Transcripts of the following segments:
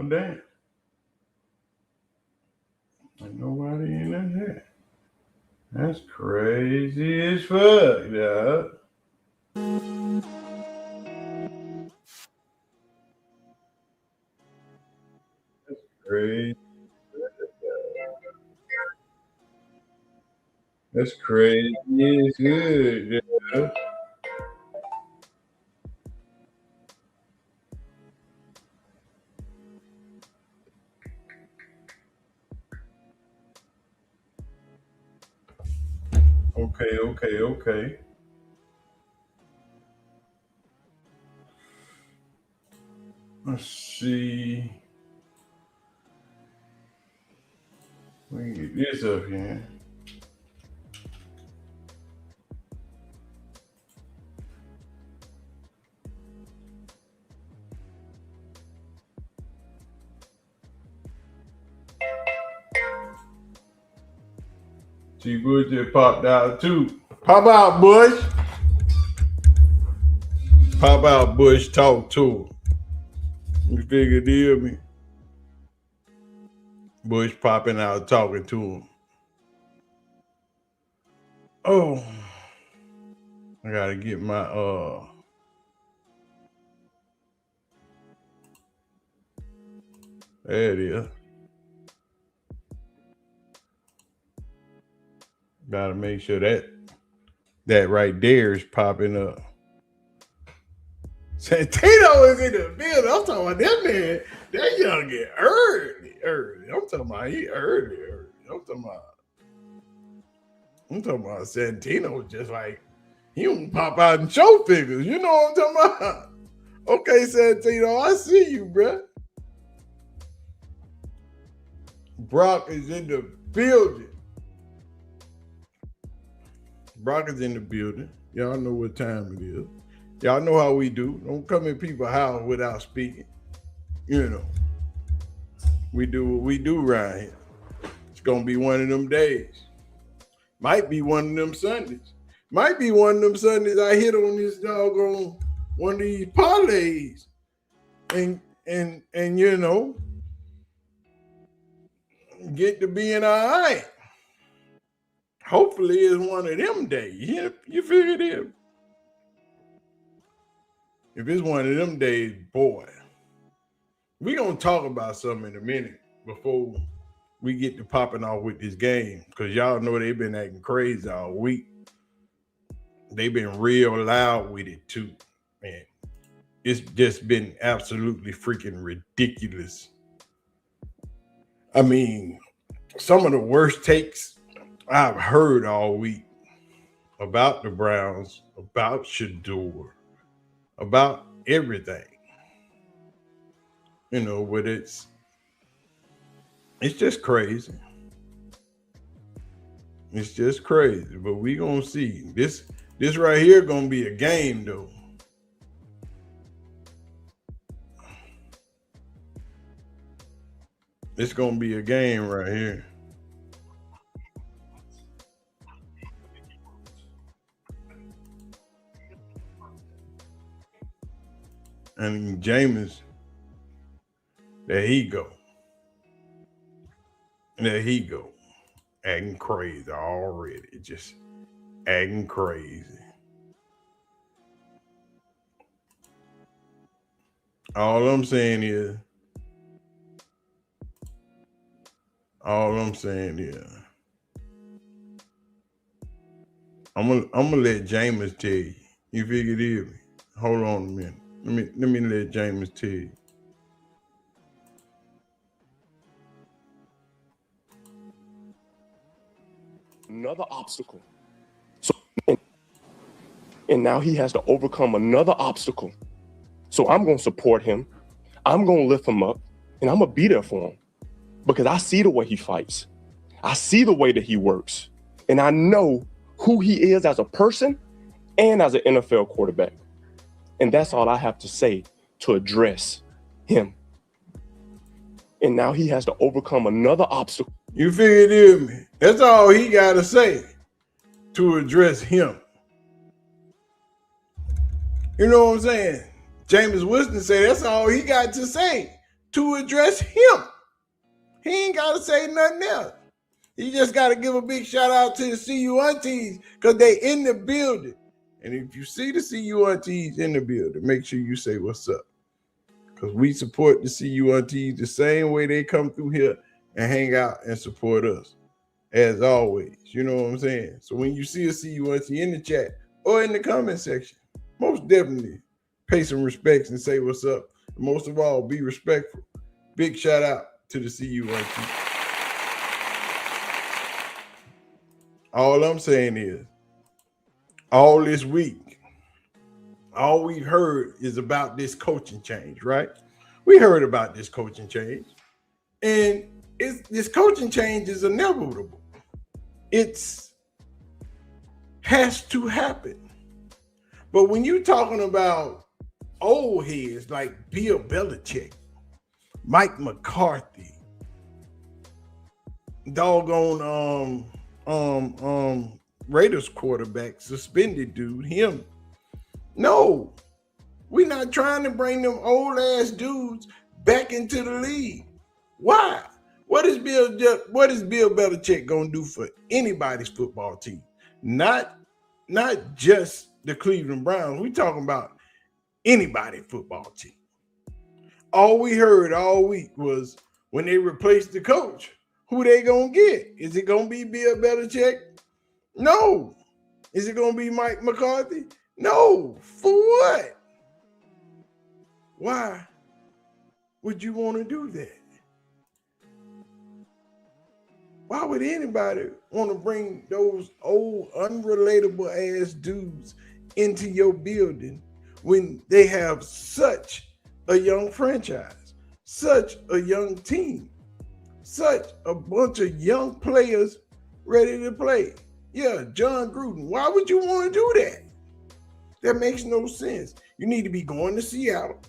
damn. Ain't nobody in there. That's crazy as fuck, dog. Crazy. That's crazy as good, dog. Okay, okay, okay. Let's see. We can get this up here. See, Bush just popped out too. Pop out, Bush. Pop out, Bush. Talk to him. You figure deal me? Bush popping out talking to him. Oh, I gotta get my there it is. Gotta make sure that right there is popping up. Santino is in the building. I'm talking about that man. That young get early. I'm talking about he early. I'm talking about Santino just like he don't pop out and show figures. You know what I'm talking about? Okay, Santino, I see you, bruh. Brock is in the building. Brock is in the building. Y'all know what time it is. Y'all know how we do. Don't come in people's house without speaking. You know. We do what we do right here. It's gonna be one of them days. Might be one of them Sundays. Might be one of them Sundays I hit on this doggone one of these parlays. And you know, get to being all right. Hopefully it's one of them days. You figured it. If it's one of them days, boy, we're going to talk about something in a minute before we get to popping off with this game, because y'all know they've been acting crazy all week. They've been real loud with it too, man. It's just been absolutely freaking ridiculous. I mean, some of the worst takes I've heard all week about the Browns, about Shedeur, about everything. You know, but it's just crazy. It's just crazy. But we gonna see. This right here gonna be a game though. It's gonna be a game right here. And Jameis, there he go. There he go. Acting crazy already. Just acting crazy. All I'm saying is, I'm gonna let Jameis tell you. You figured it out. Hold on a minute. Let me let Jameis tell you. Another obstacle. So, and now he has to overcome another obstacle. So I'm going to support him. I'm going to lift him up, and I'm going to be there for him because I see the way he fights. I see the way that he works, and I know who he is as a person and as an NFL quarterback. And that's all I have to say to address him. And now he has to overcome another obstacle. You figured it, man. That's all he got to say to address him. You know what I'm saying? Jameis Winston said that's all he got to say to address him. He ain't got to say nothing else. He just got to give a big shout out to the CU aunties because they in the building. And if you see the CU aunties in the building, make sure you say what's up. Because we support the CU aunties the same way they come through here and hang out and support us. As always, you know what I'm saying? So when you see a CU auntie in the chat or in the comment section, most definitely pay some respects and say what's up. And most of all, be respectful. Big shout out to the CU auntie. All I'm saying is, all this week, all we've heard is about this coaching change, right? We heard about this coaching change. And this coaching change is inevitable. It's has to happen. But when you're talking about old heads like Bill Belichick, Mike McCarthy, doggone Raiders quarterback, suspended dude, him. No, we're not trying to bring them old ass dudes back into the league. Why? What is Bill Belichick gonna do for anybody's football team? Not just the Cleveland Browns. We talking about anybody's football team. All we heard all week was when they replaced the coach, who they gonna get? Is it gonna be Bill Belichick? No. Is it gonna be Mike McCarthy? No. For what? Why would you want to do that? Why would anybody want to bring those old, unrelatable ass dudes into your building when they have such a young franchise, such a young team, such a bunch of young players ready to play? Yeah, John Gruden. Why would you want to do that? That makes no sense. You need to be going to Seattle,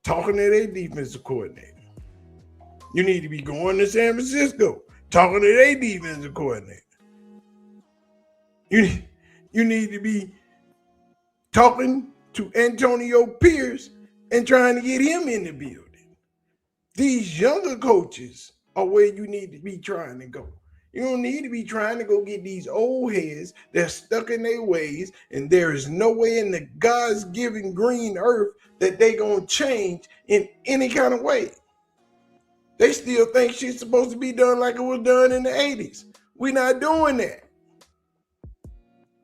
talking to their defensive coordinator. You need to be going to San Francisco, talking to their defensive coordinator. You need to be talking to Antonio Pierce and trying to get him in the building. These younger coaches are where you need to be trying to go. You don't need to be trying to go get these old heads that's stuck in their ways, and there is no way in the God's given green earth that they gonna change in any kind of way. They still think shit's supposed to be done like it was done in the 80s. We're not doing that.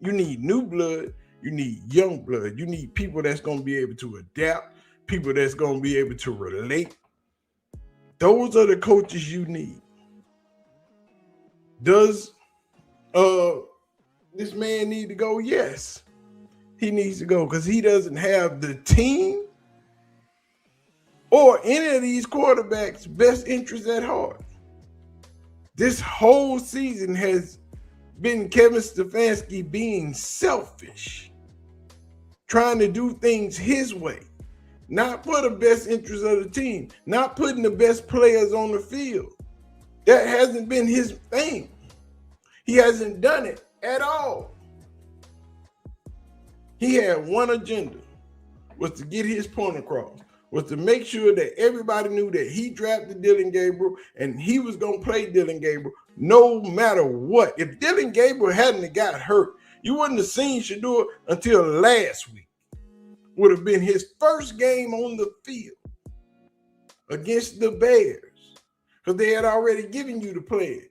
You need new blood. You need young blood. You need people that's going to be able to adapt, people that's going to be able to relate. Those are the coaches you need. Does this man need to go? Yes, he needs to go because he doesn't have the team or any of these quarterbacks' best interests at heart. This whole season has been Kevin Stefanski being selfish, trying to do things his way, not for the best interest of the team, not putting the best players on the field. That hasn't been his thing. He hasn't done it at all. He had one agenda, was to get his point across, was to make sure that everybody knew that he drafted Dylan Gabriel and he was going to play Dylan Gabriel no matter what. If Dylan Gabriel hadn't got hurt, you wouldn't have seen Shedeur until last week. Would have been his first game on the field against the Bears because they had already given you the plan.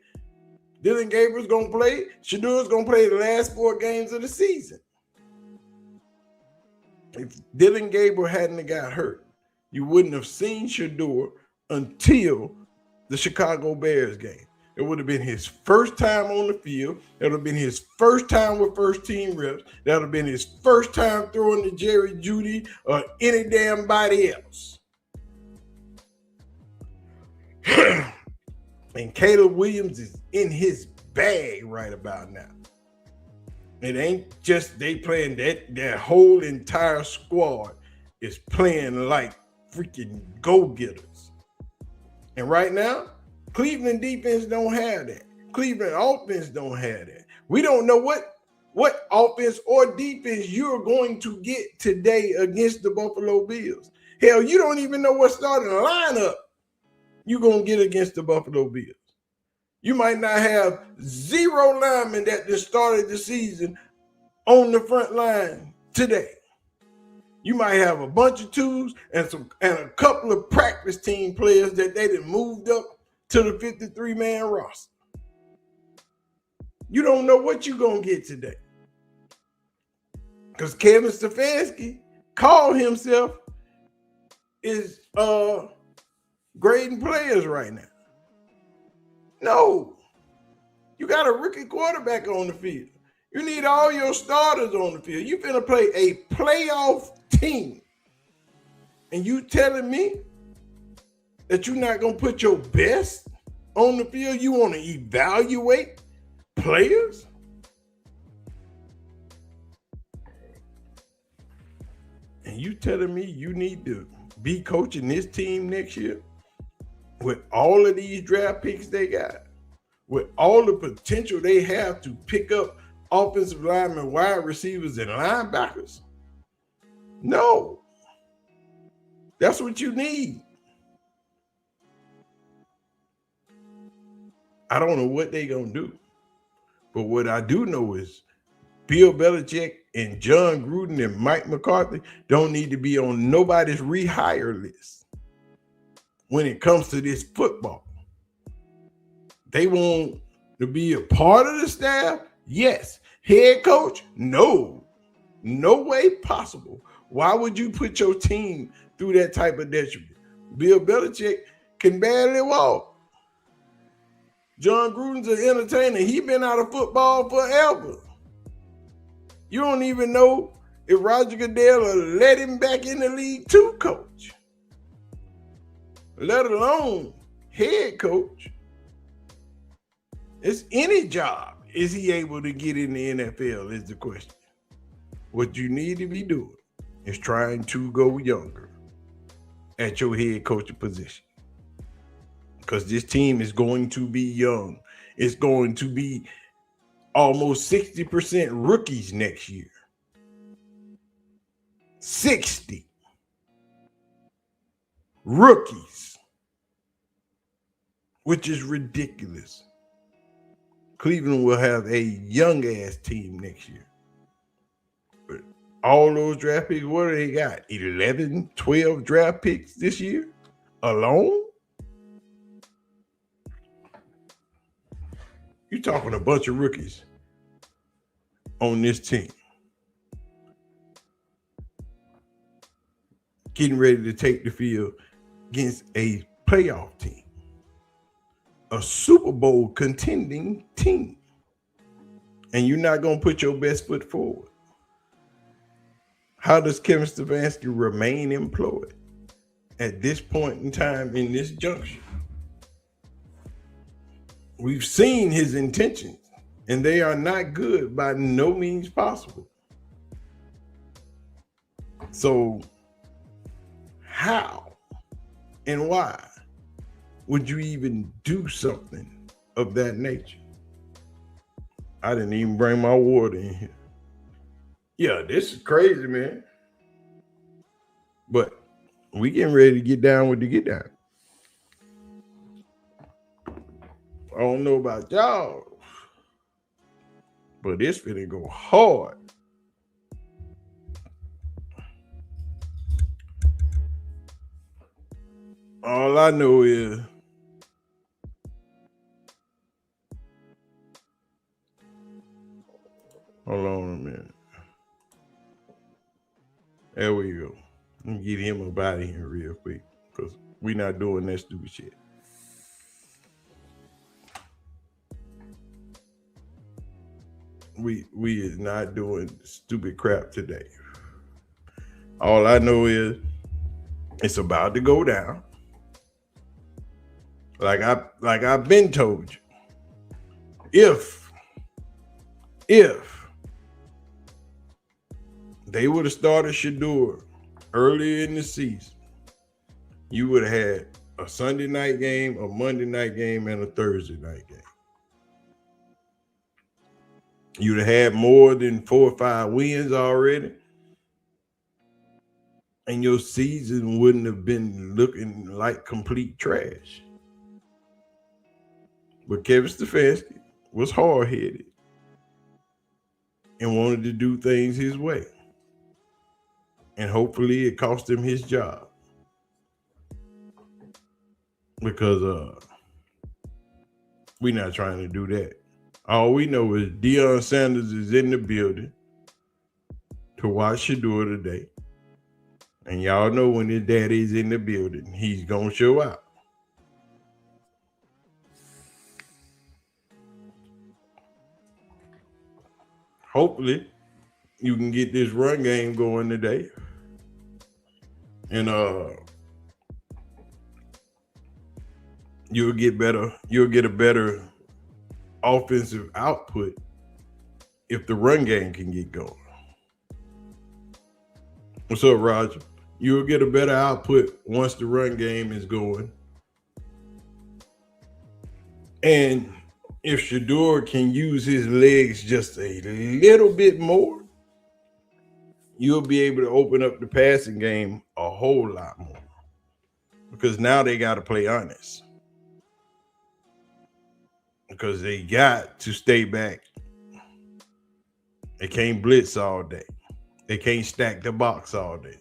Dylan Gabriel's going to play. Shedeur's going to play the last 4 games of the season. If Dylan Gabriel hadn't got hurt, you wouldn't have seen Shedeur until the Chicago Bears game. It would have been his first time on the field. It would have been his first time with first team reps. That would have been his first time throwing to Jerry Jeudy or any damn body else. And Caleb Williams is in his bag right about now. It ain't just they playing that whole entire squad is playing like freaking go-getters. And right now, Cleveland defense don't have that. Cleveland offense don't have that. We don't know what offense or defense you're going to get today against the Buffalo Bills. Hell, you don't even know what starting lineup you're going to get against the Buffalo Bills. You might not have 0 linemen that just started the season on the front line today. You might have a bunch of twos and a couple of practice team players that they done moved up to the 53-man roster. You don't know what you're going to get today. Because Kevin Stefanski called himself is grading players right now. No. You got a rookie quarterback on the field. You need all your starters on the field. You finna play a playoff team. And you telling me that you're not going to put your best on the field? You want to evaluate players? And you telling me you need to be coaching this team next year with all of these draft picks they got, with all the potential they have to pick up offensive linemen, wide receivers, and linebackers? No. That's what you need. I don't know what they're going to do. But what I do know is Bill Belichick and John Gruden and Mike McCarthy don't need to be on nobody's rehire list when it comes to this football. They want to be a part of the staff? Yes. Head coach? No. No way possible. Why would you put your team through that type of detriment? Bill Belichick can barely walk. John Gruden's an entertainer. He's been out of football forever. You don't even know if Roger Goodell will let him back in the league to coach, let alone head coach. It's any job. Is he able to get in the NFL is the question. What you need to be doing is trying to go younger at your head coaching position. Because this team is going to be young. It's going to be almost 60% rookies next year. 60 rookies, which is ridiculous. Cleveland will have a young ass team next year. But all those draft picks, what do they got? 11, 12 draft picks this year alone? You're talking a bunch of rookies on this team getting ready to take the field against a playoff team, a Super Bowl contending team, and you're not going to put your best foot forward. How does Kevin Stefanski remain employed at this point in time in this junction? We've seen his intentions, and they are not good by no means possible. So how and why would you even do something of that nature? I didn't even bring my water in here. Yeah, this is crazy, man. But we getting ready to get down with the get down. I don't know about y'all, but it's finna go hard. All I know is hold on a minute. There we go. Let me get him up out of here real quick because we not doing that stupid shit. We is not doing stupid crap today. All I know is it's about to go down. Like I've been told you. If they would have started Shedeur earlier in the season, you would have had a Sunday night game, a Monday night game, and a Thursday night game. You'd have had more than 4 or 5 wins already. And your season wouldn't have been looking like complete trash. But Kevin Stefanski was hard-headed and wanted to do things his way. And hopefully it cost him his job. Because we're not trying to do that. All we know is Deion Sanders is in the building to watch Shedeur today. And y'all know when his daddy's in the building, he's going to show out. Hopefully, you can get this run game going today. And you'll get a better offensive output if the run game can get going. What's up, Roger? You'll get a better output once the run game is going. And if Shedeur can use his legs just a little bit more, you'll be able to open up the passing game a whole lot more. Because now they got to play honest. Because they got to stay back. They can't blitz all day. They can't stack the box all day.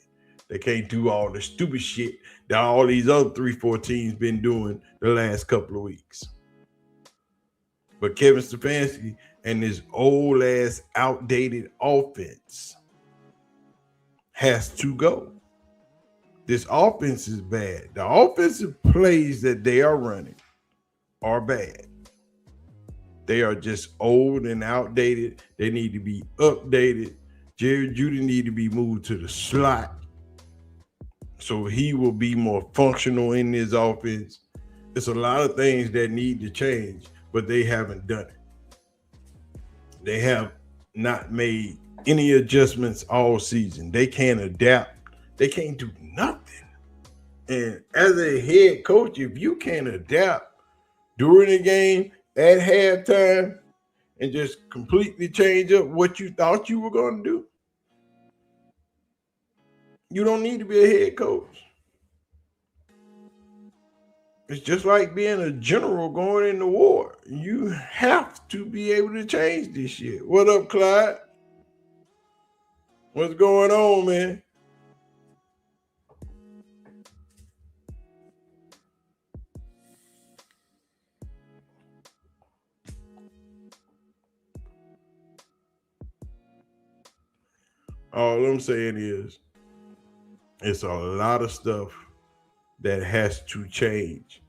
They can't do all the stupid shit that all these other 3-4 teams been doing the last couple of weeks. But Kevin Stefanski and his old ass outdated offense has to go. This offense is bad. The offensive plays that they are running are bad. They are just old and outdated. They need to be updated. Jerry Jeudy need to be moved to the slot so he will be more functional in his offense. There's a lot of things that need to change, but they haven't done it. They have not made any adjustments all season. They can't adapt. They can't do nothing. And as a head coach, if you can't adapt during the game at halftime and just completely change up what you thought you were going to do, you don't need to be a head coach. It's just like being a general going into war. You have to be able to change this shit. What up, Clyde? What's going on, man? All I'm saying is it's a lot of stuff that has to change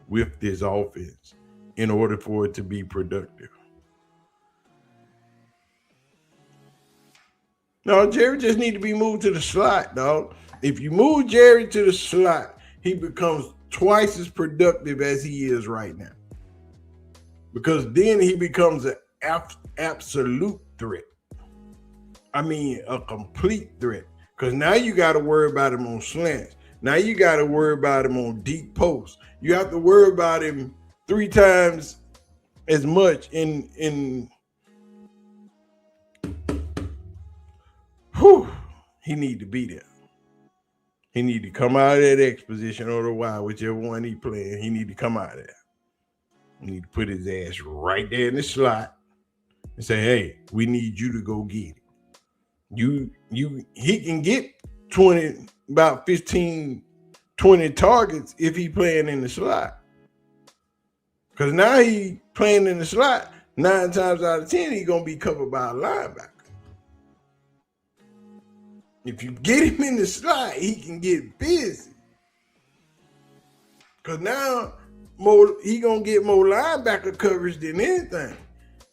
with this offense in order for it to be productive. No, Jerry just need to be moved to the slot, dog. If you move Jerry to the slot, he becomes twice as productive as he is right now. Because then he becomes an absolute threat. I mean, a complete threat. Because now you got to worry about him on slants. Now you got to worry about him on deep posts. You have to worry about him 3 times as much in he need to be there. He need to come out of that X position or the Y, whichever one he playing. He need to come out of there. He need to put his ass right there in the slot and say, hey, we need you to go get it. He can get 20, about 15, 20 targets if he playing in the slot. Because now he playing in the slot, 9 times out of 10, he going to be covered by a linebacker. If you get him in the slot, he can get busy. Because now he going to get more linebacker coverage than anything.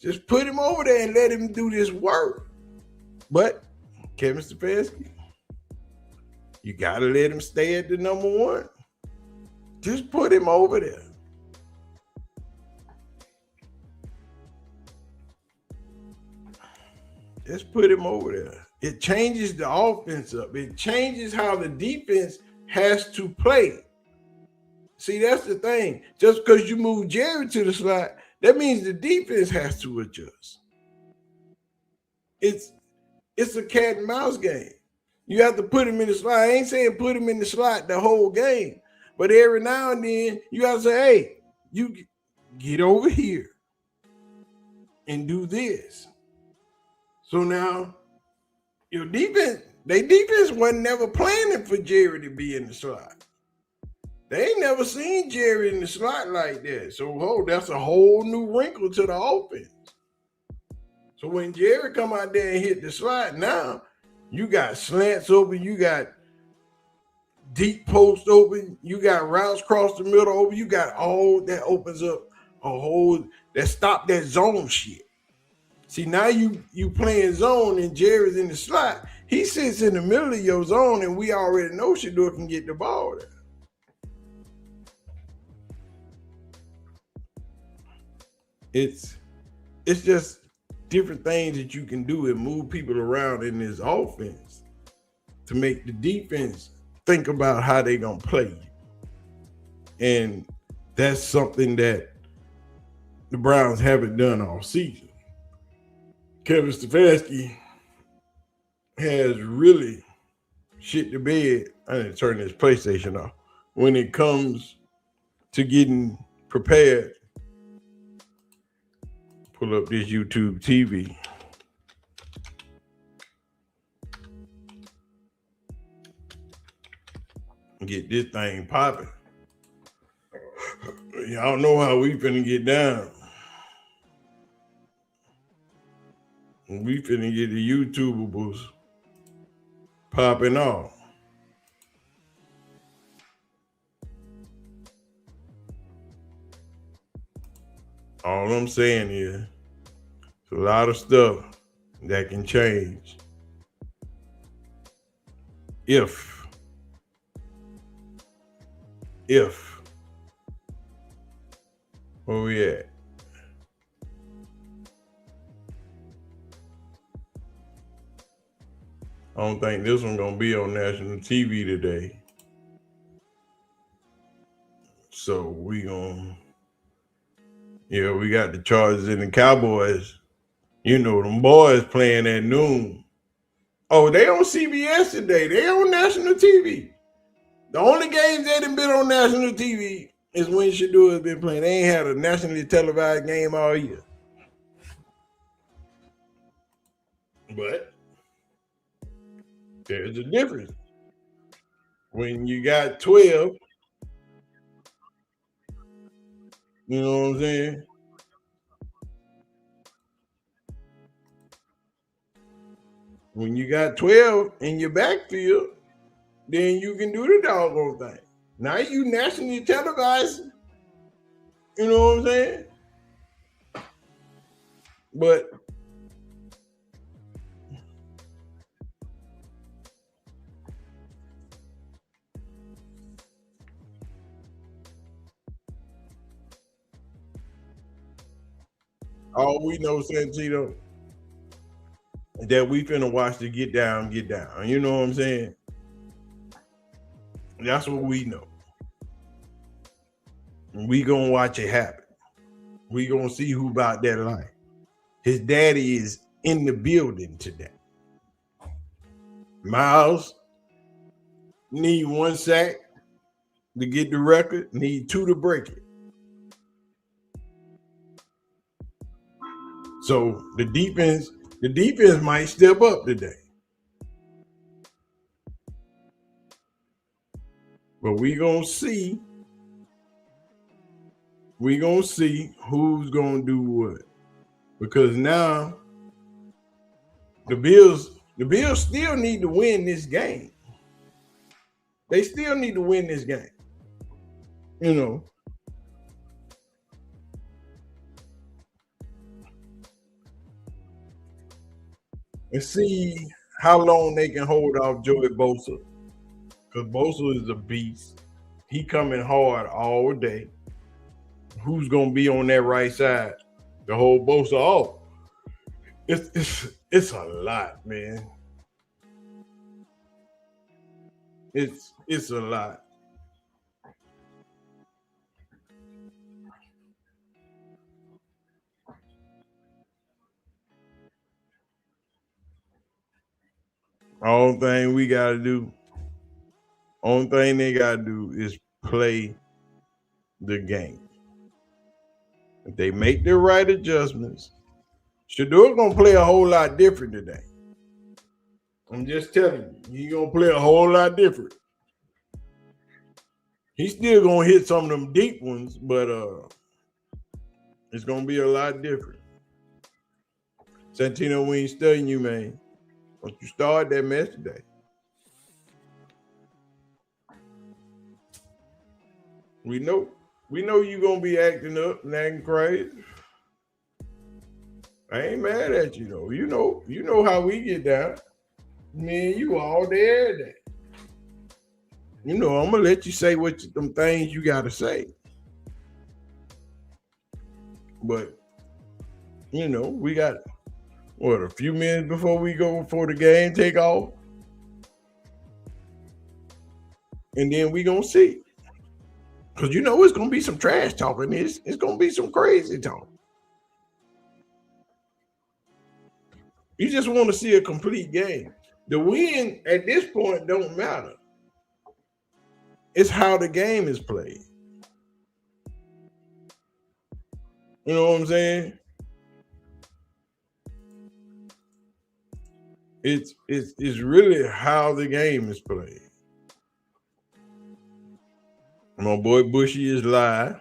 Just put him over there and let him do this work. But Kevin Stefanski, you got to let him stay at the number 1. Just put him over there. Just put him over there. It changes the offense up. It changes how the defense has to play. See, that's the thing. Just because you move Jerry to the slot, that means the defense has to adjust. It's a cat and mouse game. You have to put him in the slot. I ain't saying put him in the slot the whole game, but every now and then you got to say, hey, get over here and do this. So now your defense, wasn't never planning for Jerry to be in the slot. They ain't never seen Jerry in the slot like that. So that's a whole new wrinkle to the offense. So when Jerry come out there and hit the slot, now you got slants open, you got deep post open, you got routes across the middle open, you got all that opens up a whole that stop that zone shit. See, now you playing zone and Jerry's in the slot. He sits in the middle of your zone, and we already know Shedeur can get the ball there. It's just different things that you can do and move people around in this offense to make the defense think about how they're gonna play you. And that's something that the Browns haven't done all season. Kevin Stefanski has really shit the bed. I didn't turn this PlayStation off. When it comes to getting prepared, pull up this YouTube TV. Get this thing popping. Y'all know how we finna get down. We finna get the YouTubables popping off. All I'm saying is, it's a lot of stuff that can change if where we at? I don't think this one gonna be on national TV today. So we got the Chargers and the Cowboys. You know, them boys playing at noon. Oh, they on CBS today. They on national TV. The only games that ain't been on national TV is when Shedeur has been playing. They ain't had a nationally televised game all year. But there's a difference. When you got 12, you know what I'm saying? When you got 12 in your backfield, then you can do the doggone thing. Now you nationally televised, you know what I'm saying? But all we know, Santino, is that we finna watch the get down. You know what I'm saying? That's what we know. We gonna watch it happen. We gonna see who about that line. His daddy is in the building today. Miles need 1 sack to get the record, need 2 to break it. So the defense might step up today. But we gonna see who's gonna do what. Because now the Bills still need to win this game. They still need to win this game. You know. And see how long they can hold off Joey Bosa. Because Bosa is a beast. He coming hard all day. Who's gonna be on that right side to hold Bosa off? It's a lot, man. It's a lot. Only thing we gotta do, only thing they gotta do is play the game. If they make the right adjustments, Shedeur gonna play a whole lot different today. I'm just telling you, he gonna play a whole lot different. He's still gonna hit some of them deep ones, but it's gonna be a lot different. Santino, we ain't studying you, man. Don't you start that mess today. We know you gonna be acting up and acting crazy. I ain't mad at you though. You know how we get down. Me and you all day every day. I'm gonna let you say them things you gotta say. But we got a few minutes before the game take off. And then we gonna see. Because it's gonna be some trash talking. It's gonna be some crazy talk. You just want to see a complete game. The win at this point don't matter. It's how the game is played. You know what I'm saying? It's really how the game is played. My boy Bushy is live.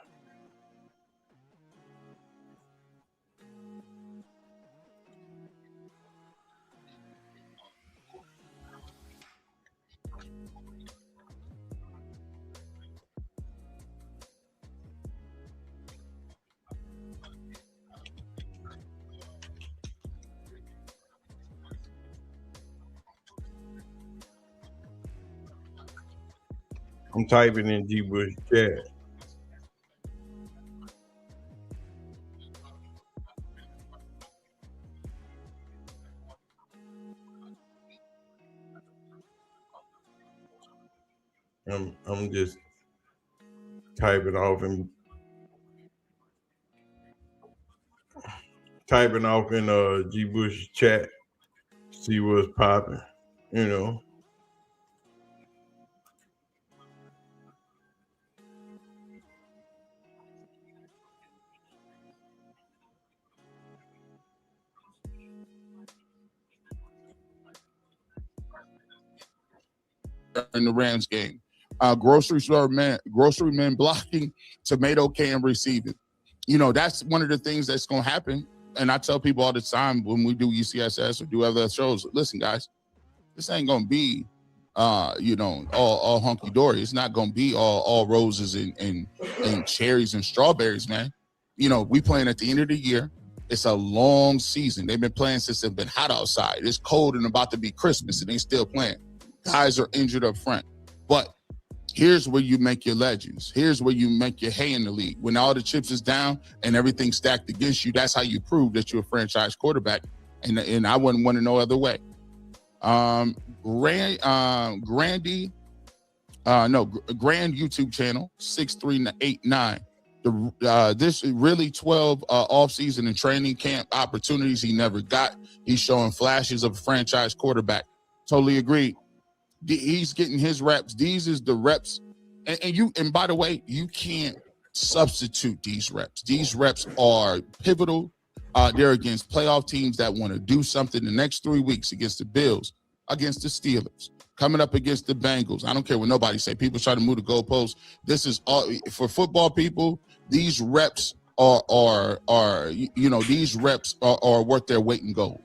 I'm typing in G Bush chat. I'm just typing off in G Bush chat. See what's popping. In the Rams game. Grocery men blocking, tomato can receiving. That's one of the things that's going to happen. And I tell people all the time when we do UCSS or do other shows, listen, guys, this ain't going to be, all hunky-dory. It's not going to be all roses and cherries and strawberries, man. We playing at the end of the year. It's a long season. They've been playing since it's been hot outside. It's cold and about to be Christmas, and they still playing. Guys are injured up front. But here's where you make your legends. Here's where you make your hay in the league. When all the chips is down and everything's stacked against you, that's how you prove that you're a franchise quarterback. And I wouldn't want to know other way. Grand YouTube channel, 6389. This really 12 off-season and training camp opportunities he never got. He's showing flashes of a franchise quarterback. Totally agreed. He's getting his reps. These is the reps. And by the way, you can't substitute these reps. These reps are pivotal. They're against playoff teams that want to do something the next 3 weeks, against the Bills, against the Steelers, coming up against the Bengals. I don't care what nobody say. People try to move the goalposts. This is all for football people. These reps are worth their weight in gold.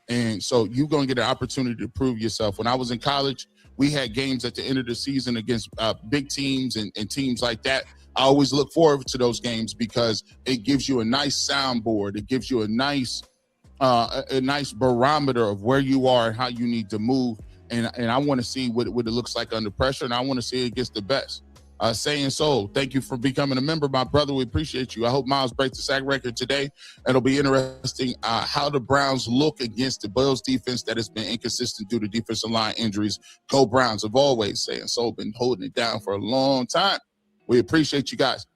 And so you're going to get an opportunity to prove yourself. When I was in college, we had games at the end of the season against big teams and teams like that. I always look forward to those games because it gives you a nice soundboard. It gives you a nice barometer of where you are and how you need to move. And I want to see what it looks like under pressure, and I want to see it against the best. Saying so, thank you for becoming a member, my brother. We appreciate you. I hope Miles breaks the sack record today. It'll be interesting how the Browns look against the Bills defense that has been inconsistent due to defensive line injuries. Go Browns, have always saying so, been holding it down for a long time. We appreciate you guys.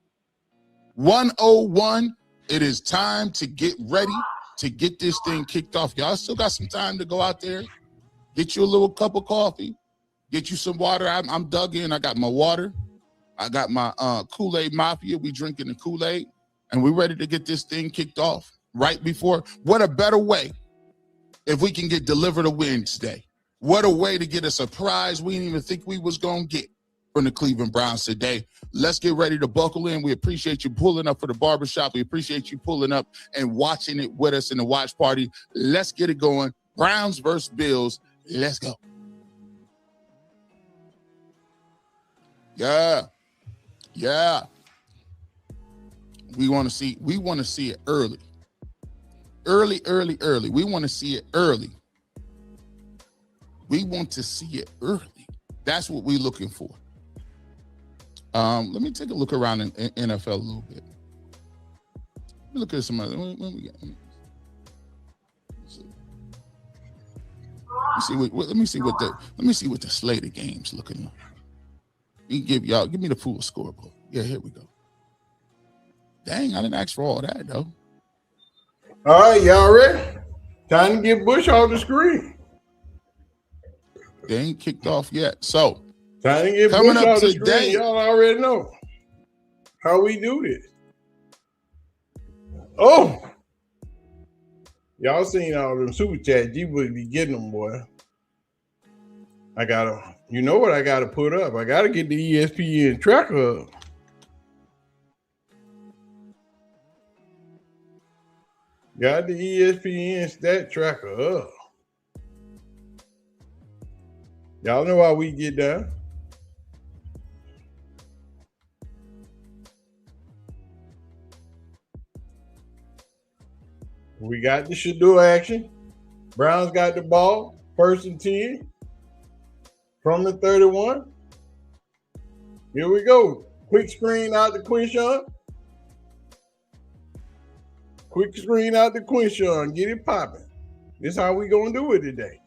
101, it is time to get ready to get this thing kicked off. Y'all still got some time to go out there, get you a little cup of coffee, get you some water. I'm dug in. I got my water. I got my Kool-Aid Mafia. We drinking the Kool-Aid. and we're ready to get this thing kicked off right before. What a better way if we can get delivered a win today. What a way to get a surprise we didn't even think we was going to get from the Cleveland Browns today. Let's get ready to buckle in. We appreciate you pulling up for the barbershop. We appreciate you pulling up and watching it with us in the watch party. Let's get it going. Browns versus Bills. Let's go. Yeah. Yeah. We want to see it early. Early. We want to see it early. We want to see it early. That's what we're looking for. Let me take a look around in NFL a little bit. Let me look at some other. What we got? Let me see what the slate of games looking like. Give me the full scoreboard. Yeah, here we go. Dang, I didn't ask for all that though. All right, y'all ready? Time to get Bush off the screen. They ain't kicked off yet. So time to get coming Bush up off the today, screen. Y'all already know how we do this. Oh, y'all seen all them super chats? You would be getting them, boy. You know what I gotta put up? I gotta get the ESPN tracker up. Got the ESPN stat tracker up. Y'all know how we get down. We got the Shedeur action. Browns got the ball. 1st and 10 from the 31. Here we go. Quick screen out to Quinshawn. Quick screen out to Quinshawn. Get it popping. This is how we gonna do it today.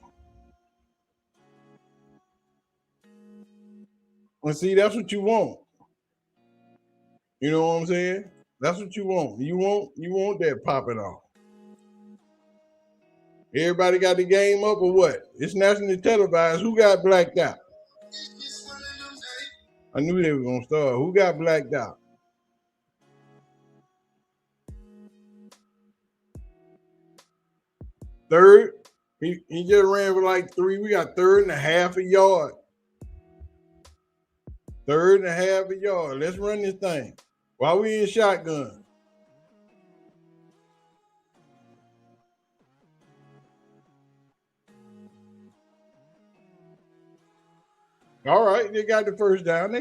Well, see, that's what you want. You know what I'm saying? That's what you want. You want that popping off. Everybody got the game up or what? It's nationally televised. Who got blacked out? I knew they were gonna start. Who got blacked out? Third. He just ran for like 3. We got 3rd and a half a yard. 3rd and a half a yard. Let's run this thing. While we in shotgun. All right, they got the first down.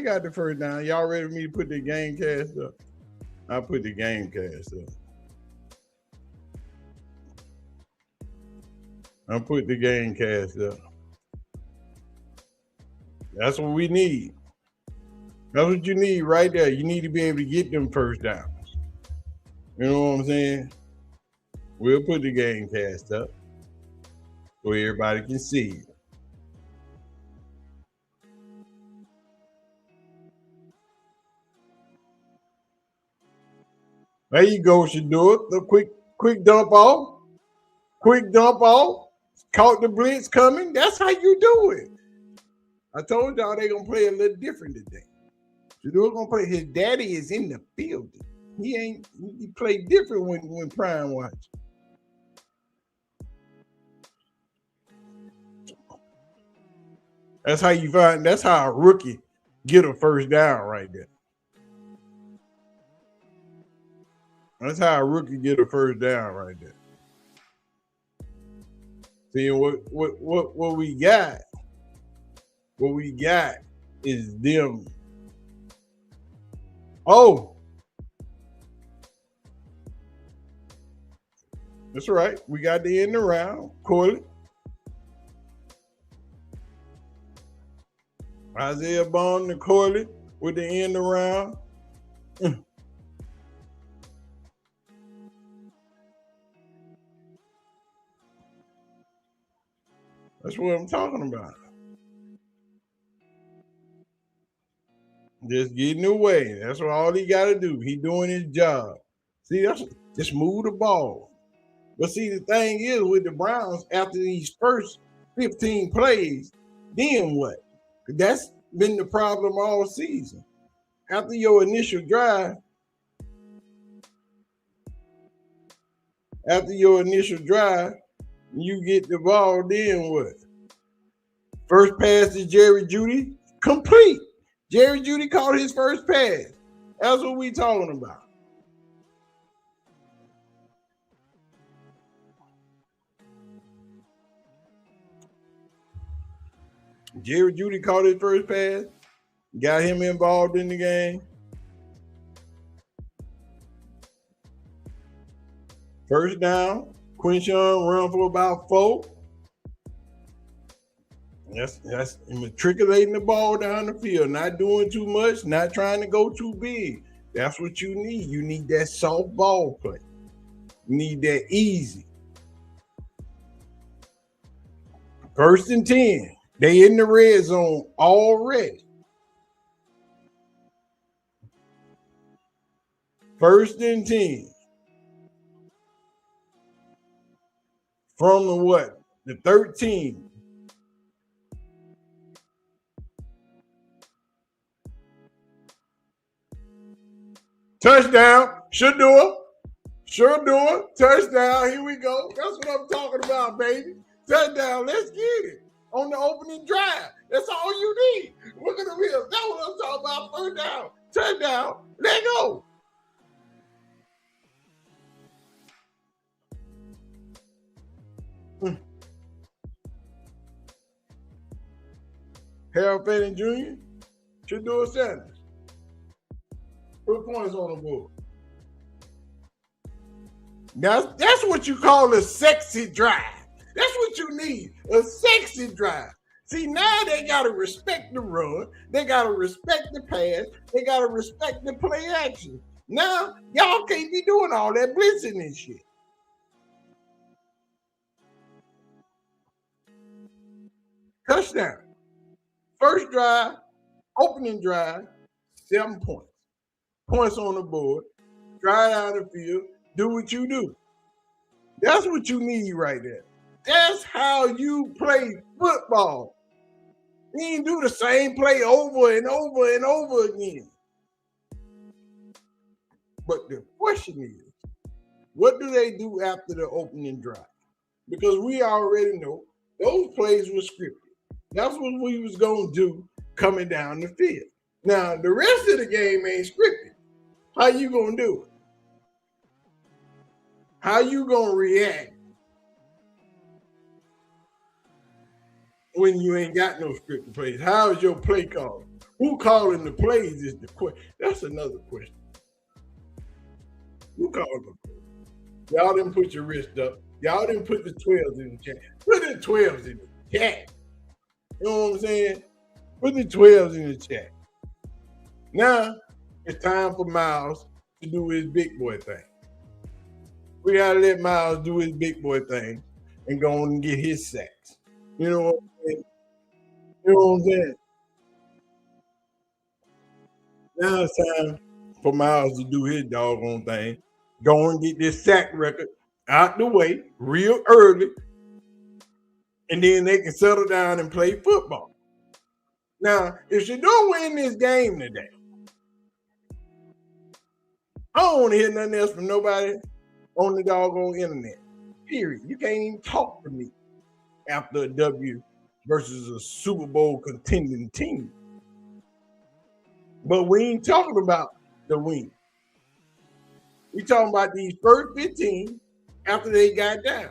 Y'all ready for me to put the game cast up? I'll put the game cast up. I'll put the game cast up. That's what we need. That's what you need right there. You need to be able to get them first downs. You know what I'm saying? We'll put the game cast up so everybody can see it. There you go, Shedeur. The quick dump off. Quick dump off. Caught the blitz coming. That's how you do it. I told y'all they gonna play a little different today. Shedeur gonna play. His daddy is in the building. He play different when Prime watch. That's how a rookie get a first down right there. That's how a rookie get a first down right there. See what we got? What we got is them. Oh, that's right. We got the end around. Corley. Isaiah Bond and Corley with the end around. That's what I'm talking about. Just getting away. That's what all he got to do. He doing his job. See, just move the ball. But see, the thing is with the Browns, after these first 15 plays, then what? That's been the problem all season. After your initial drive, After your initial drive, you get the ball, then what? First pass to Jerry Jeudy, complete. Jerry Jeudy caught his first pass. That's what we talking about. Jerry Jeudy caught his first pass, got him involved in the game. First down, Quinshawn run for about 4. That's matriculating the ball down the field, not doing too much, not trying to go too big. That's what you need. You need that soft ball play. You need that easy. First and 10. They in the red zone already. First and 10. From the what? The 13. Touchdown. Shedeur. Touchdown. Here we go. That's what I'm talking about, baby. Touchdown. Let's get it. On the opening drive. That's all you need. Look at the wheels. That's what I'm talking about. First down. Touchdown. Let go. Harold Fanning Jr., Shedeur Sanders. Put points on the board. That's what you call a sexy drive. That's what you need, a sexy drive. See, now they got to respect the run. They got to respect the pass. They got to respect the play action. Now, y'all can't be doing all that blitzing and shit. Touchdown. First drive, opening drive, 7 points. Points on the board. Drive out the field. Do what you do. That's what you need right there. That's how you play football. You ain't do the same play over and over and over again. But the question is, what do they do after the opening drive? Because we already know those plays were scripted. That's what we was going to do coming down the field. Now, the rest of the game ain't scripted. How you going to do it? How you going to react when you ain't got no scripted plays? How is your play called? Who calling the plays is the question. That's another question. Who calling the plays? Y'all didn't put your wrist up. Y'all didn't put the 12s in the chat. Put the 12s in the chat. You know what I'm saying? Put the 12s in the chat. Now, it's time for Miles to do his big boy thing. We got to let Miles do his big boy thing and go on and get his sacks. You know what I'm saying? You know what I'm saying? Now it's time for Miles to do his doggone thing. Go and get this sack record out the way real early, and then they can settle down and play football. Now, if you don't win this game today, I don't want to hear nothing else from nobody on the doggone internet. Period. You can't even talk to me after a W versus a Super Bowl contending team. But we ain't talking about the win. We talking about these first 15 after they got down.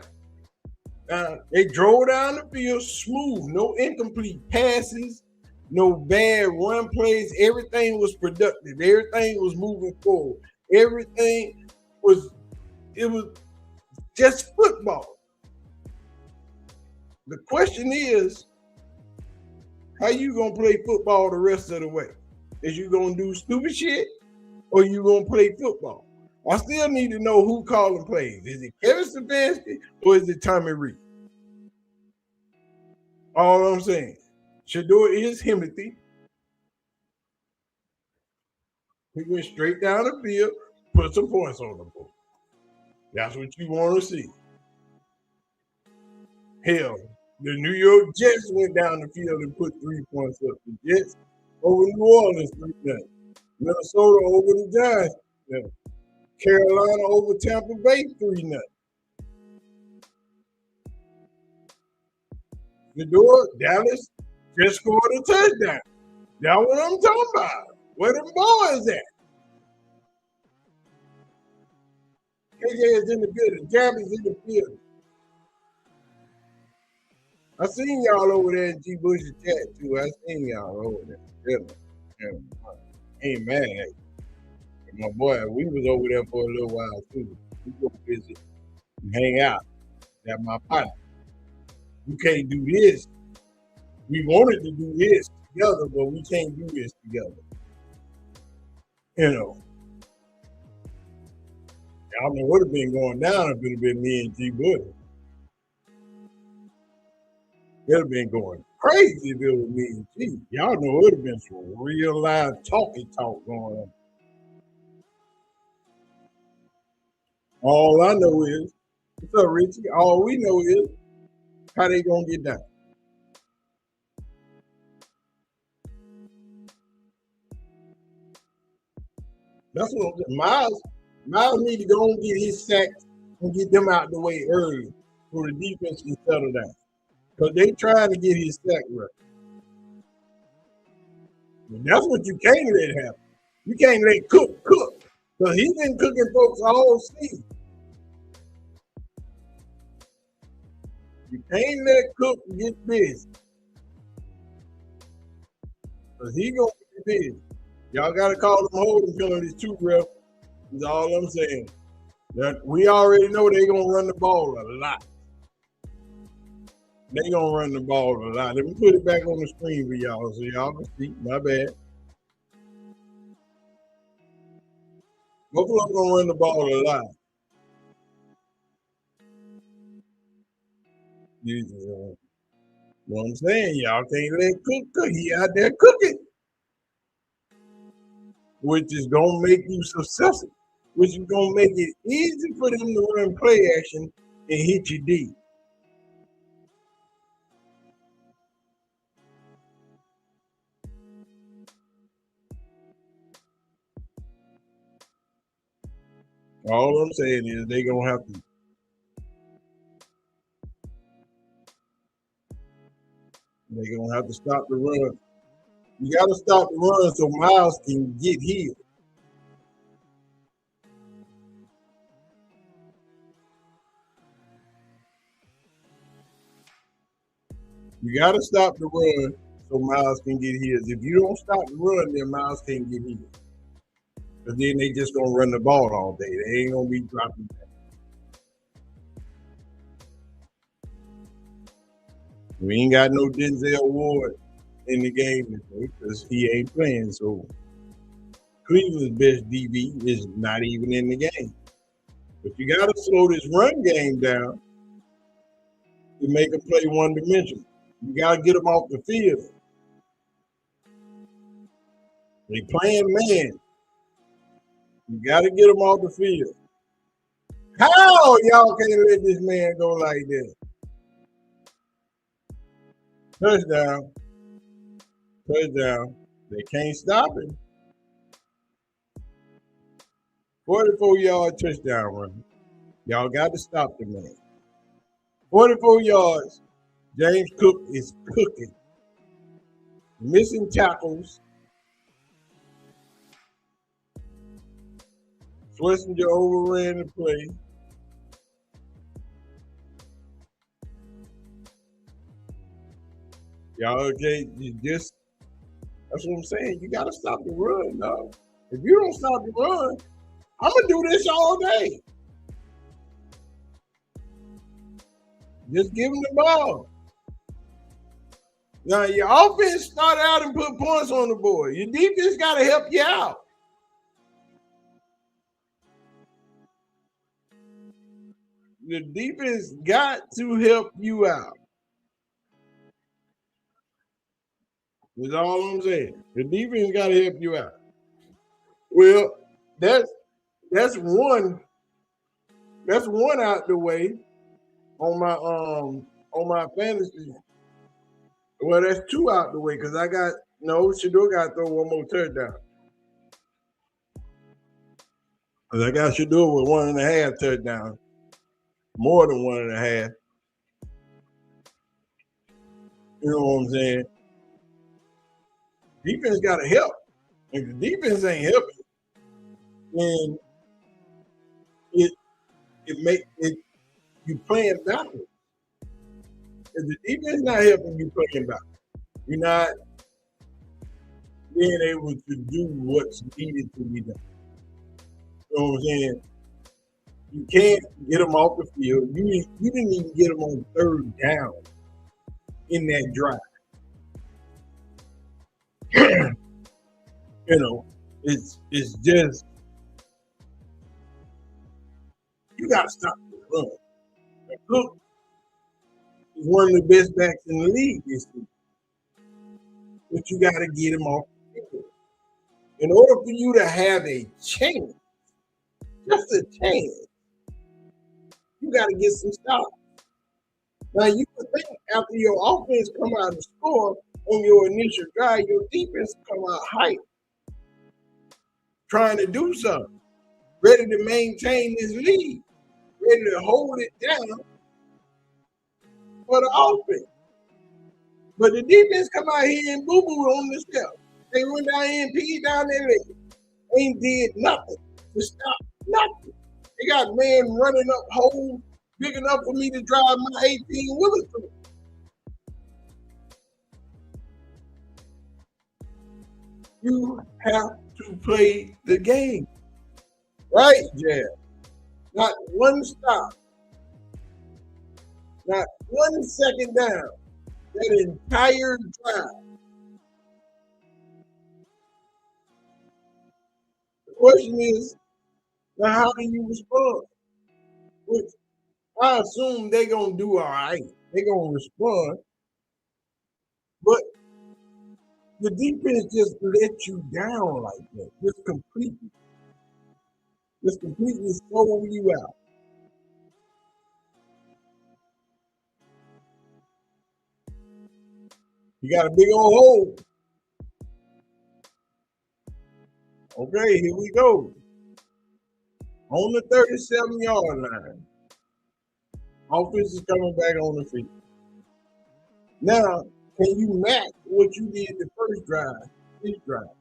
They drove down the field smooth, no incomplete passes, no bad run plays. Everything was productive. Everything was moving forward. Everything was just football. The question is, how you gonna play football the rest of the way? Is you gonna do stupid shit or you gonna play football? I still need to know who calling plays. Is it Kevin Stefanski or is it Tommy Reed? All I'm saying, Shedeur is Timothy. He went straight down the field, put some points on the board. That's what you want to see. Hell, the New York Jets went down the field and put 3 points up. The Jets over New Orleans 3-0. Minnesota over the Giants. Yeah. Carolina over Tampa Bay 3-0. Shedeur, Dallas just scored a touchdown. That's what I'm talking about. Where them boys at? KJ is in the building. Jab is in the building. I seen y'all over there in G Bush's chat too. I seen y'all over there. Yeah. Ain't mad at you. My boy, we was over there for a little while too. We go visit and hang out. That's my partner. We can't do this. We wanted to do this together, but we can't do this together. You know. I don't know what would have been going down if it had been me and G Bush. It would have been going crazy if it was me and G. Y'all know it would have been some real live talk going on. All I know is, what's up, Richie? All we know is how they gonna get down. That's what Miles need to go and get his sacks and get them out the way early so the defense can settle down. Because they trying to get his sack right. And that's what you can't let happen. You can't let Cook. Because he's been cooking folks all season. You can't let Cook get busy. Because he going to be busy. Y'all got to call them holding penalties too, ref. That's all I'm saying. That we already know they're going to run the ball a lot. They're going to run the ball a lot. Let me put it back on the screen for y'all so y'all can see. My bad. Buffalo going to run the ball a lot. You know what I'm saying? Y'all can't let Cook. He out there cooking. Which is going to make you successful. Which is going to make it easy for them to run play action and hit you deep. All I'm saying is they're going to have to. They're going to have to stop the run. You got to stop the run so Miles can get healed. You got to stop the run so Miles can get healed. If you don't stop the run, then Miles can't get healed. Because then they just going to run the ball all day. They ain't going to be dropping back. We ain't got no Denzel Ward in the game because he ain't playing. So Cleveland's best DB is not even in the game. But you got to slow this run game down to make them play one-dimensional. You got to get them off the field. They playing man. You got to get them off the field. How y'all can't let this man go like that? Touchdown. They can't stop him. 44-yard touchdown run. Y'all got to stop the man. 44 yards. James Cook is cooking. Missing tackles. Schlesinger overran the play. Y'all okay? That's what I'm saying. You got to stop the run, dog. If you don't stop the run, I'm going to do this all day. Just give him the ball. Now, your offense start out and put points on the board. Your defense got to help you out. The defense got to help you out. That's all I'm saying. The defense got to help you out. Well, that's one. That's one out the way on my fantasy. Well, that's two out the way because Shedeur got to throw one more touchdown. Because I got Shedeur with 1.5 touchdowns. More than 1.5. You know what I'm saying? Defense got to help. If the defense ain't helping, then it make it you playing backwards. If the defense not helping you playing backwards, you're not being able to do what's needed to be done. You know what I'm saying? You can't get them off the field. You didn't even get them on third down in that drive. You know, it's just you got to stop the run. Look, he's one of the best backs in the league this season, but you got to get him off the field. In order for you to have a chance, just a chance, you got to get some stops. Now you can think after your offense come out and score on your initial drive, your defense come out hype, trying to do something, ready to maintain this lead, ready to hold it down for the offense. But the defense come out here and boo-boo on the step. They went down here and peed down their leg. Ain't did nothing to stop nothing. They got man running up holes big enough for me to drive my 18 wheeler through. You have to play the game. Right, Jab? Not one stop. Not 1 second down. That entire drive. The question is, now how do you respond? Which I assume they're going to do all right. They're going to respond. But the defense just let you down like that. Just completely throw you out. You got a big old hole. Okay, here we go. On the 37-yard line. Offense is coming back on the field. Now, can you match what you did the first drive, this drive?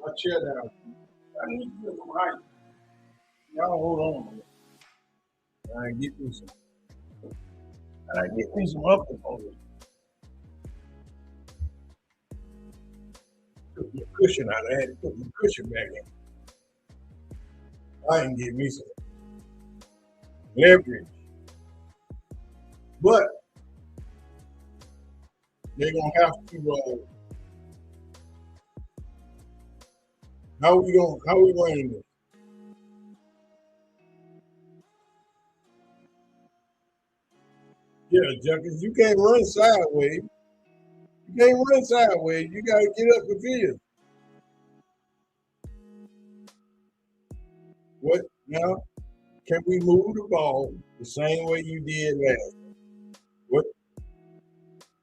I'll share that out. I need to get some height. Y'all hold on. I get me some up components. Took the cushion out. I had to put the cushion back in. I can get me some leverage. But they're gonna have to how we running this? Yeah, Junkins, you can't run sideways. You can't run sideways. You gotta get up the field. What now? Can we move the ball the same way you did last? What?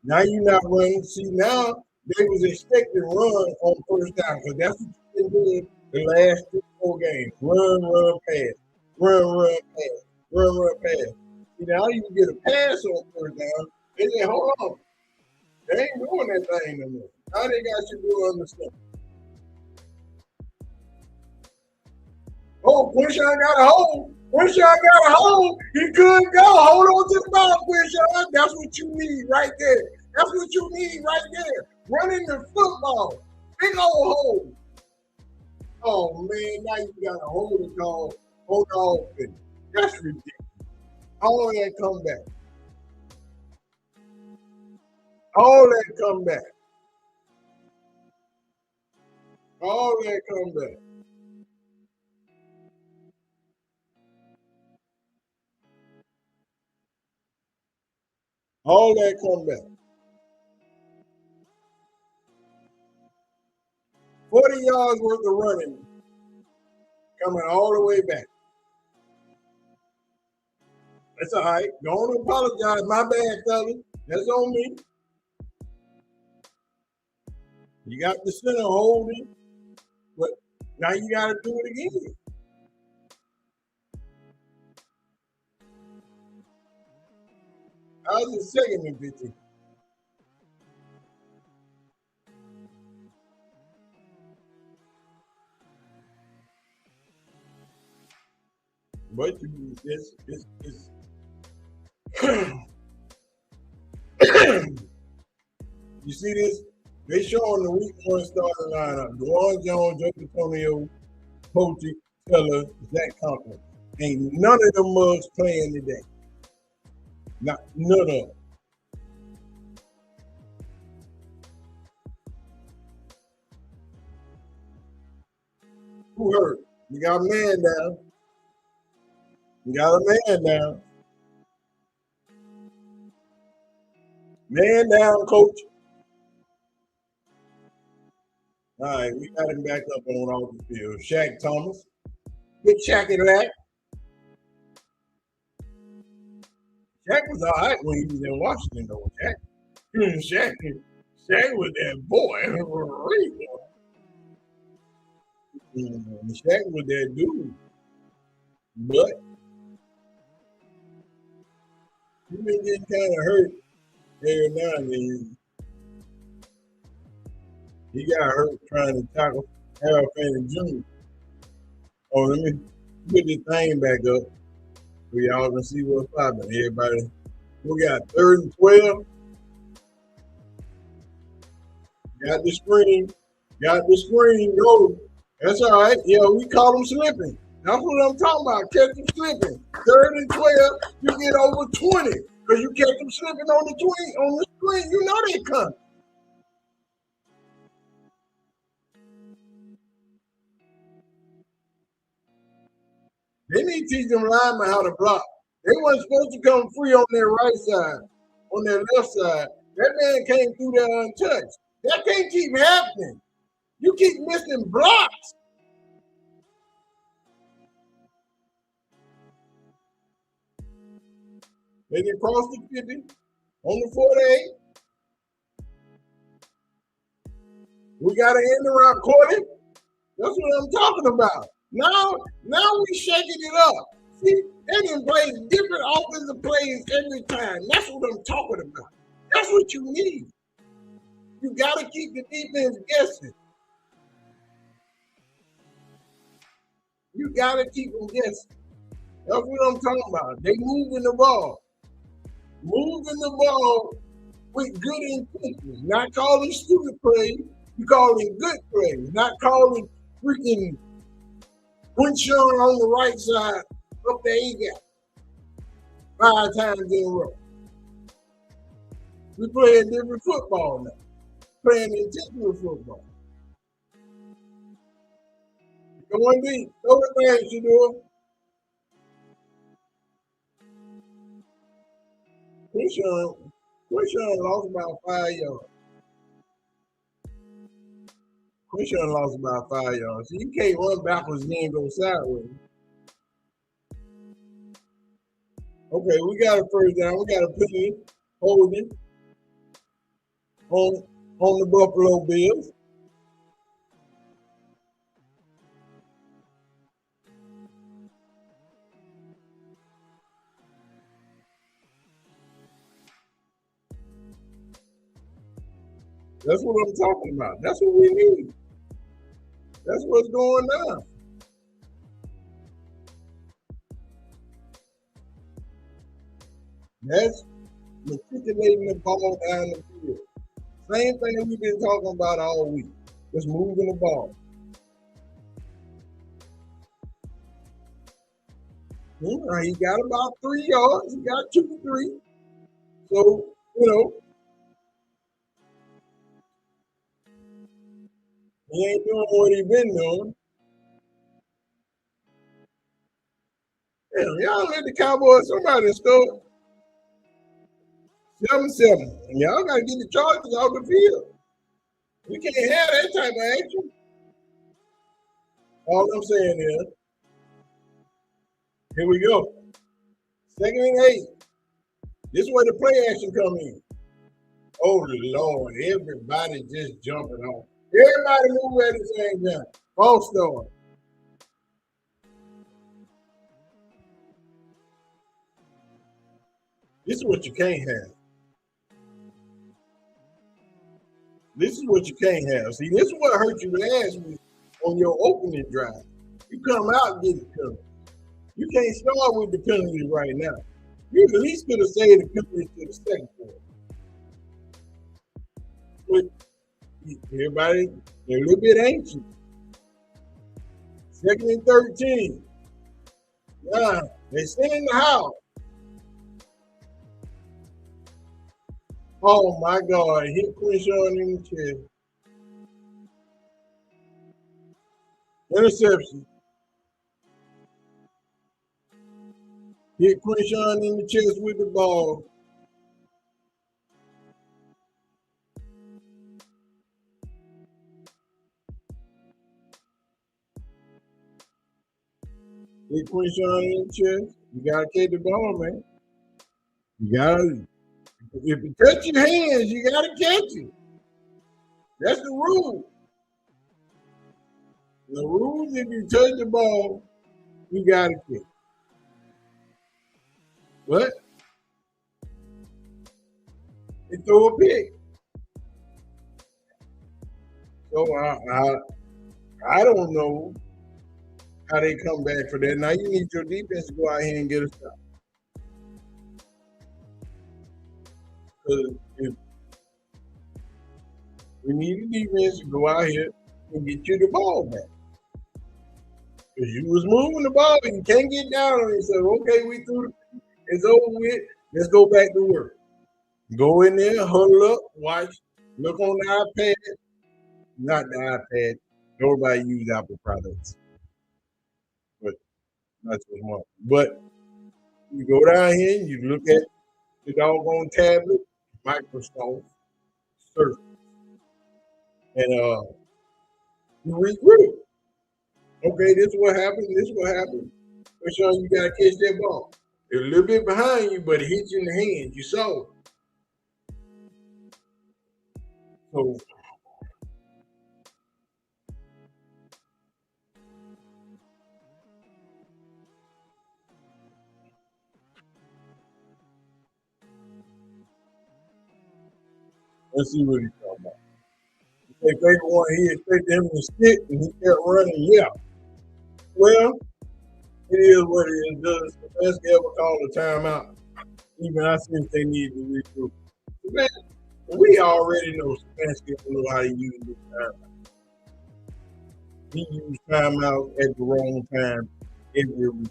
Now you're not running. See, now they was expecting run on first down because that's what you've been doing the last 4 games. Run, pass. Run, pass. Run, pass. See, now you can get a pass on first down. They say, hold on. They ain't doing that thing no more. Now they got you doing other stuff. Oh, Quinshon got a hole. Quinshon got a hole. He couldn't go. Hold on to the ball, Quinshon. That's what you need right there. That's what you need right there. Running the football. Big old hole. Oh, man, now you got a holding call on the offense. That's ridiculous. All of that come back. All that come back. All that come back. All that come back. 40 yards worth of running coming all the way back. That's all right. Don't apologize. My bad, fellas. That's on me. You got the center holding, but now you got to do it again. How's the second and 15? But it's you see this? They showing the week one starting lineup. Dwan Jones, Joe Antonio, Poachie, Teller, Zach Conklin. Ain't none of them mugs playing today. Not none of them. Who hurt? You got a man down. You got a man down. Man down, coach. All right, we got him back up on all the field. Shaq Thomas. Big Shaq in that. Shaq was all right when he was in Washington, though. Shaq was that boy. Shaq was that dude. But he been getting kind of hurt every now and then. He got hurt trying to tackle Harold Fanning Jr. Oh, let me put this thing back up so y'all can see what's popping. Everybody, we got 3rd and 12. Got the screen. Go. That's all right. Yeah, we call them slipping. That's what I'm talking about. Catch them slipping. 3rd and 12, you get over 20. Because you catch them slipping on the 20, on the screen, you know they come. They need to teach them linemen how to block. They weren't supposed to come free on their right side, on their left side. That man came through there untouched. That can't keep happening. You keep missing blocks. They get cross the 50 on the 48. We got to end around 40. That's what I'm talking about. Now we shaking it up. See, they can play different offensive plays every time. That's what I'm talking about. That's what you need. You got to keep the defense guessing. You got to keep them guessing. That's what I'm talking about. They moving the ball. Moving the ball with good intentions. Not calling stupid plays. You calling good plays. Not calling freaking Quinshon on the right side up there he got 5 times in a row. We playing different football now. Playing intentional football. Going deep. Throw it there, Shedeur. Quinshon lost about 5 yards. Quinshon lost about 5 yards. So you can't run backwards and then go sideways. Okay, we got a first down. We got a penalty holding on the Buffalo Bills. That's what I'm talking about. That's what we need. That's what's going on. That's matriculating the ball down the field. Same thing we've been talking about all week. Just moving the ball. He got about 3 yards. He got 2 3. So, he ain't doing what he been doing. Damn, y'all let the Cowboys somebody score. 7-7. Y'all got to get the Chargers off the field. We can't have that type of action. All I'm saying is, here we go. 2nd and 8. This is where the play action come in. Oh, Lord. Everybody just jumping off. Everybody move at the same time. False start. This is what you can't have. This is what you can't have. See, this is what hurt you last week on your opening drive. You come out and get it covered. You can't start with the penalties right now. You at least could have saved the penalties to the second quarter. But everybody, they're a little bit anxious. 2nd and 13. Yeah, they sit in the house. Oh my God, hit Quinshawn in the chest. Interception. Hit Quinshawn in the chest with the ball. Hit Quinshawn in the chest. You gotta catch the ball, man. You gotta. If you touch your hands, you gotta catch it. That's the rule. The rules: if you touch the ball, you gotta catch. But they throw a pick. So I don't know how they come back for that. Now you need your defense to go out here and get a stop. Because if we need the defense to go out here and get you the ball back. Because you was moving the ball and you can't get down on it. So okay, we threw it. It's over with. Let's go back to work. Go in there, huddle up, watch, look on the iPad. Not the iPad. Nobody use Apple products. But that's what I want. But you go down here and you look at the doggone tablet, Microsoft Surface. And you read through it. Okay, this is what happened, this is what happened. Make sure you gotta catch that ball. It's a little bit behind you, but it hit you in the hand. You saw it. So let's see what he's talking about. If they want, he expected him to stick and he kept running. Yeah. Well, it is what it is. Does Stefanski ever call a timeout? Even I think they need to regroup. Man, we already know Stefanski don't know how to use this timeout. He used timeout at the wrong time every week.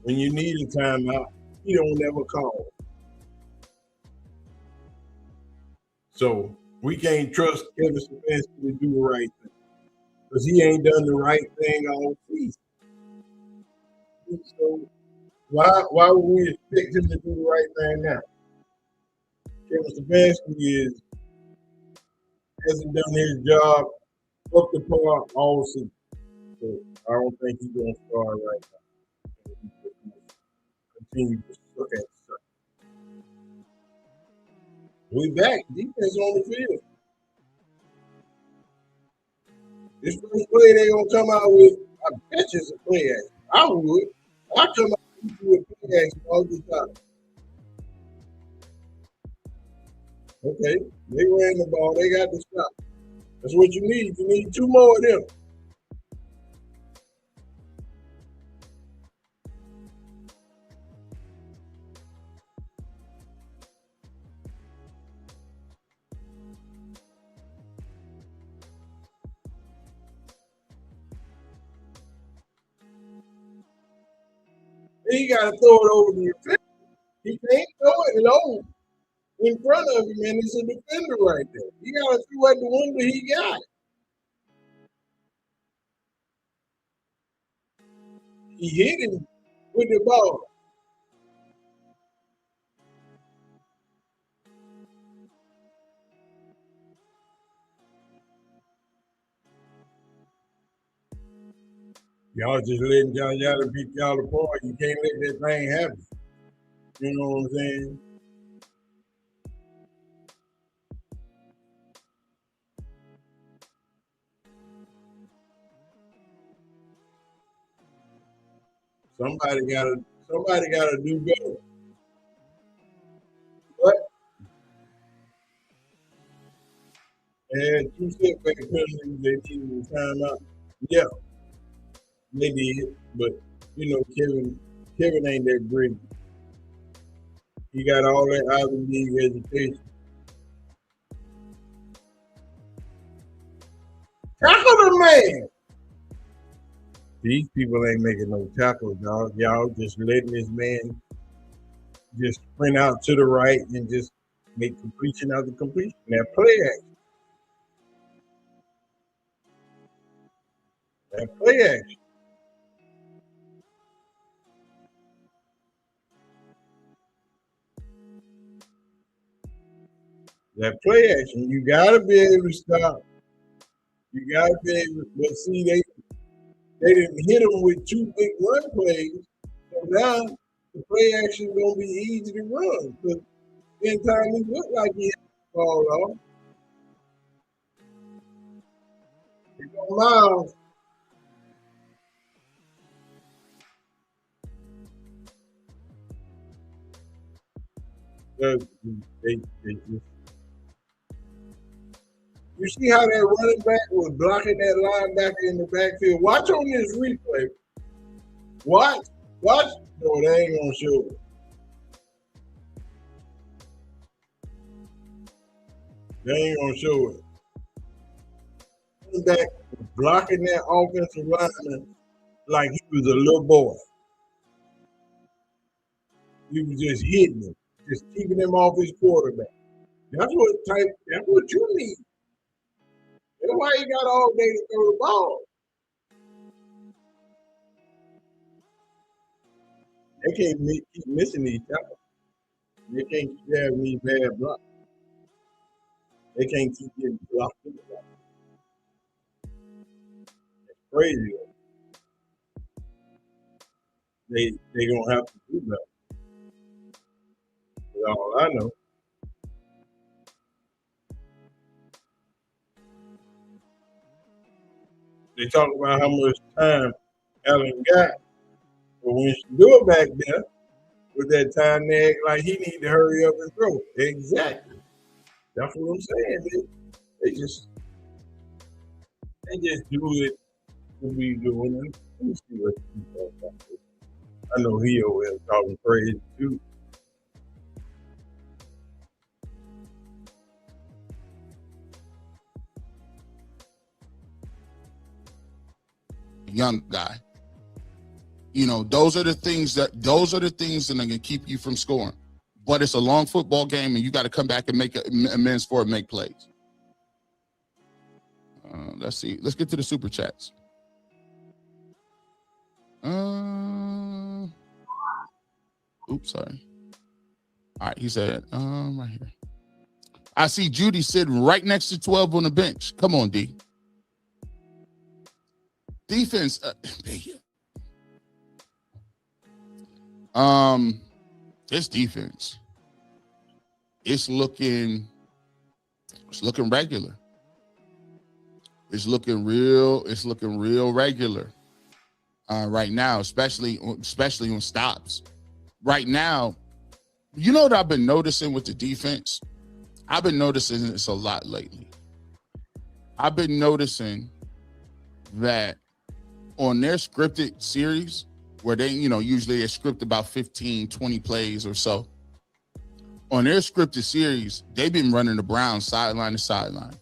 When you need a timeout, he don't ever call. So we can't trust Kevin Stefanski to do the right thing because he ain't done the right thing all season. So why would we expect him to do the right thing now? Kevin Stefanski hasn't done his job up to par all season. So I don't think he's going to start right now. He's going to continue to look at stuff. We back. Defense on the field. This first play they're going to come out with, I bet you it's a play action. I would. I come out with a play action all the time. Okay, they ran the ball. They got the stop. That's what you need. You need two more of them. He got to throw it over the defender. He can't throw it low in front of him, and it's a defender right there. He got to throw at the window he got it. He hit him with the ball. Y'all just letting y'all beat y'all apart. You can't let that thing happen. You know what I'm saying? Somebody gotta do better. But and two setback penalties, they team time out. Yeah. They did, but you know, Kevin ain't that great. He got all that Ivy League education. Tackle the man. These people ain't making no tackles, dog. Y'all just letting this man just sprint out to the right and just make completion after completion. That play action. That play action. That play action. You gotta be able to stop. You gotta be able to, but see, they didn't hit him with two big run plays. So now the play action gonna be easy to run. But anytime he looked like he had the ball off, Miles, they just, you see how that running back was blocking that linebacker in the backfield? Watch on this replay. Watch. No, they ain't gonna show it. They ain't gonna show it. Running back was blocking that offensive lineman like he was a little boy. He was just hitting him, just keeping him off his quarterback. That's what you need. That's why you got all day to throw the ball. They can't keep missing each other. They can't keep having these bad blocks. They can't keep getting blocked. It's crazy. They gonna have to do that. That's all I know. They talk about how much time Allen got, but when Shedeur back there with that time, they act like he need to hurry up and throw. Exactly. That's what I'm saying. They just do it to be doing it. Let me see what he's talking about. I know he over there talking crazy too. Young guy. You know, those are the things that are gonna keep you from scoring. But it's a long football game, and you got to come back and make amends for it, make plays. Let's see. Let's get to the super chats. Oops, sorry. All right, he said, right here. I see Judy sitting right next to 12 on the bench. Come on, D. Defense. This defense. It's looking regular. It's looking real regular. Right now, especially on stops. Right now, you know what I've been noticing with the defense? I've been noticing this a lot lately. I've been noticing that on their scripted series, where they, usually they script about 15, 20 plays or so. On their scripted series, they've been running the Browns sideline to sideline.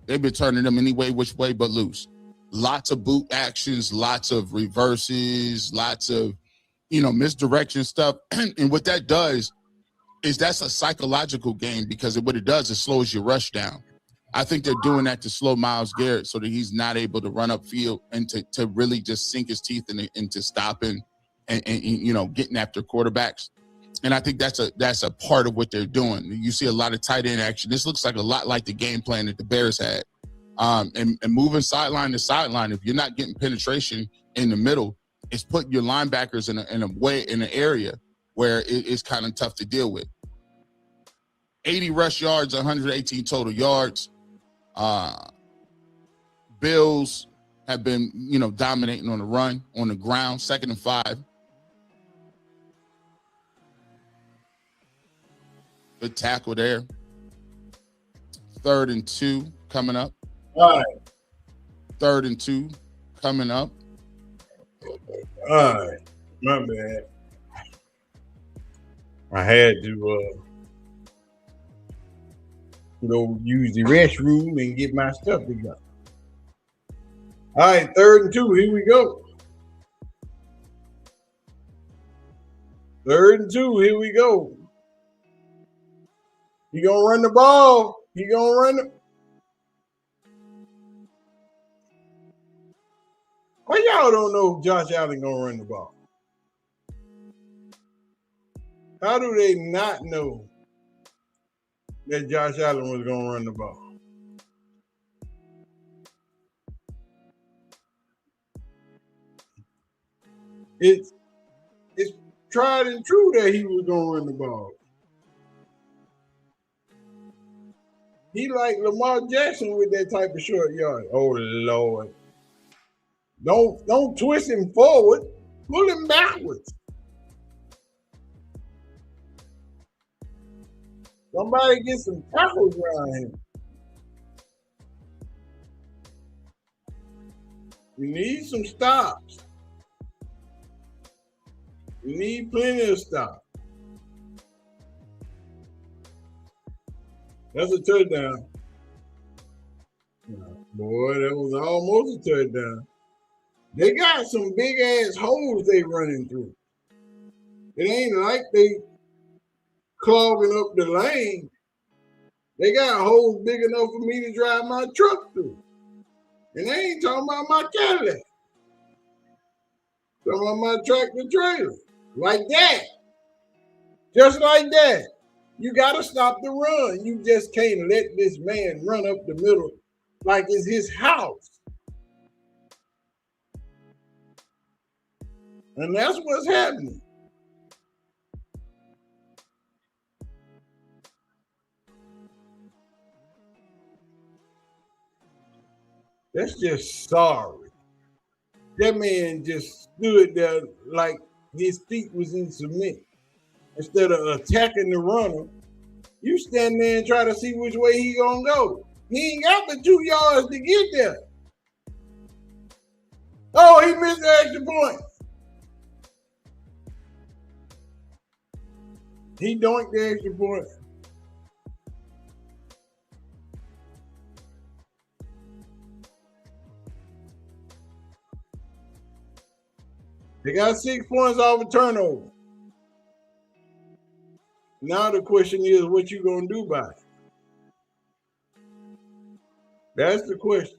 They've been turning them any way, which way but loose. Lots of boot actions, lots of reverses, lots of, misdirection stuff. And what that does is that's a psychological game, because what it does is slows your rush down. I think they're doing that to slow Myles Garrett so that he's not able to run upfield and to really just sink his teeth into stopping and getting after quarterbacks. And I think that's a part of what they're doing. You see a lot of tight end action. This looks like a lot like the game plan that the Bears had. And moving sideline to sideline, if you're not getting penetration in the middle, it's putting your linebackers in an area where it's kind of tough to deal with. 80 rush yards, 118 total yards. Bills have been, dominating on the run, on the ground, 2nd and 5. Good tackle there. 3rd and 2 coming up. All right. 3rd and 2 coming up. All right, my bad. I had to go use the restroom and get my stuff together. All right, 3rd and 2. Here we go. 3rd and 2. Here we go. He gonna run the ball. He gonna run the. Why y'all don't know Josh Allen gonna run the ball? How do they not know that Josh Allen was gonna run the ball? It's tried and true that he was gonna run the ball. He like Lamar Jackson with that type of short yard. Oh Lord. Don't twist him forward. Pull him backwards. Somebody get some tackles around him. We need some stops. We need plenty of stops. That's a touchdown. Boy, that was almost a touchdown. They got some big ass holes they running through. It ain't like they clogging up the lane. They got holes big enough for me to drive my truck through. And they ain't talking about my Cadillac. Talking about my tractor trailer. Like that. Just like that. You got to stop the run. You just can't let this man run up the middle like it's his house. And that's what's happening. That's just sorry. That man just stood there like his feet was in cement. Instead of attacking the runner, you stand there and try to see which way he gonna go. He ain't got the 2 yards to get there. Oh, he missed the extra point. He doinked the extra point. They got 6 points off a turnover. Now the question is, what you gonna do about it? That's the question.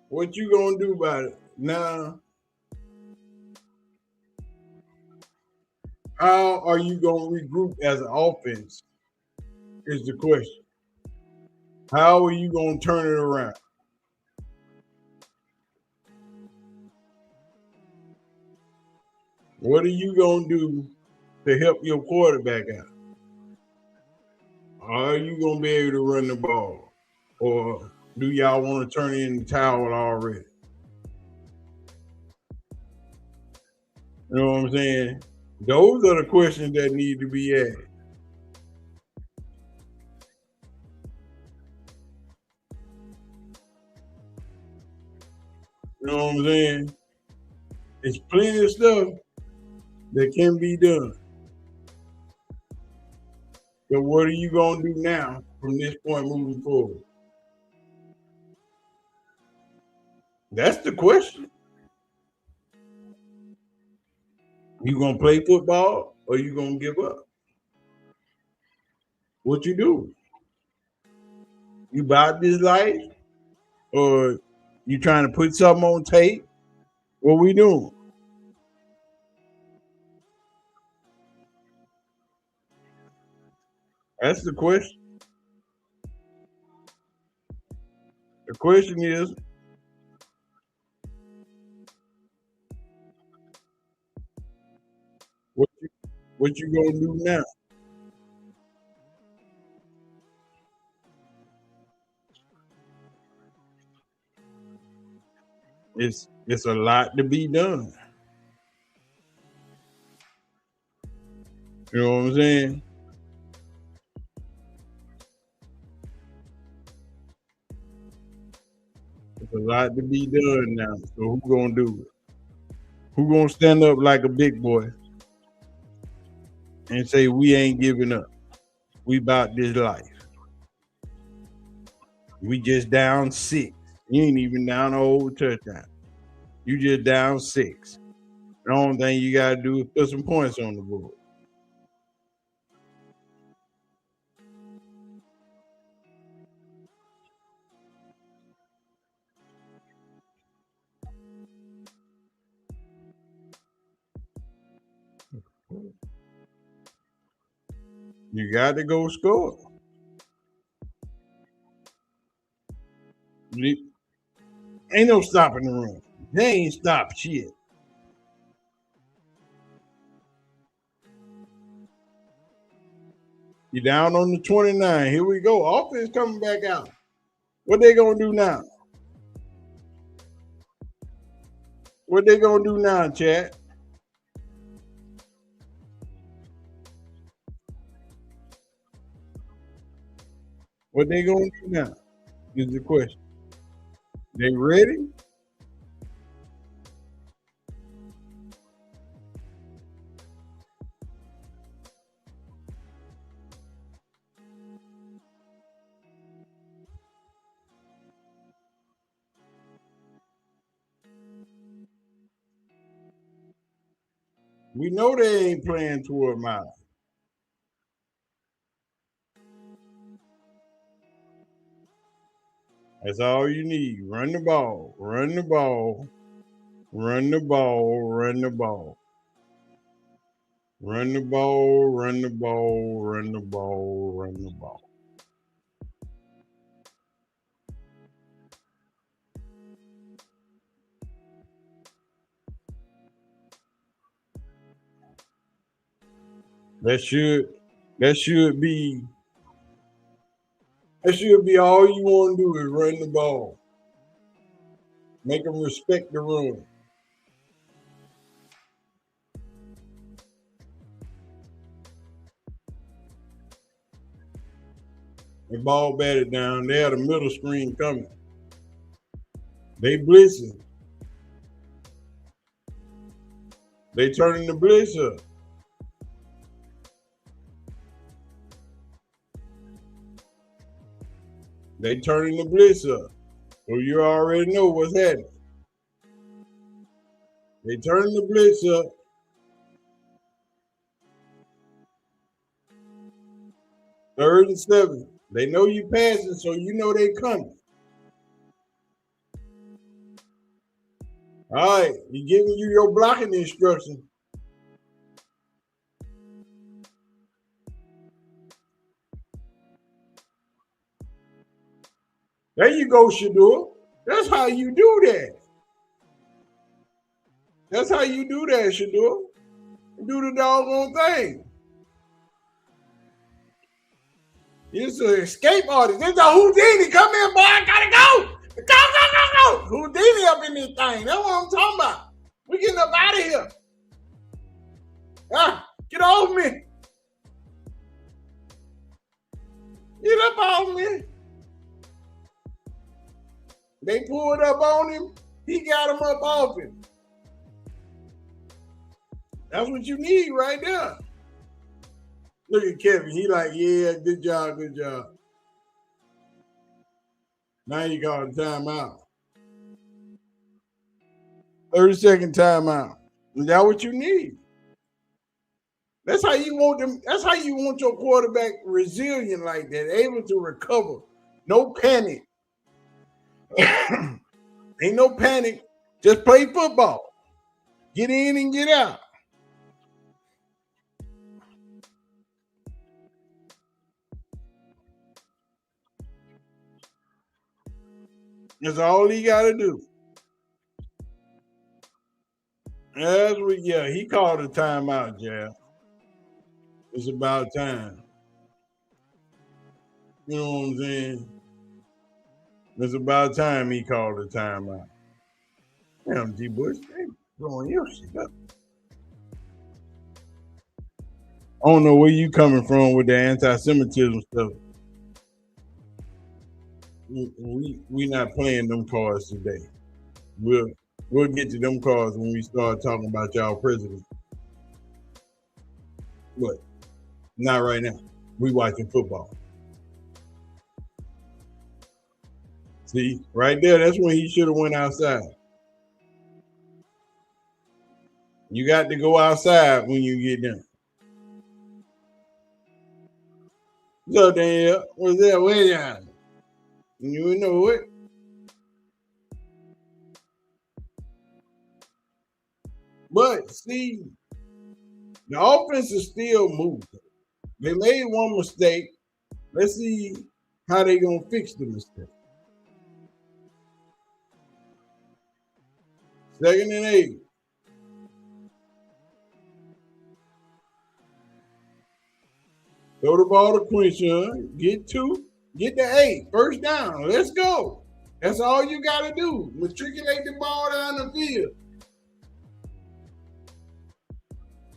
What you gonna do about it? Now, how are you gonna regroup as an offense? Is the question. How are you gonna turn it around? What are you gonna do to help your quarterback out? Are you gonna be able to run the ball, or do y'all want to turn in the towel already? You know what I'm saying? Those are the questions that need to be asked. You know what I'm saying? There's plenty of stuff that can be done. So what are you gonna do now from this point moving forward? That's the question. You gonna play football or you gonna give up? What you do? You about this life, or you trying to put something on tape? What we doing? That's the question. The question is, what you gonna do now? It's a lot to be done. You know what I'm saying? It's a lot to be done now. So who gonna do it? Who gonna stand up like a big boy and say we ain't giving up? We about this life. We just down 6. You ain't even down a whole touchdown. You just down 6. The only thing you gotta do is put some points on the board. You got to go score. Ain't no stopping the run. They ain't stop shit. You down on the 29. Here we go. Offense coming back out. What they gonna do now? What they gonna do now, Chad? What they gonna do now? Is the question. They ready? We know they ain't playing 12 miles. That's all you need. Run the ball. Run the ball. Run the ball. Run the ball. Run the ball. Run the ball. Run the ball. Run the ball. That should be all you want to do is run the ball. Make them respect the run. The ball batted down. They had a middle screen coming. They blitzing. They turning the blitz up. They turning the blitz up. So you already know what's happening. They turning the blitz up. Third and 7. They know you passing, so you know they coming. All right, he giving you your blocking instruction. There you go, Shedeur. That's how you do that. That's how you do that, Shedeur. Do the doggone thing. It's an escape artist. It's a Houdini. Come in, boy. I gotta go. Go. Houdini up in this thing. That's what I'm talking about. We getting up out of here. Ah, get off me. Get up off me. They pulled up on him. He got him up off him. That's what you need right there. Look at Kevin. He like, yeah, good job, good job. Now you got a timeout. 30-second timeout. Is that what you need? That's how you want them. That's how you want your quarterback resilient like that, able to recover. No panic. Ain't no panic. Just play football. Get in and get out. That's all he got to do. He called a timeout, Jeff. It's about time. You know what I'm saying? It's about time he called a timeout. Damn, D. Bush, they blowing your shit up. I don't know where you coming from with the anti-Semitism stuff. We not playing them cards today. We'll get to them cards when we start talking about y'all president. But not right now. We watching football. See, right there, that's when he should have went outside. You got to go outside when you get done. So Daniel, what's that way down? You know it. But see, the offense is still moving. They made one mistake. Let's see how they gonna fix the mistake. 2nd and 8. Throw the ball to Quinshawn. Get 2. Get the 8. First down. Let's go. That's all you gotta do. Matriculate the ball down the field.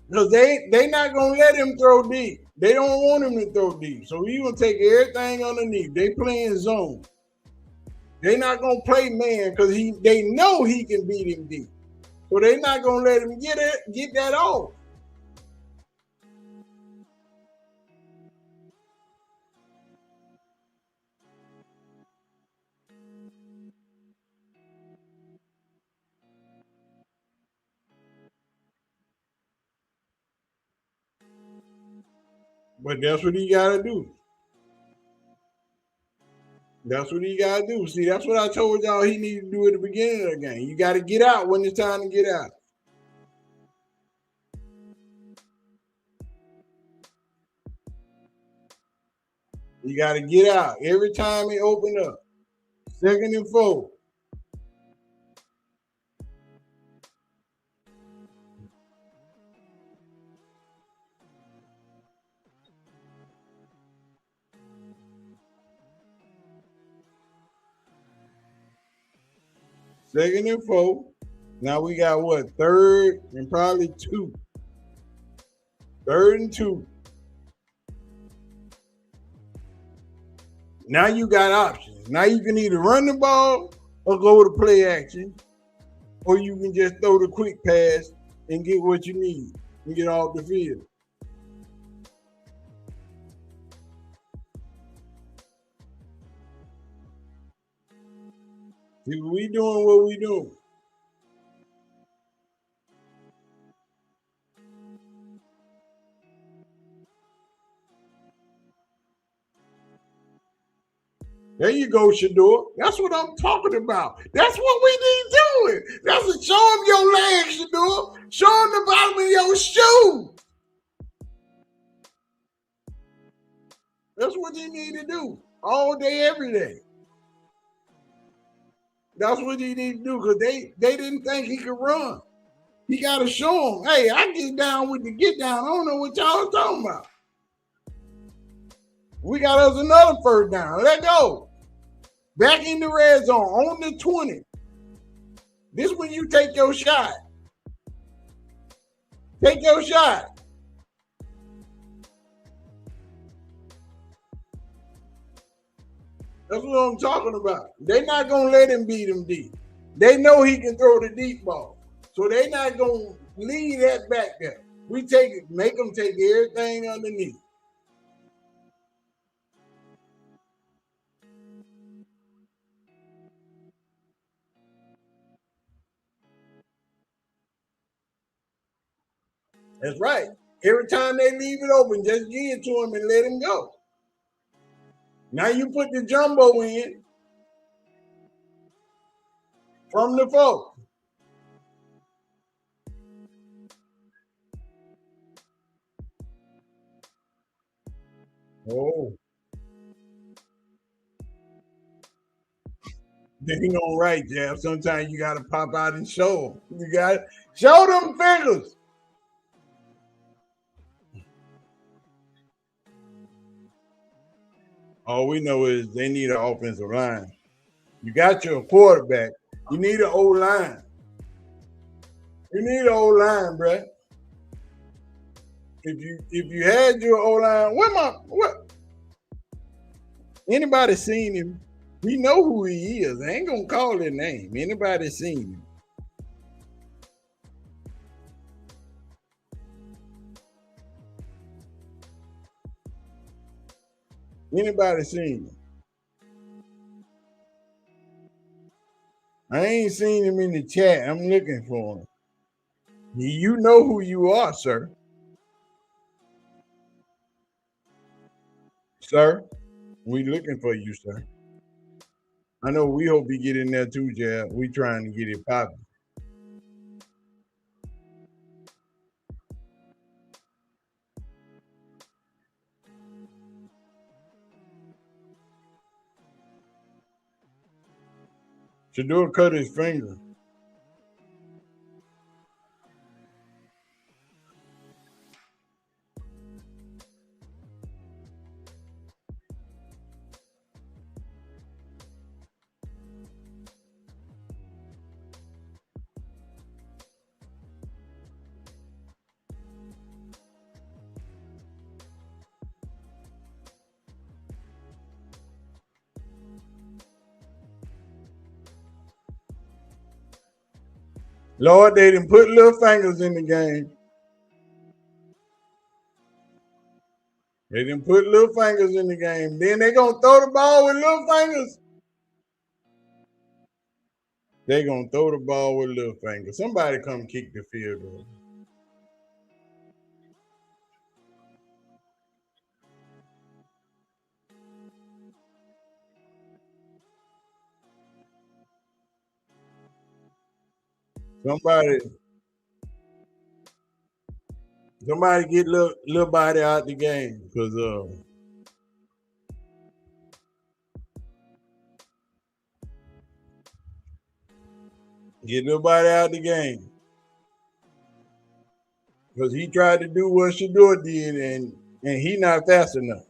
Because they not gonna let him throw deep. They don't want him to throw deep. So he gonna take everything underneath. They playing zone. They not gonna play man because they know he can beat him deep. So they not gonna let him get that off. But that's what he gotta do. That's what he gotta do. See, that's what I told y'all he needed to do at the beginning of the game. You gotta get out when it's time to get out. You gotta get out every time they open up. 2nd and 4. Second and 4. Now we got what? 3rd and probably 2. 3rd and 2. Now you got options. Now you can either run the ball or go to play action, or you can just throw the quick pass and get what you need and get off the field. See, we doing what we doing. There you go, Shedeur. That's what I'm talking about. That's what we need doing. That's to show him your legs, Shedeur. Show him the bottom of your shoe. That's what you need to do all day, every day. That's what he need to do because they didn't think he could run. He got to show them, hey, I get down with the get down. I don't know what y'all talking about. We got us another 1st down. Let go. Back in the red zone on the 20. This when you take your shot. Take your shot. That's what I'm talking about. They're not going to let him beat him deep. They know he can throw the deep ball. So they're not going to leave that back there. We take it, make them take everything underneath. That's right. Every time they leave it open, just give it to him and let him go. Now you put the jumbo in from the 4. Oh. They ain't on right, Jeff. Sometimes you got to pop out and show them. You got to show them fingers. All we know is they need an offensive line. You got your quarterback. You need an O-line. You need an O-line, bruh. If you had your O-line, what? Anybody seen him? We know who he is. I ain't gonna call his name. Anybody seen him? Anybody seen him? I ain't seen him in the chat. I'm looking for him. You know who you are, sir. Sir, we looking for you, sir. I know we hope you get in there too, Jab. We trying to get it popping. Shedeur cut his finger. Lord, they didn't put little fingers in the game. They didn't put little fingers in the game. Then they gonna throw the ball with little fingers. They gonna throw the ball with little fingers. Somebody come kick the field goal. Somebody get little body out the game, because get little body out the game. Because he tried to do what Shedeur did, and he not fast enough.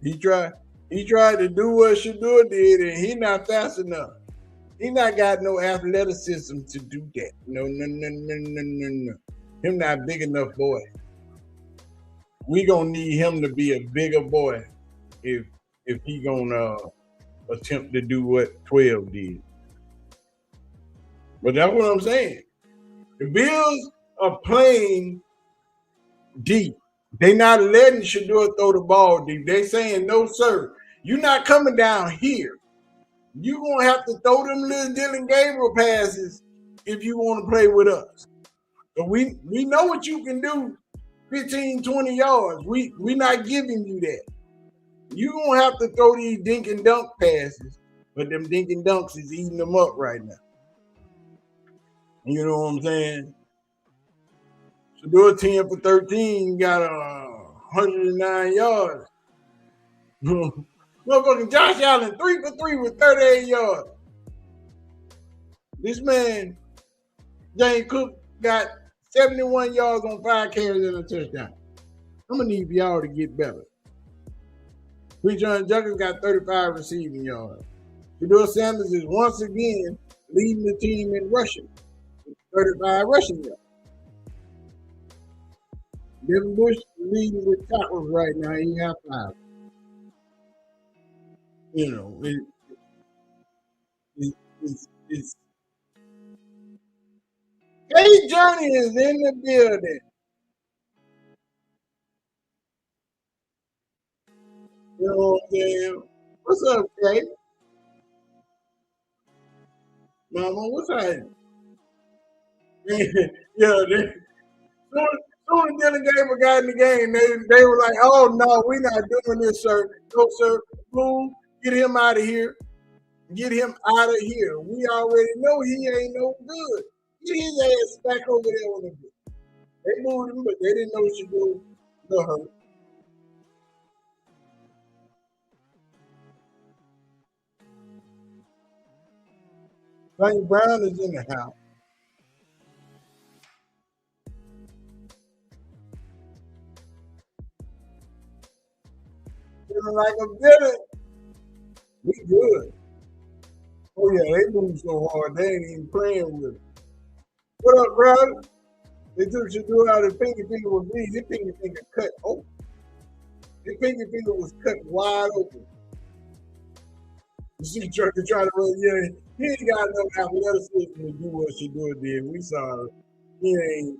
He tried to do what Shedeur did, and he not fast enough. He not got no athleticism to do that. No. Him not big enough boy. We gonna need him to be a bigger boy if he gonna attempt to do what 12 did. But that's what I'm saying. The Bills are playing deep. They not letting Shedeur throw the ball deep. They saying, no, sir, you're not coming down here. You're going to have to throw them little Dylan Gabriel passes if you want to play with us. So we know what you can do, 15, 20 yards. We not giving you that. You're going to have to throw these dink and dunk passes, but them dink and dunks is eating them up right now. You know what I'm saying? Shedeur 10 for 13, got 109 yards. Motherfucking Josh Allen 3 for 3 with 38 yards. This man, James Cook, got 71 yards on 5 carries and a touchdown. I'm gonna need y'all to get better. John Junkins got 35 receiving yards. Shedeur Sanders is once again leading the team in rushing, 35 rushing yards. Devin Bush leading with tackles right now. He have 5. You know, it's Kay Journey is in the building. You know what I'm saying? What's up, Kay? Mama, what's up? Yeah, soon as Dylan Gabriel got in the game, they were like, oh no, we're not doing this, sir. No, sir. Move, get him out of here. Get him out of here. We already know he ain't no good. Get his ass back over there on the field. They moved him, but they didn't know what she do to her. St. Brown is in the house. Feeling like a villain. We good. Oh yeah, they moved so hard, they ain't even playing with it. What up, brother? They took Shedeur out his pinky finger was bleeding. His pinky finger cut open. His pinky finger was cut wide open. You see Turkey trying to run, he ain't got no athleticism to do what Shedeur did. We saw he ain't.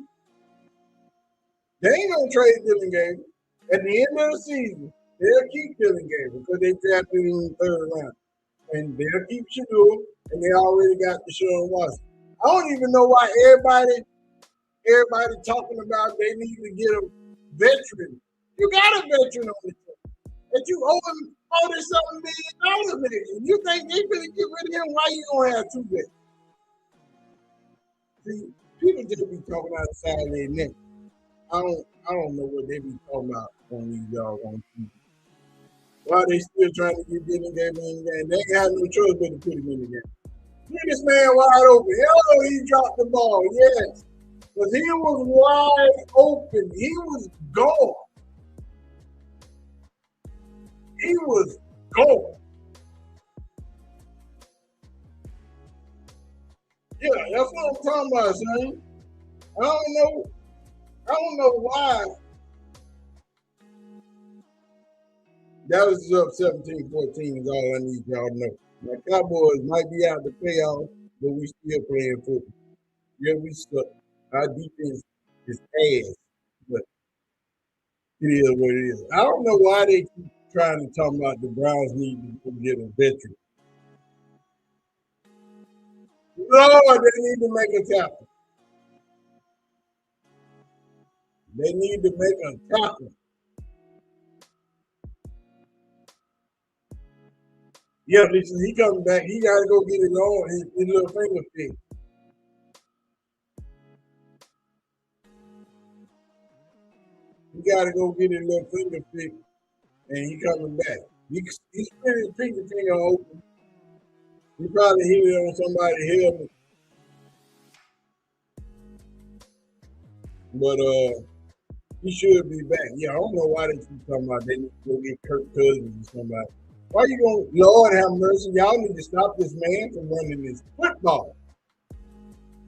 They ain't gonna trade Dylan Gabriel. At the end of the season, they'll keep Dylan Gabriel because they drafted him in the third round. And they'll keep Shedeur, and they already got Deshaun Watson. I don't even know why everybody talking about they need to get a veteran. You got a veteran on the team. That you owe him $40-something million. You think they gonna get rid of him? Why you gonna have two vets? See, people just be talking outside their neck. I don't know what they be talking about on these y'all on TV. Why they still trying to get Dylan Gabriel in the game? They ain't have no choice but to put him in the game. Look at this man wide open. Hell, he dropped the ball. Yes. Because he was wide open. He was gone. He was gone. Yeah, that's what I'm talking about, son. I don't know why. Dallas is up 17-14 is all I need y'all to know. My Cowboys might be out the playoffs, but we still playing football. Yeah, we suck. Our defense is ass, but it is what it is. I don't know why they keep trying to talk about the Browns need to get a veteran. Lord, they need to make a tackle. They need to make a tackle. Yeah, listen, he coming back. He got to go get his little finger fixed. He got to go get his little finger fixed, and he coming back. He's spinning his pinky finger open. He probably hit it on somebody's helmet. But he should be back. Yeah, I don't know why they keep talking about they need to go get Kirk Cousins or somebody. Why you going, Lord have mercy, y'all need to stop this man from running this football.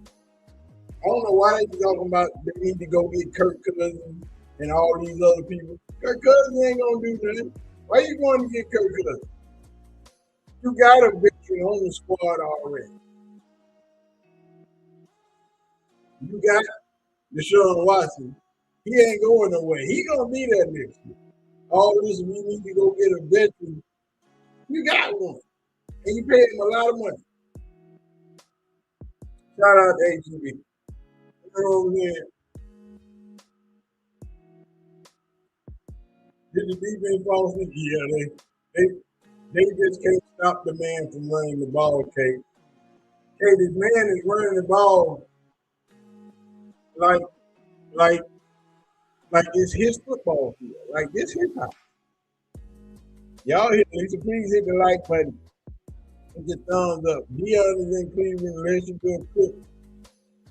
I don't know why they talking about they need to go get Kirk Cousins and all these other people. Kirk Cousins ain't going to do nothing. Why you going to get Kirk Cousins? You got a veteran on the squad already. You got Deshaun Watson. He ain't going nowhere. He going to be there next year. All this, we need to go get a veteran. You got one. And you pay him a lot of money. Shout out to HEB. You know what I'm saying? Did the defense fall asleep? Yeah, they just can't stop the man from running the ball, Kate. Hey, this man is running the ball like it's his football field. Like this his house. Y'all please hit the like button. Hit the thumbs up. Be others in Cleveland, unless you do a quick.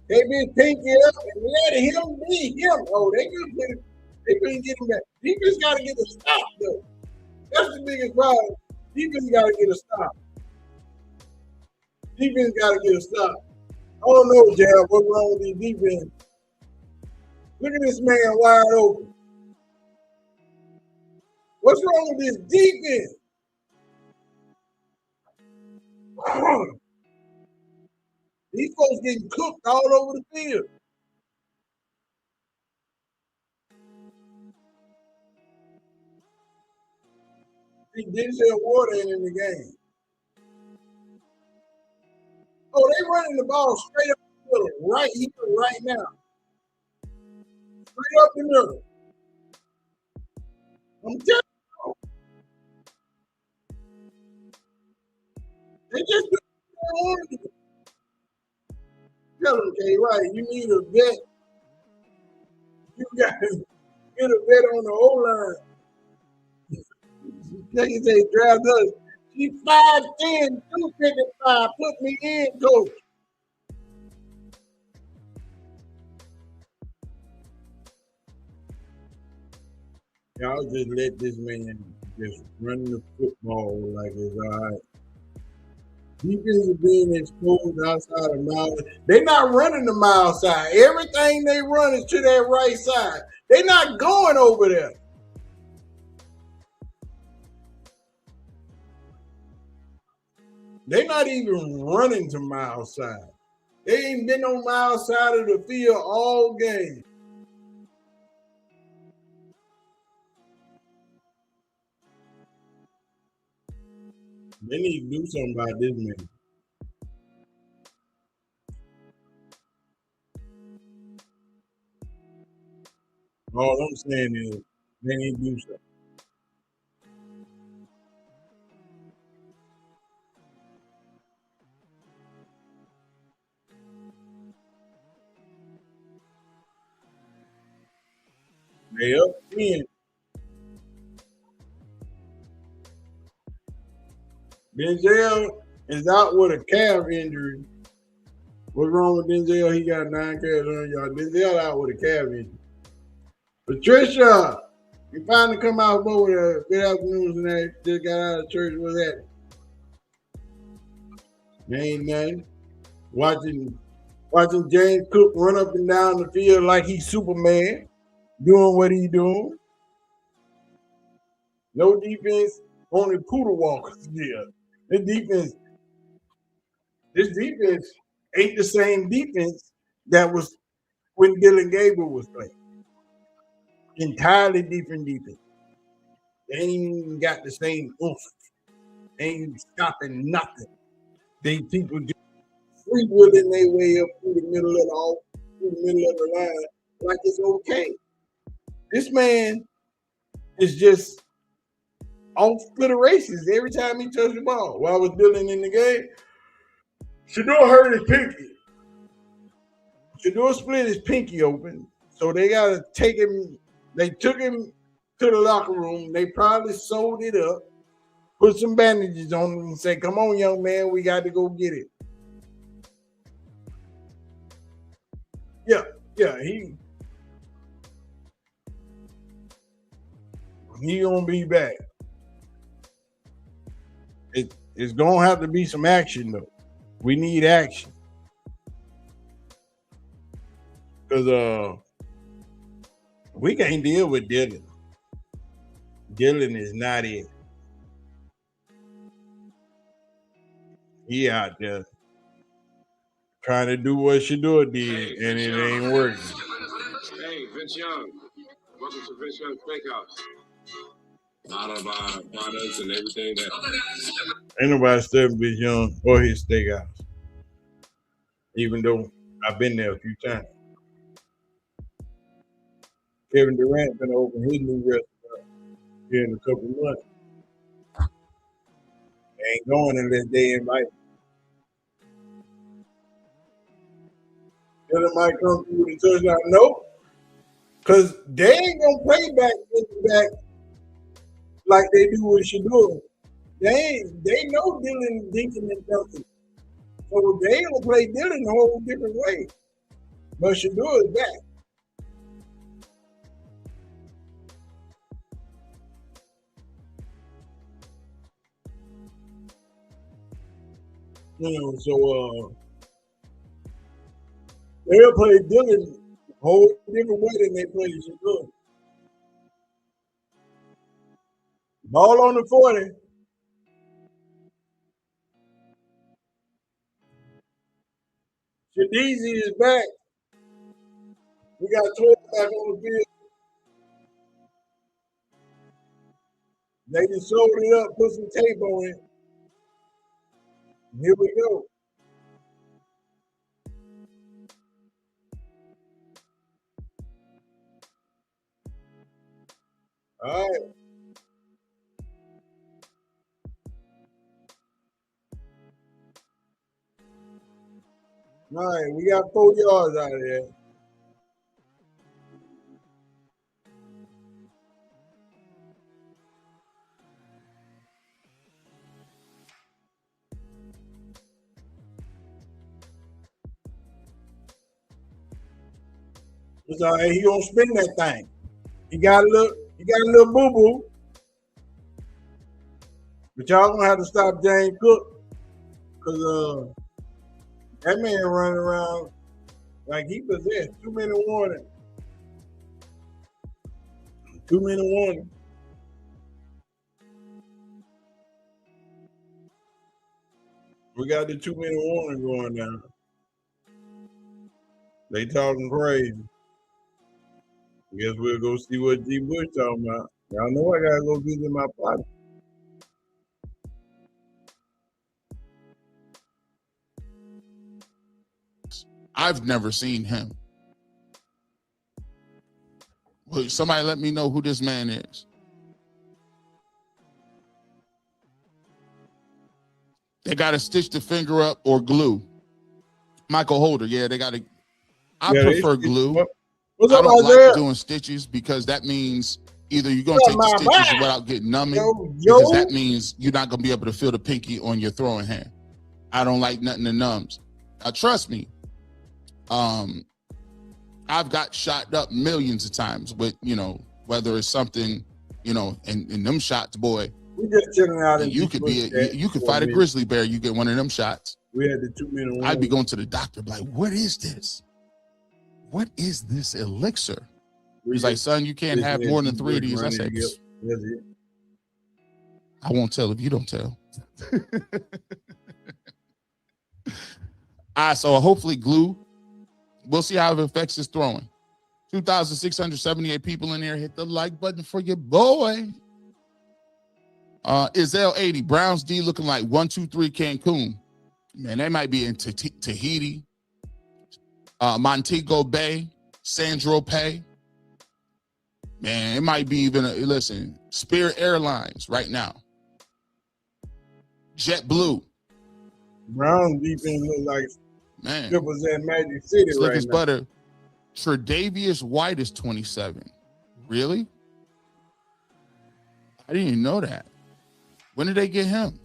They been pinky up and let him be him. Oh, they couldn't get him back. Defense got to get a stop, though. That's the biggest problem. Defense got to get a stop. Defense got to get a stop. I don't know, Jab, what's wrong with these defense. Look at this man wide open. What's wrong with this defense? These folks getting cooked all over the field. Denzel Ward ain't in the game. Oh, they running the ball straight up the middle, right here, right now. Straight up the middle. I'm telling you. They just do what they want to do. Tell them, K, right, you need a vet. You got to get a vet on the O-line. They say draft us. She's 5'10", 255. Put me in, coach. Y'all just let this man just run the football like it's all right. Defense is being exposed outside of mile. They're not running the mile side. Everything they run is to that right side. They're not going over there. They're not even running to Miles' side. They ain't been on Miles' side of the field all game. They need to do something about this man. All I'm saying is they need to do something. They up 10. Denzel is out with a calf injury. What's wrong with Denzel? He got 9 calves on y'all. Denzel out with a calf injury. Patricia, you finally come out with a good afternoon tonight. Just got out of church. What's that? There ain't nothing. Watching James Cook run up and down the field like he's Superman, doing what he doing. No defense, only poodle walkers. Yeah, this defense ain't the same defense that was when Dylan Gabriel was playing. Entirely different defense. They ain't even got the same oomph. They ain't stopping nothing. They people just free willing their way up through the middle of the line like it's okay. This man is just off for the races every time he touched the ball. While I was dealing in the game, Shedeur hurt his pinky. Shedeur split his pinky open, so they gotta take him. They took him to the locker room. They probably sewed it up, put some bandages on him, and say, "Come on, young man, we got to go get it." Yeah, he gonna be back. It's gonna have to be some action though. We need action because we can't deal with Dylan. Dylan is not it. He out there trying to do what Shedeur did, and it ain't working. Hey, Vince Young. Welcome to Vince Young Steakhouse. A lot of products and everything that. Ain't nobody studying Vince Young or his steakhouse, even though I've been there a few times. Kevin Durant gonna open his new restaurant here in a couple of months. They ain't going unless they invite. Dylan might come through with a touchdown. Nope. Because they ain't gonna play back like they do with Shedeur. They know Dylan dinking and dunking. So they gonna play Dylan a whole different way. But Shedeur is back. So they'll play Dylan a whole different way than they play Shedeur. Ball on the 40. Shadeezy is back. We got 12 back on the field. They just sold it up, put some tape on it. Here we go. All right. All right, we got 4 yards out of there. It's all right. He gonna spin that thing. He got a little boo boo. But y'all gonna have to stop James Cook because that man running around like he possessed. 2-minute warning. 2-minute warning. We got the 2-minute warning going now. They talking crazy. Guess we'll go see what G. Bush talking about. Y'all know I gotta go visit my partner. I've never seen him. Well, somebody let me know who this man is. They got to stitch the finger up or glue. Michael Holder, yeah, they got to. I prefer glue. What's I up, don't Isaiah? like doing stitches because that means either you're going to take the stitches without getting numbing, because that means you're not going to be able to feel the pinky on your throwing hand. I don't like nothing that numbs. Now, trust me, I've got shot up millions of times with, whether it's something, and them shots, boy, we just chilling out and you could fight a grizzly bear. You get one of them shots. We had the 2-minute warning. I'd be going to the doctor, like, what is this? What is this elixir? He's like, son, you can't have more than 3 of these. I said, that's it. I won't tell if you don't tell. So hopefully glue. We'll see how it affects his throwing. 2,678 people in there. Hit the like button for your boy. Izelle 80, Browns D looking like 1-2-3 Cancun. Man, they might be in Tahiti, Montego Bay, Sandro Pay. Man, it might be even, Spirit Airlines right now. JetBlue. Brown defense look like it was at Magic City right now. Butter. Tre'Davious White is 27. Really? I didn't even know that. When did they get him?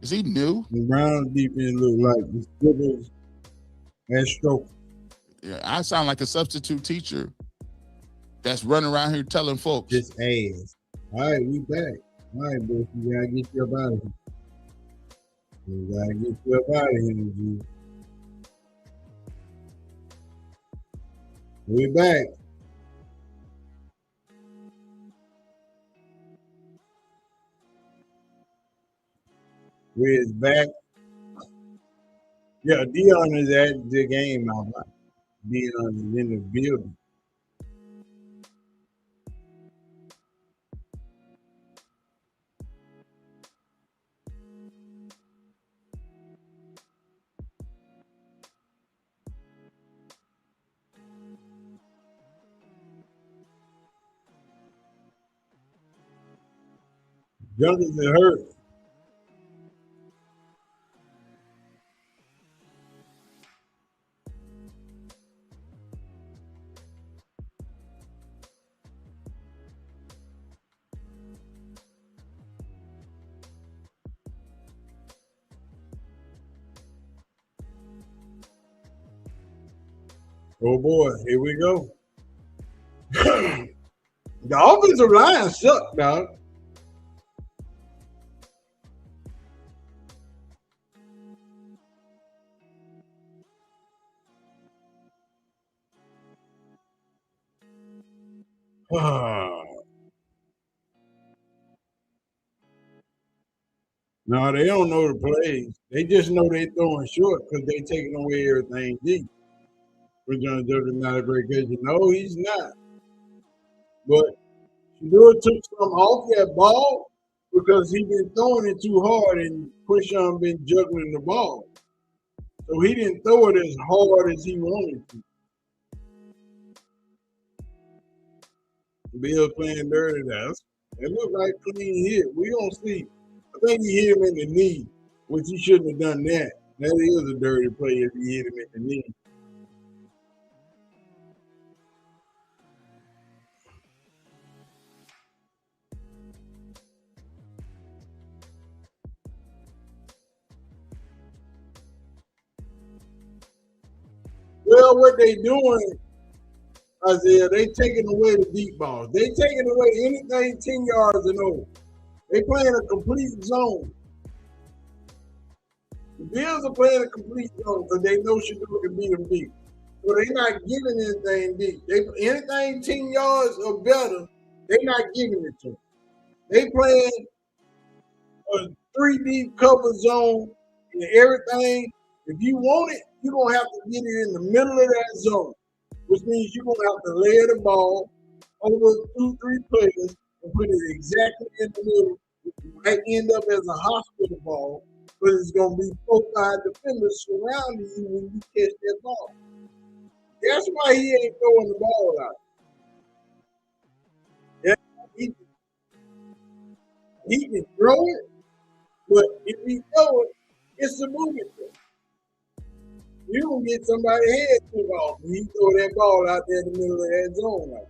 Is he new? The Browns defense look like the Scribbles and Stroke. Yeah, I sound like a substitute teacher that's running around here telling folks. Just ass. All right, we back. All right, boys, you gotta get you up out of here. You gotta get you up out of here, G. We back. We're back. Yeah, Dion is at the game now. Dion is in the building. Junkies are hurt. Oh boy, here we go. The offensive line sucked, dog. No, they don't know the plays. They just know they throwing short because they taking away everything deep. John Joker is not a great catcher. No, he's not. But Shedeur took some off that ball because he been throwing it too hard and Quishon been juggling the ball. So he didn't throw it as hard as he wanted to. Bill playing dirty now. It looked like clean hit. We gonna see. I think he hit him in the knee, which he shouldn't have done that. That is a dirty play if he hit him in the knee. Well, what they doing, Isaiah, they taking away the deep balls. They taking away anything 10 yards and over. They playing a complete zone. The Bills are playing a complete zone because they know Shedeur can beat them deep. So they're not giving anything deep. Anything 10 yards or better, they're not giving it to them. They playing three deep cover zone and everything. If you want it, you're gonna have to get it in the middle of that zone, which means you're gonna have to lay the ball over 2-3 players and put it exactly in the middle. It might end up as a hospital ball, but it's gonna be 4-5 defenders surrounding you when you catch that ball. That's why he ain't throwing the ball out. Yeah, he can throw it, but if he throw it, it's a movement thing. You don't get somebody's head took off when he throw that ball out there in the middle of that zone. Like.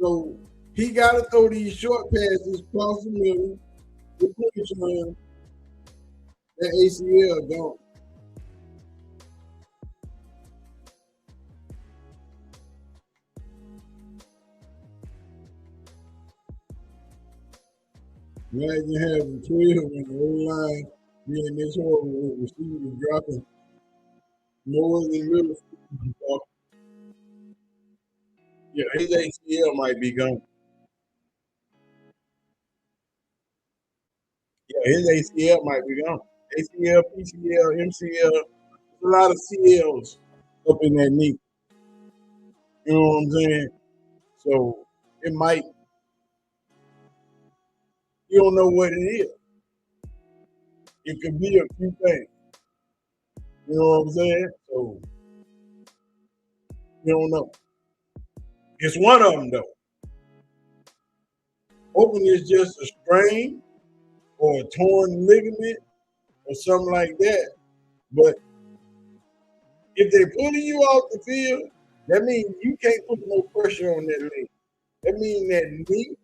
So he got to throw these short passes across the middle. That ACL don't. Imagine having 12 in the O-line being this horrible with receivers dropping more than middle. Yeah, his ACL might be gone. Yeah, his ACL might be gone. ACL, PCL, MCL, a lot of CLs up in that knee. You know what I'm saying? So it might, you don't know what it is. It could be a few things. You know what I'm saying? So you don't know. It's one of them though. Hoping it's just a strain or a torn ligament or something like that. But if they're pulling you off the field, that means you can't put no pressure on that leg. That means that knee,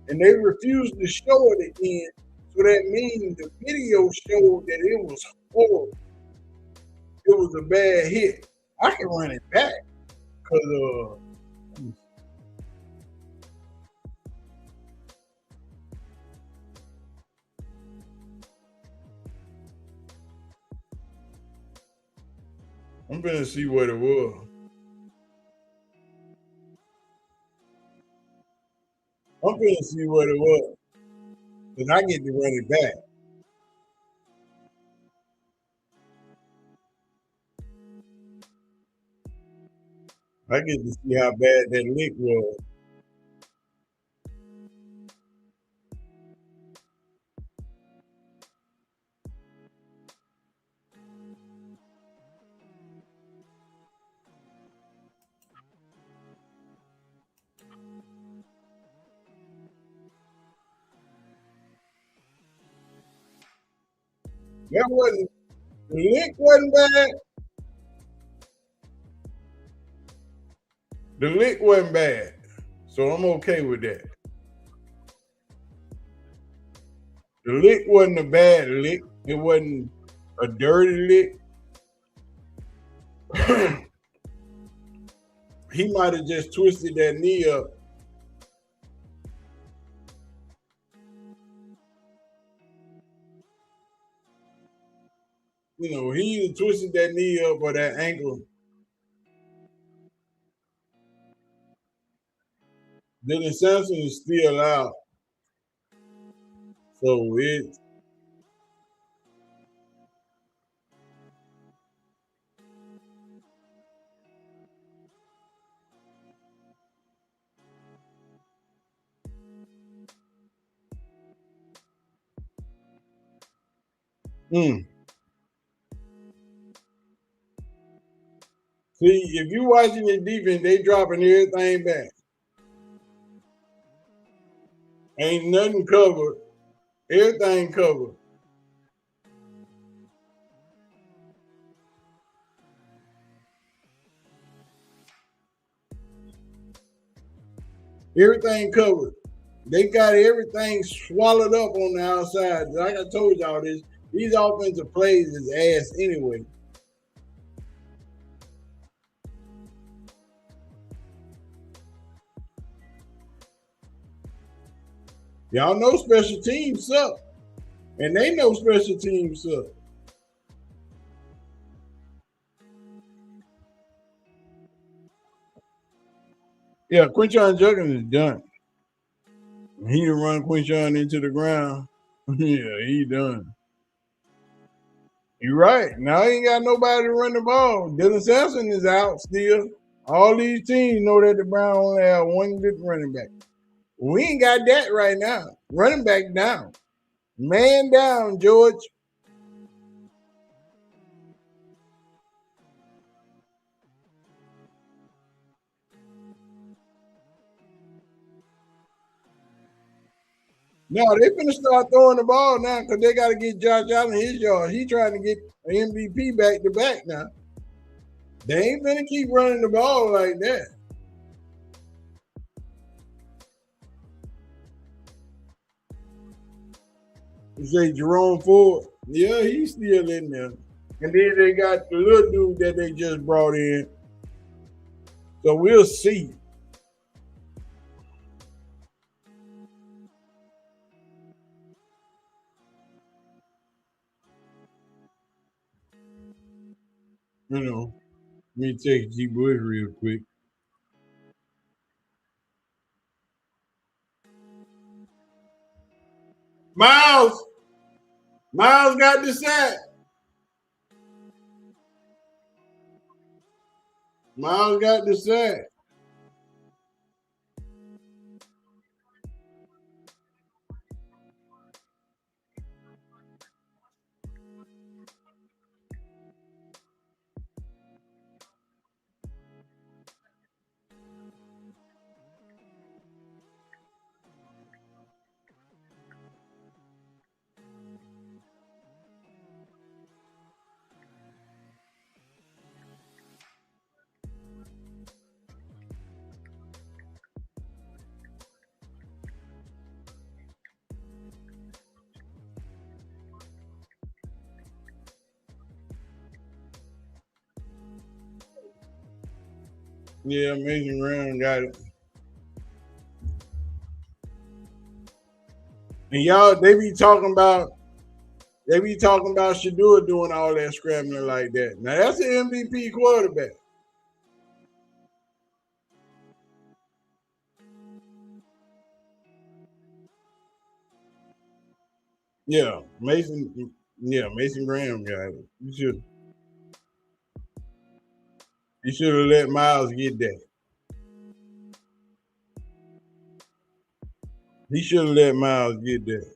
and they refuse to show it again. So that means the video showed that it was horrible. It was a bad hit. I can run it back because I'm gonna see what it was. I'm gonna see what it was. Because I get to run it back. I get to see how bad that lick was. That wasn't, the lick wasn't bad. The lick wasn't bad. So I'm okay with that. The lick wasn't a bad lick. It wasn't a dirty lick. He might have just twisted that knee up. You know, he either twisted that knee up or that ankle. Dylan Sampson is still out. So it. See, if you watching the defense, they dropping everything back. Ain't nothing covered. Everything covered. Everything covered. They got everything swallowed up on the outside. Like I told y'all this, these offensive plays is ass anyway. Y'all know special teams suck. And they know special teams suck. Yeah, Quinshon Judkins is done. He done run Quinshon into the ground. Yeah, he done. You're right. Now he ain't got nobody to run the ball. Dylan Sampson is out still. All these teams know that the Browns only have one good running back. We ain't got that right now. Running back down. Man down, George. No, they finna start throwing the ball now because they got to get Josh Allen his yard. He trying to get an MVP back to back now. They ain't finna keep running the ball like that. You say Jerome Ford? Yeah, he's still in there. And then they got the little dude that they just brought in. So we'll see. You know, let me take G. Bush real quick. Miles got the sack. Miles got the sack. Yeah, Mason Brown got it. And y'all, they be talking about Shedeur doing all that scrambling like that. Now that's an MVP quarterback. Yeah, Mason. Yeah, Mason Graham got it. You should have let Miles get that. He should have let Miles get that.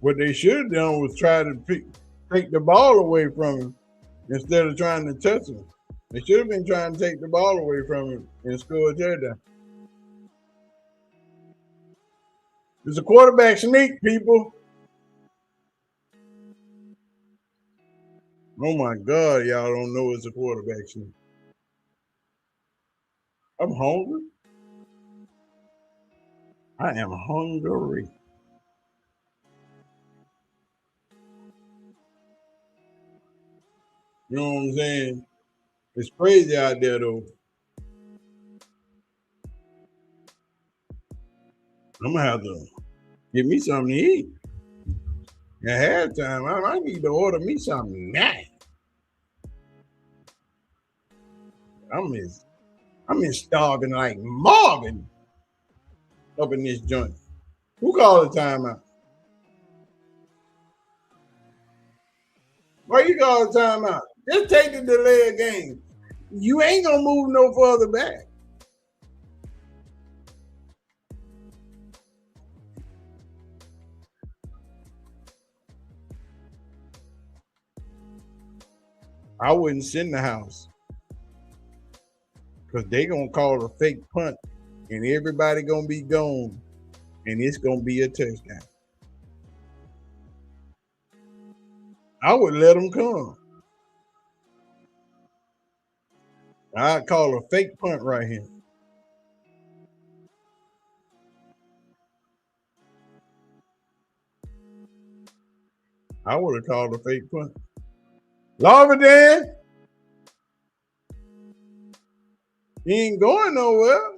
What they should have done was try to take the ball away from him instead of trying to touch him. They should have been trying to take the ball away from him and score a touchdown. It's a quarterback sneak, people. Oh my God, y'all don't know it's a quarterback sneak. I'm hungry. I am hungry. You know what I'm saying? It's crazy out there though. I'm gonna have to get me something to eat. At halftime, I need to order me something now. I'm in starving like Marvin up in this joint. Who called the timeout? Why you call the timeout? Just take the delay of game. You ain't gonna move no further back. I wouldn't sit in the house because they gonna call a fake punt and everybody gonna be gone and it's gonna be a touchdown. I would let them come. I'd call a fake punt right here. I would have called a fake punt. Lava Dan, he ain't going nowhere.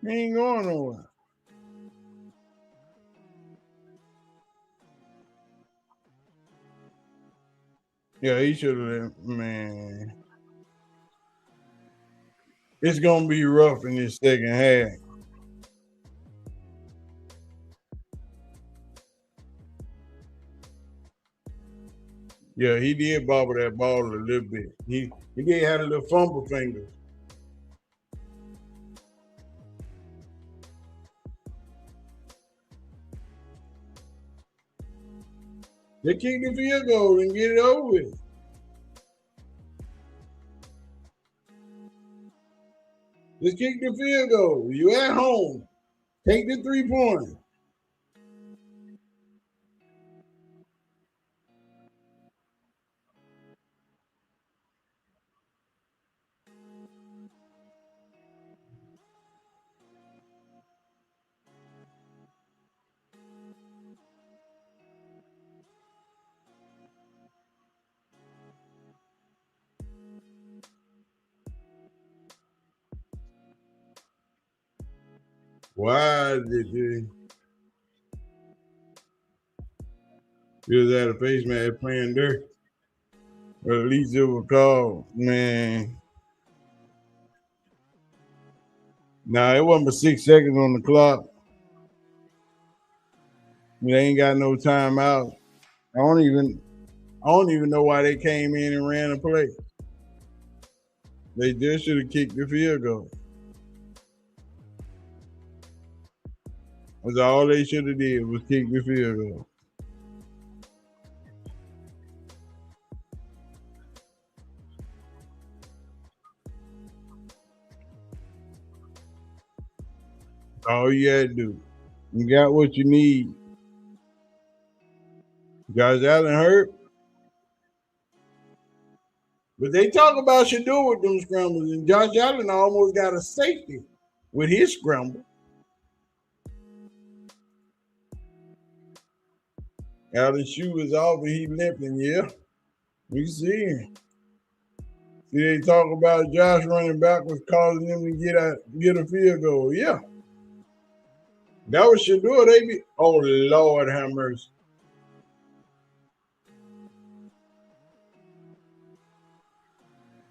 He ain't going nowhere. Yeah, he should have. Man, it's gonna be rough in this second half. Yeah, he did bobble that ball a little bit. He did have a little fumble fingers. They kick the field goal and get it over with. Just kick the field goal. You at home. Take the 3 points. Why did you? He was at a face mask playing dirt. Or at least it was called, man. Nah, it wasn't but 6 seconds on the clock. They ain't got no timeout. I don't even know why they came in and ran a play. They just should have kicked the field goal. That's all they should have did was kick the field goal. All you had to do. You got what you need. Josh Allen hurt. But they talk about Shedeur with them scrambles, and Josh Allen almost got a safety with his scramble. Allen's shoe is off and he limping, yeah. We see him. See, they talk about Josh running backwards, causing them to get a field goal. Yeah. That was Shedeur. Oh, Lord have mercy.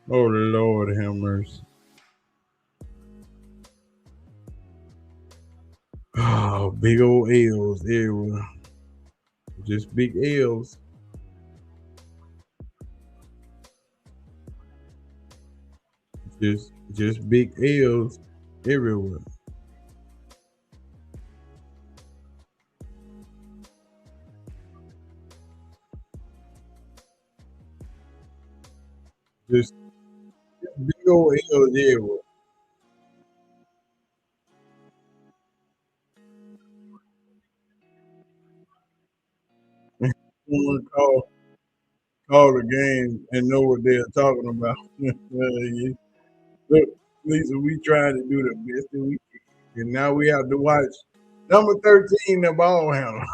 Oh, Lord have mercy. Oh, big old L's everywhere. Just big L's. Just big L's everywhere. Just big old L's everywhere. Someone call the game and know what they're talking about. Look, Lisa, we trying to do the best that we can. And now we have to watch number 13, the ball handler.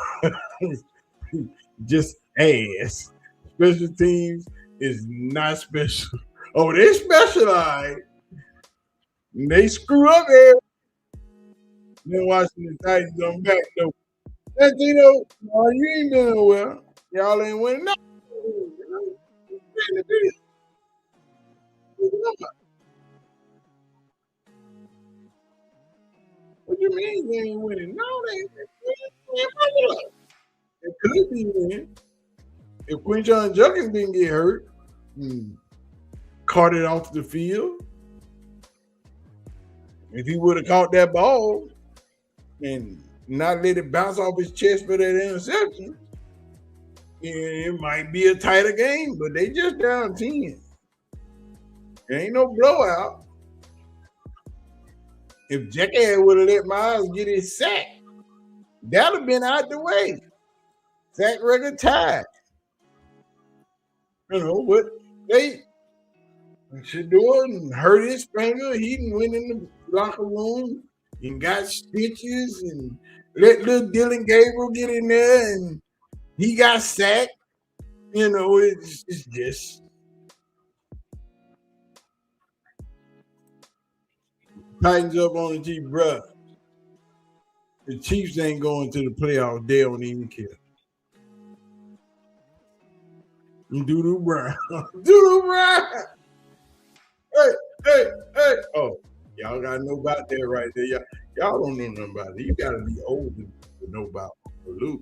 Just ass. Special teams is not special. Oh, they specialize. They screw up there. Then watching the Titans on back though. That you ain't been nowhere. Y'all ain't winning. No. What you mean they ain't winning? No, they ain't. It could be winning. If Quinshon Judkins didn't get hurt, carted off the field, if he would have caught that ball and not let it bounce off his chest for that interception, it might be a tighter game, but they just down 10. There ain't no blowout. If Jackie would have let Miles get his sack, that'd have been out the way. Sack record tied. But they Shedeur hurt his finger. He went in the locker room and got stitches and let little Dylan Gabriel get in there and He got sacked. You know, it's just tightens up on the Chiefs, bruh. The Chiefs ain't going to the playoffs. They don't even care. Doodoo Brown. Doodoo Brown. Hey. Oh, y'all gotta know about that right there. Y'all don't know nothing about it. You gotta be old to know about Luke.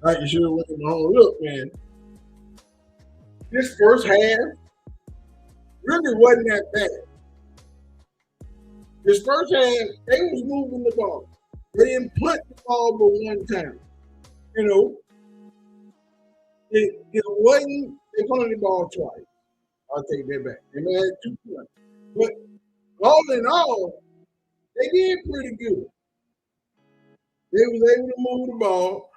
Like you should have went home. Look, man. This first half really wasn't that bad. This first half, they was moving the ball. They didn't punt the ball but one time. You know, it wasn't, they punted the ball twice. I'll take that back. They had 2 points. But all in all, they did pretty good. They was able to move the ball.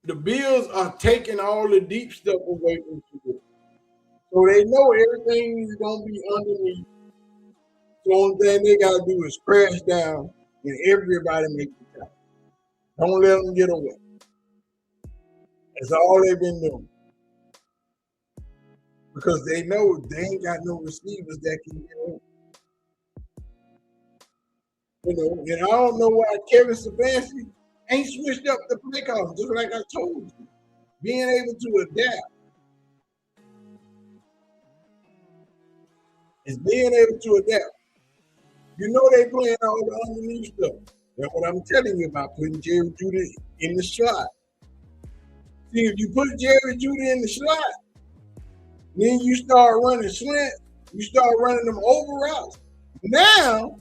The Bills are taking all the deep stuff away from you. So they know everything is going to be underneath. The only thing they got to do is crash down and everybody make the time. Don't let them get away. That's all they've been doing. Because they know they ain't got no receivers that can get away. You know, and I don't know why Kevin Stefanski ain't switched up the play calls, just like I told you. Being able to adapt is being able to adapt. You know they playing all the underneath stuff. That's what I'm telling you about putting Jerry Jeudy in the slot. See, if you put Jerry Jeudy in the slot, then you start running slant, you start running them over routes. Now,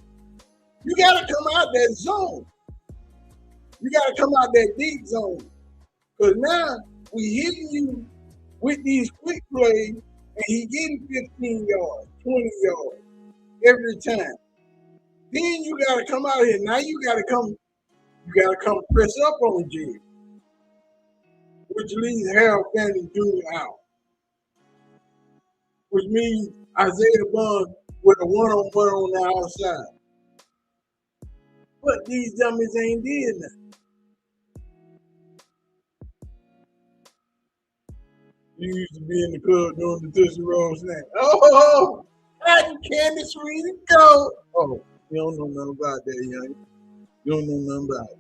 you got to come out that zone. You got to come out that deep zone. Because now we hitting you with these quick plays, and he getting 15 yards, 20 yards every time. Then you got to come out here. Now you got to come press up on Jerry, which leaves Harold Fanning Jr. out. Which means Isaiah Bond with a one-on-one on the outside. But these dummies ain't did nothing. You used to be in the club doing the Tootsie Roll snack. Oh, cotton candy sweet and gold. Oh, you don't know nothing about that, young. You don't know nothing about it.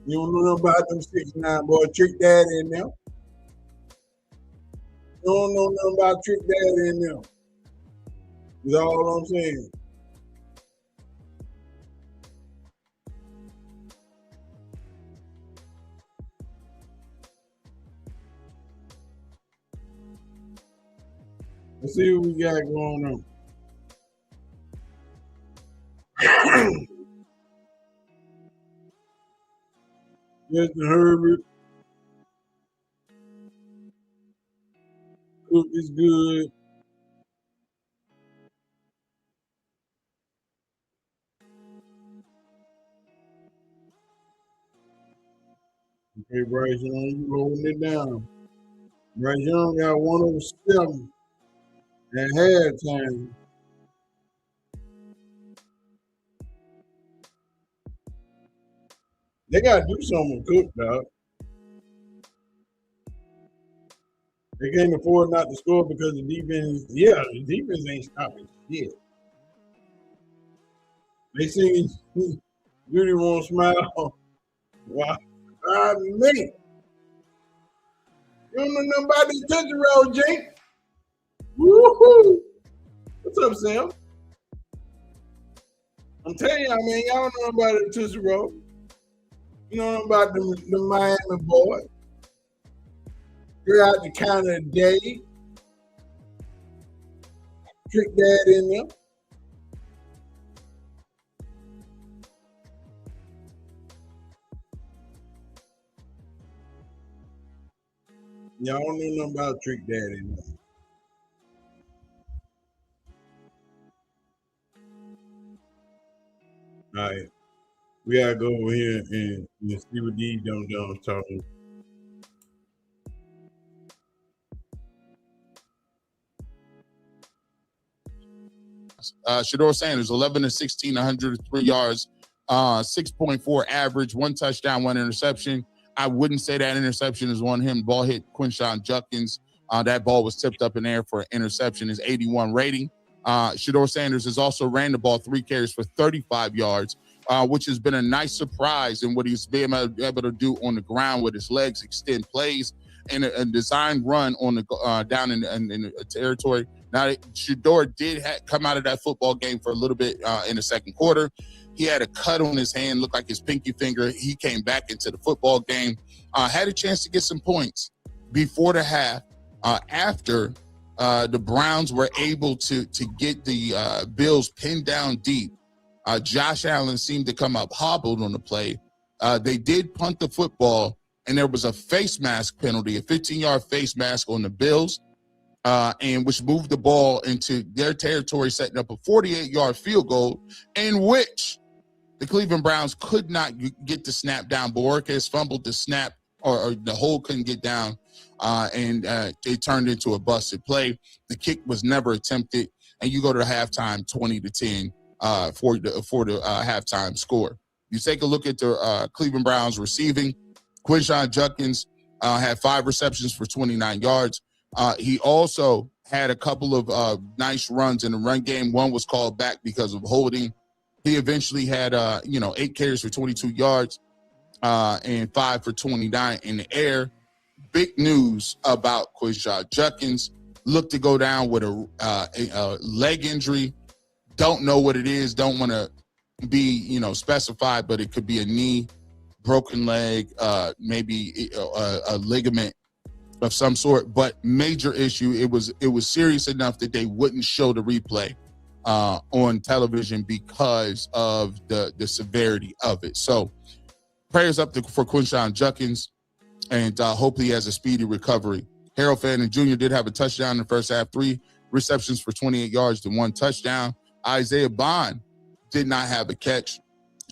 You don't know nothing about them 6'9" boy. Trick Daddy in them. You don't know nothing about Trick Daddy in them. That's all I'm saying. Let's see what we got going on. Justin Herbert. Cook is good. Okay, Bryce Young, you holding it down. Bryce Young got 107 at halftime. They got to do something with Cook, dog. They can't afford not to score because the defense ain't stopping shit. They singing, Judy won't smile. Wow. Me. You don't know nothing about this Tootsie Roll, Jake. Woohoo! What's up, Sam? I'm telling y'all, man, y'all don't know about the Tootsie Roll. You know about the Miami boys. They're out the counter today. Trick Dad in there. Y'all don't know nothing about Trick Dad in there. All right. We gotta go over here and see what these dumb talking. Browns. Shedeur Sanders, 11 to 16, 103 yards, 6.4 average, 1 touchdown, 1 interception. I wouldn't say that interception is on him. Ball hit Quinshon Judkins. That ball was tipped up in air for an interception. His 81 rating. Shedeur Sanders has also ran the ball 3 carries for 35 yards, which has been a nice surprise in what he's been able to do on the ground with his legs, extend plays, and a designed run on the down in the territory. Now, Shedeur did come out of that football game for a little bit in the second quarter. He had a cut on his hand, looked like his pinky finger. He came back into the football game, had a chance to get some points before the half. After the Browns were able to get the Bills pinned down deep, Josh Allen seemed to come up hobbled on the play. They did punt the football, and there was a face mask penalty, a 15-yard face mask on the Bills, and which moved the ball into their territory, setting up a 48-yard field goal in which the Cleveland Browns could not get the snap down. Borges fumbled the snap, or the hold couldn't get down, and it turned into a busted play. The kick was never attempted, and you go to the halftime 20-10 for the halftime score. You take a look at the Cleveland Browns receiving. Quinshon Judkins had 5 receptions for 29 yards. He also had a couple of nice runs in the run game. One was called back because of holding. He eventually had 8 carries for 22 yards and 5 for 29 in the air. Big news about Quinshon Judkins. Looked to go down with a leg injury. Don't know what it is. Don't want to be specified, but it could be a knee, broken leg, maybe a ligament of some sort. But major issue. It was serious enough that they wouldn't show the replay on television because of the severity of it. So prayers up for Quinshon Judkins, and hopefully he has a speedy recovery. Harold Fannin Jr. did have a touchdown in the first half, 3 receptions for 28 yards to 1 touchdown. Isaiah Bond did not have a catch.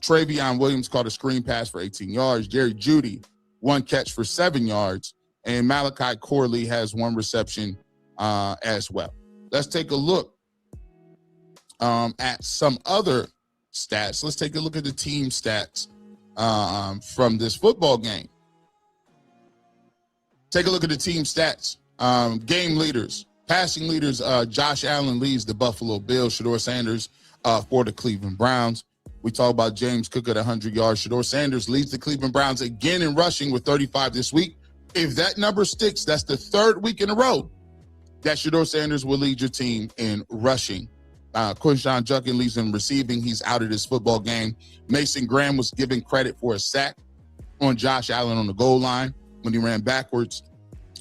Travion Williams caught a screen pass for 18 yards. Jerry Jeudy, 1 catch for 7 yards. And Malachi Corley has 1 reception as well. Let's take a look at some other stats. Let's take a look at the team stats from this football game. Take a look at the team stats. Game leaders, passing leaders, Josh Allen leads the Buffalo Bills. Shedeur Sanders for the Cleveland Browns. We talk about James Cook at 100 yards. Shedeur Sanders leads the Cleveland Browns again in rushing with 35 this week. If that number sticks, that's the 3rd week in a row that Shedeur Sanders will lead your team in rushing. Quinshon Judkins leads in receiving. He's out of this football game. Mason Graham was given credit for a sack on Josh Allen on the goal line when he ran backwards.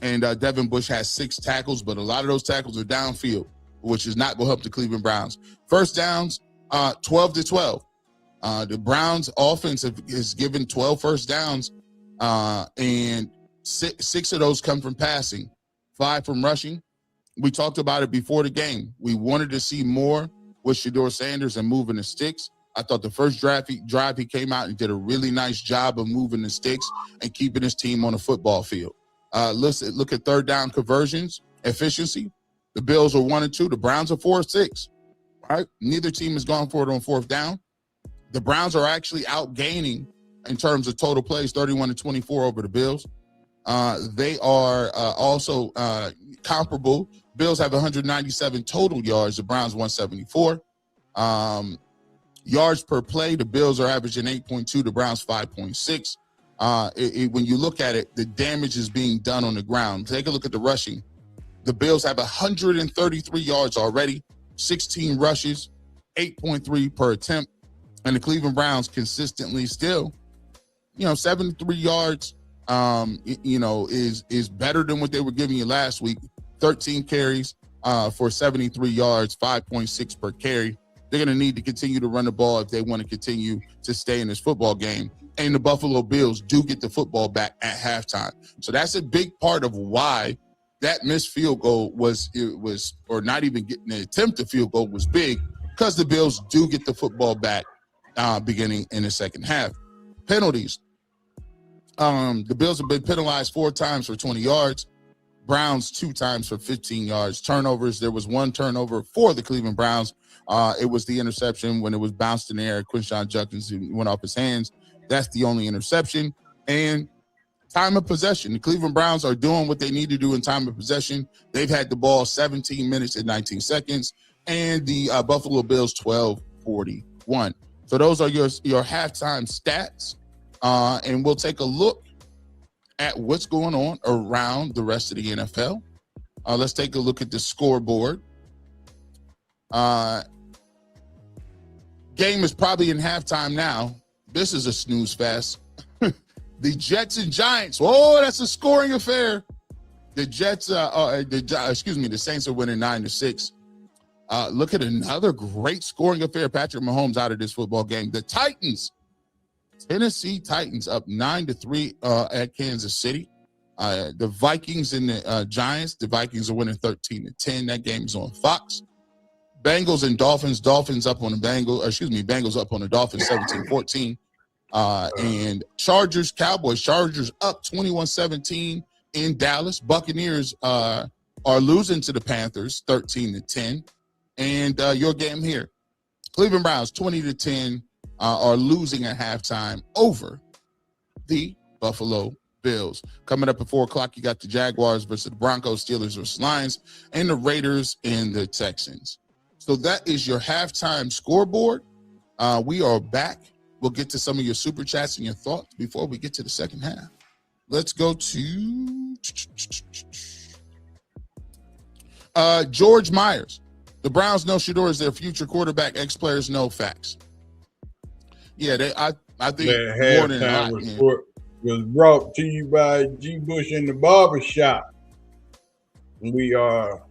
And Devin Bush has 6 tackles, but a lot of those tackles are downfield, which is not going to help the Cleveland Browns. First downs, 12-12. The Browns offense has given 12 first downs, and six of those come from passing, 5 from rushing. We talked about it before the game. We wanted to see more with Shedeur Sanders and moving the sticks. I thought the first drive he came out and did a really nice job of moving the sticks and keeping his team on the football field. Look at third down conversions, efficiency. The Bills are 1 and 2. The Browns are 4-6. Right? Neither team has gone for it on 4th down. The Browns are actually outgaining in terms of total plays, 31-24 over the Bills. They are also comparable. Bills have 197 total yards. The Browns 174. Yards per play, the Bills are averaging 8.2. The Browns 5.6. When you look at it, the damage is being done on the ground. Take a look at the rushing. The Bills have 133 yards already, 16 rushes, 8.3 per attempt. And the Cleveland Browns consistently still, 73 yards, is better than what they were giving you last week. 13 carries for 73 yards, 5.6 per carry. They're going to need to continue to run the ball if they want to continue to stay in this football game. And the Buffalo Bills do get the football back at halftime. So that's a big part of why that missed field goal or not even getting an attempt at field goal was big, because the Bills do get the football back beginning in the second half. Penalties. The Bills have been penalized 4 times for 20 yards. Browns 2 times for 15 yards. Turnovers, there was 1 turnover for the Cleveland Browns. It was the interception when it was bounced in the air. Quinshon Judkins went off his hands. That's the only interception. And time of possession. The Cleveland Browns are doing what they need to do in time of possession. They've had the ball 17 minutes and 19 seconds, and the Buffalo Bills 12:41. So those are your halftime stats, and we'll take a look at what's going on around the rest of the NFL. Let's take a look at the scoreboard. Game is probably in halftime now. This is a snooze fest. The Jets and Giants. Oh, that's a scoring affair. The Jets, the Saints are winning 9-6. Look at another great scoring affair. Patrick Mahomes out of this football game. The Titans, Tennessee Titans up 9-3 at Kansas City. The Vikings and the Giants. The Vikings are winning 13-10. That game is on Fox. Bengals and Dolphins. Dolphins up on the Bengals up on the Dolphins 17-14. And Chargers, Cowboys. Chargers up 21-17 in Dallas. Buccaneers are losing to the Panthers 13-10. And your game here, Cleveland Browns 20-10 are losing at halftime over the Buffalo Bills. Coming up at 4:00, you got the Jaguars versus the Broncos, Steelers versus Lions, and the Raiders and the Texans. So that is your halftime scoreboard. We are back. We'll get to some of your super chats and your thoughts before we get to the second half. Let's go to George Myers. The Browns know Shedeur is their future quarterback. Ex-players know facts. Yeah, I think that more than halftime not. report was brought to you by G. Bush in the barbershop. We are,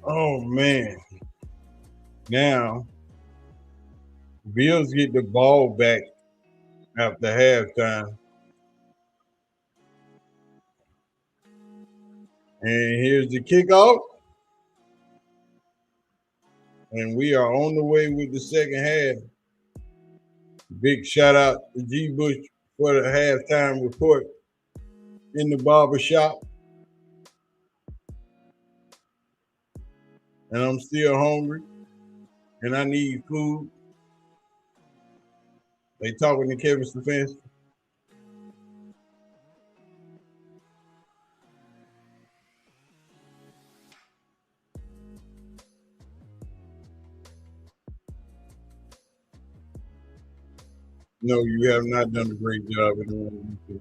oh man, now Bills get the ball back after halftime. And here's the kickoff. And we are on the way with the second half. Big shout out to G. Bush for the halftime report in the barbershop. And I'm still hungry. And I need food. They talking to Kevin Stefanski. No, you have not done a great job in doing it.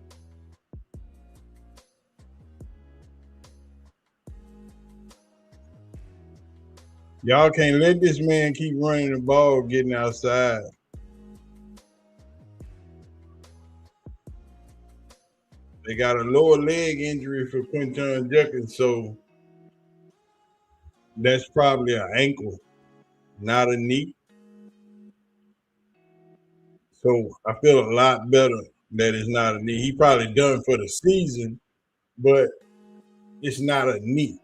Y'all can't let this man keep running the ball, getting outside. They got a lower leg injury for Quinshon Judkins, so that's probably an ankle, not a knee. So I feel a lot better that it's not a knee. He probably done for the season, but it's not a knee.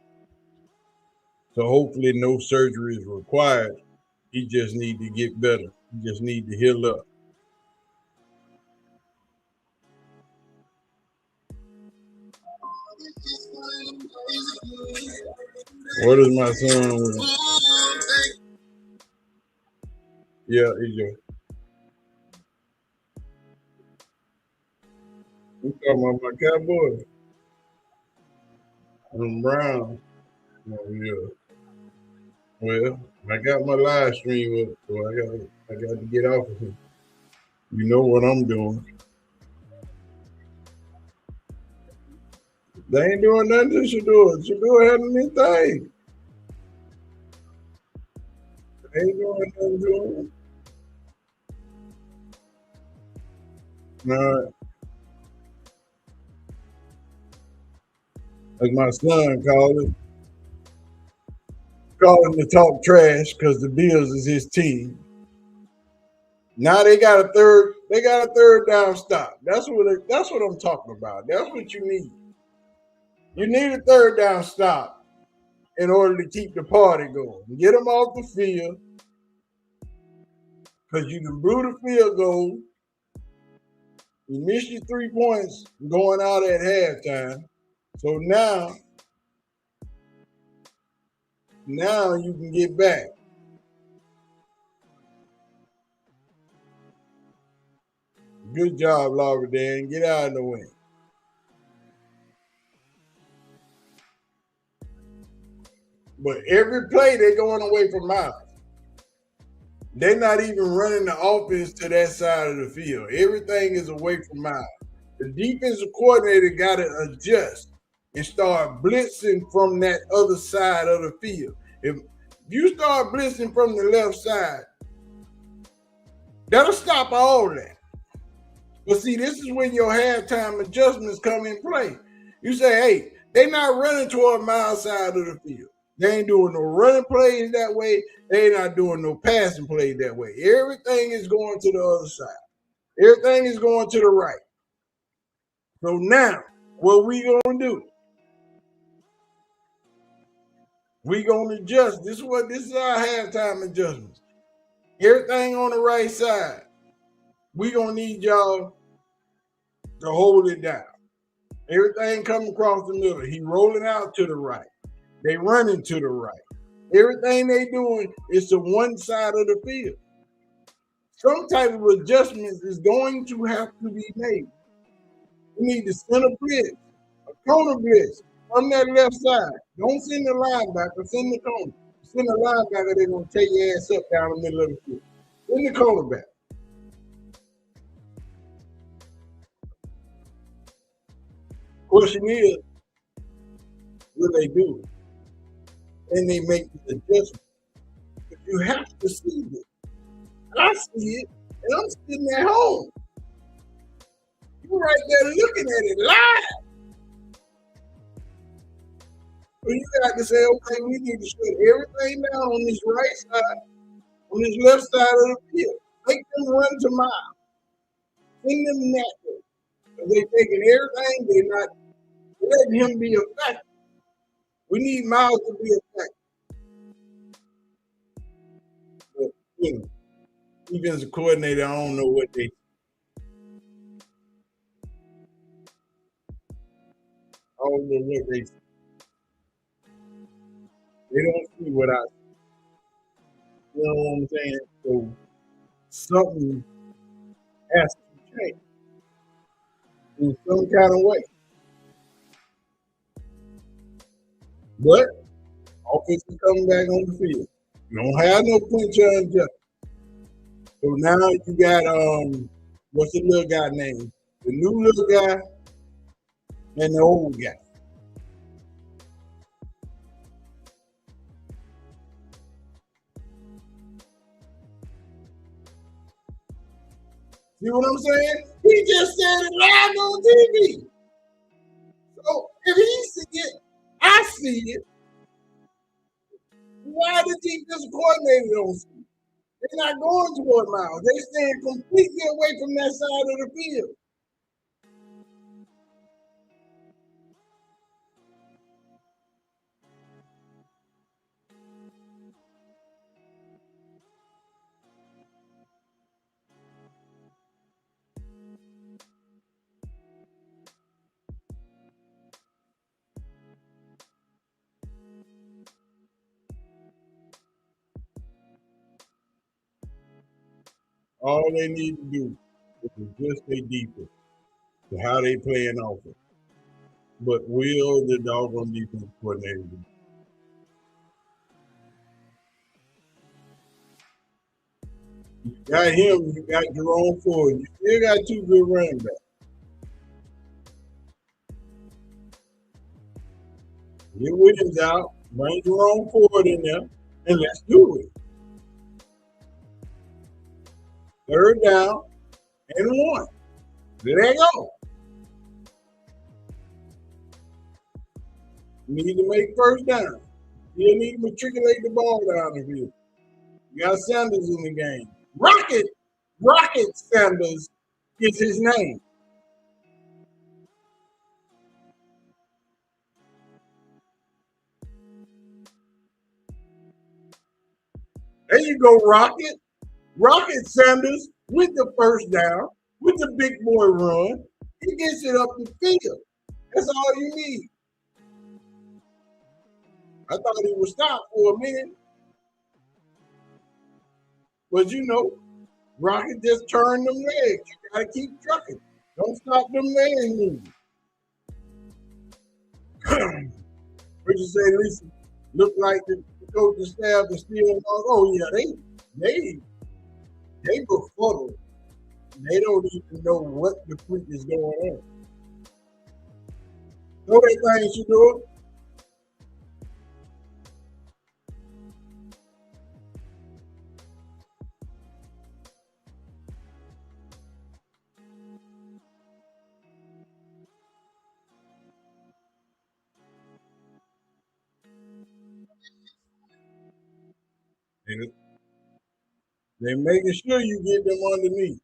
So hopefully no surgery is required. He just need to get better. He just need to heal up. What is my son? Yeah, EJ. We talking about my Cowboys. I'm Brown. Oh, yeah. Well, I got my live stream up, so I got to get off of here. You know what I'm doing. They ain't doing nothing to Shedeur. Shedeur hadn't anything. They ain't doing nothing to him. No. Like my son called it. Calling to talk trash because the Bills is his team. Now they got a third down stop. That's what I'm talking about. That's what you need. You need a third down stop in order to keep the party going. Get them off the field because you can blew the field goal. You missed your 3 points going out at halftime. So now you can get back. Good job, Laura Dan. Get out of the way. But every play, they're going away from Miles. They're not even running the offense to that side of the field. Everything is away from Miles. The defensive coordinator got to adjust and start blitzing from that other side of the field. If you start blitzing from the left side, that'll stop all that. But see, this is when your halftime adjustments come in play. You say, hey, they're not running toward my side of the field. They ain't doing no running plays that way. They ain't not doing no passing plays that way. Everything is going to the other side. Everything is going to the right. So now, what we going to do? We going to adjust. This is our halftime adjustments. Everything on the right side. We going to need y'all to hold it down. Everything coming across the middle. He rolling out to the right. They running to the right. Everything they doing is to one side of the field. Some type of adjustments is going to have to be made. We need to send a blitz, a corner blitz from that left side. Don't send the linebacker, send the corner. Send the linebacker, they're going to take your ass up down the middle of the field. Send the cornerback. Question is, will they do it? And they make the adjustment. But you have to see it. I see it, and I'm sitting at home. You're right there looking at it live. So you got to say, okay, we need to shut everything down on this right side, on this left side of the field. Make them run to Miles. Send them that way. Because they're taking everything, they're not letting him be effective. We need Miles to be effective. But, you know, defensive coordinator, I don't know what they. I don't know what they. They don't see what I see. You know what I'm saying? So something has to change in some kind of way. But offense is coming back on the field. You don't have no punch unjust. So now you got what's the little guy name? The new little guy and the old guy. See what I'm saying? He just said it live on TV. So if he see it, I see it. Why the defensive coordinator don't see it? They're not going toward Miles. They're staying completely away from that side of the field. All they need to do is adjust their defense to how they play an offense. But will the doggone defense coordinator do? You got him, you got Jerome Ford, you still got 2 good running backs. Get Williams out, bring Jerome Ford in there, and let's do it. 3rd down and 1. Let go. You need to make 1st down. You need to matriculate the ball down the field. You got Sanders in the game. Rocket Sanders is his name. There you go, Rocket Sanders with the 1st down. with the big boy run, he gets it up the field. That's all you need. I thought he would stop for a minute. But you know, Rocket just turned them legs. You gotta keep trucking. Don't stop them legs moving. What you say, Lisa? Look like the coaching staff is still. Oh yeah, they befuddled. They don't even know what the freak is going on. Know that thing she doing? They're making sure you get them underneath.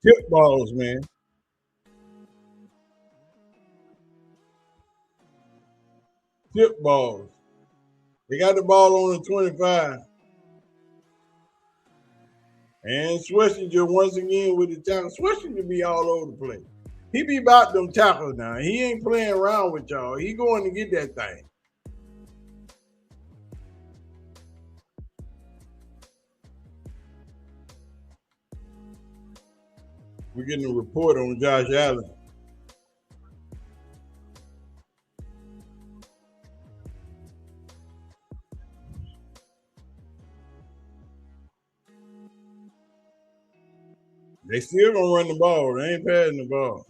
Tip balls, man. Tip balls. They got the ball on the 25. And Schlesinger once again with the tackle. Schlesinger be all over the place. He be about them tackles now. He ain't playing around with y'all. He going to get that thing. We're getting a report on Josh Allen. They still gonna run the ball. They ain't passing the ball.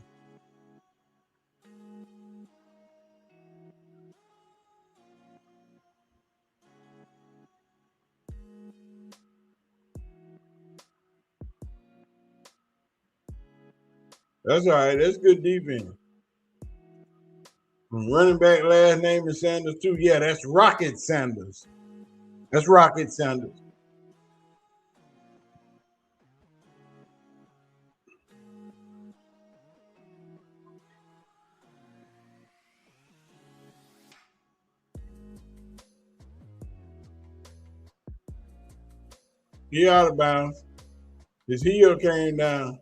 That's all right. That's good defense. Running back last name is Sanders too. Yeah, that's Rocket Sanders. That's Rocket Sanders. He out of bounds. His heel came down.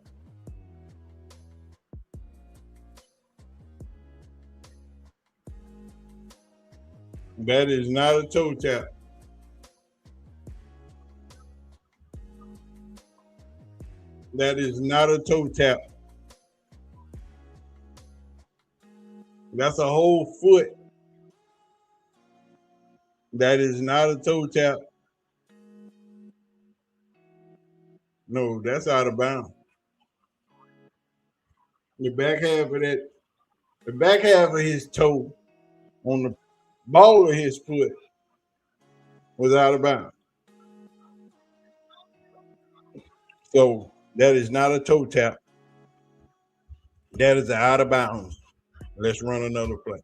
That is not a toe tap. That is not a toe tap. That's a whole foot. That is not a toe tap. No, that's out of bounds. The back half of his toe on the ball of his foot was out of bounds. So that is not a toe tap. That is out of bounds. Let's run another play.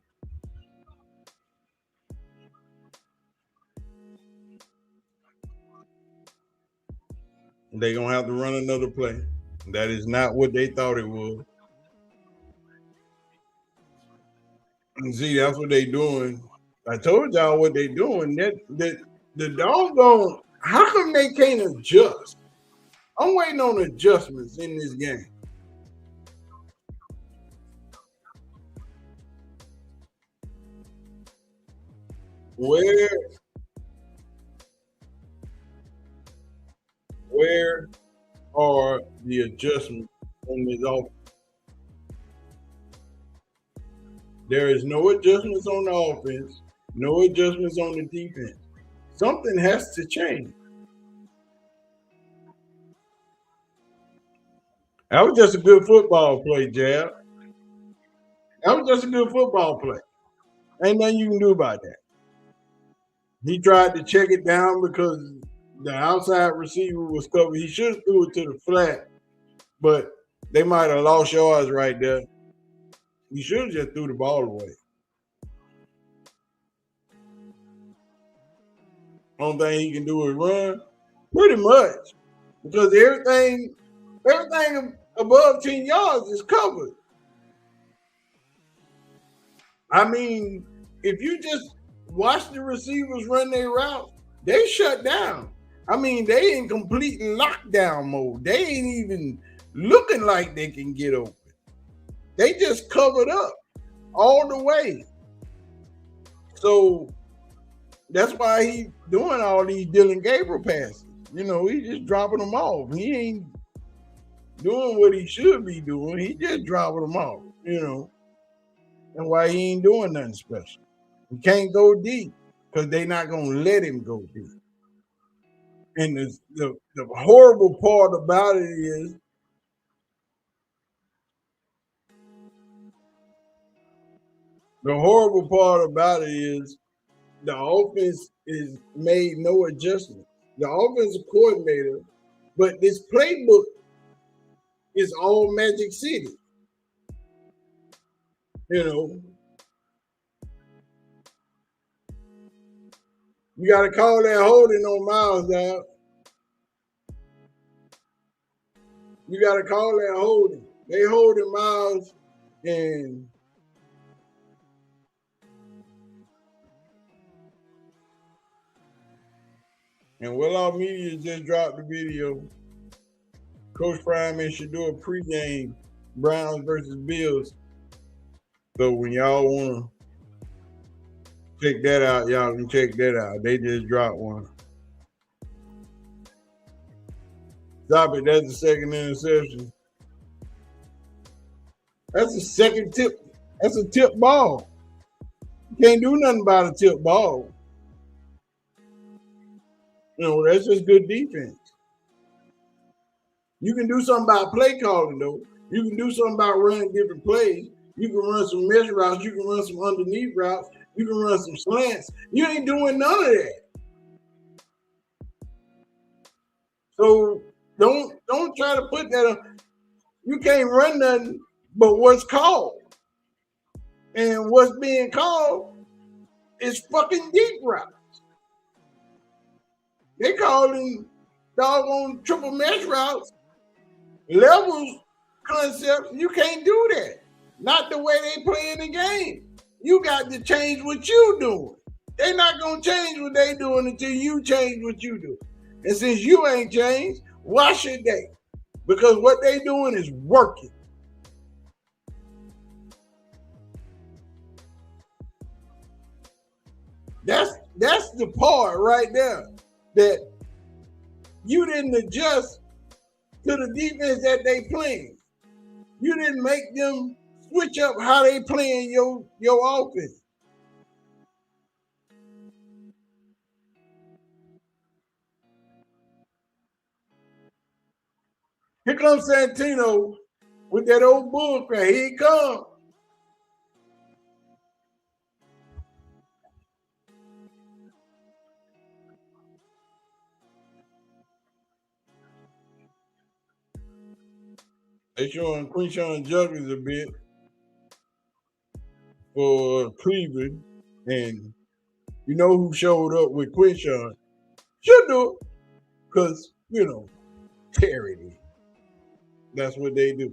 They're going to have to run another play. That is not what they thought it was. And see, that's what they doing. I told y'all what they doing. The doggone, how come they can't adjust? I'm waiting on adjustments in this game. Where are the adjustments on this offense? There is no adjustments on the offense, no adjustments on the defense. Something has to change. That was just a good football play, Jab. That was just a good football play. Ain't nothing you can do about that. He tried to check it down because the outside receiver was covered. He should have threw it to the flat, but they might have lost yards right there. He should have just threw the ball away. Only thing he can do is run, pretty much, because everything above 10 yards is covered. I mean, if you just watch the receivers run their routes, they shut down. I mean, they in complete lockdown mode. They ain't even looking like they can get open. They just covered up all the way. So that's why he doing all these Dylan Gabriel passes. You know, he just dropping them off. He ain't doing what he should be doing. He just dropping them off, you know. And why he ain't doing nothing special. He can't go deep because they're not going to let him go deep. And the horrible part about it is the offense is made no adjustment. The offensive coordinator, but this playbook is all Magic City. You know, you got to call that holding on Miles out. You got to call that holding. They holding Miles and Willow Media just dropped the video. Coach Prime and Shedeur pregame Browns versus Bills. So when y'all want to check that out, y'all can check that out. They just dropped one. Stop it. That's the second interception. That's a second tip. That's a tip ball. You can't do nothing about a tip ball. You know, that's just good defense. You can do something about play calling, though. You can do something about running different plays. You can run some mesh routes. You can run some underneath routes. You can run some slants. You ain't doing none of that. So don't try to put that on. You can't run nothing but what's called. And what's being called is fucking deep routes. They calling doggone triple mesh routes, levels, concepts. You can't do that. Not the way they play in the game. You got to change what you doing. They're not going to change what they doing until you change what you do. And since you ain't changed, why should they? Because what they doing is working. That's the part right there that you didn't adjust to the defense that they playing. You didn't make them switch up how they playing your offense. Here comes Santino with that old bull crap. Here he comes. They showing Quinshawn Juggins a bit for Cleveland. And you know who showed up with Quinshawn? Shedeur. Because, you know, charity. That's what they do.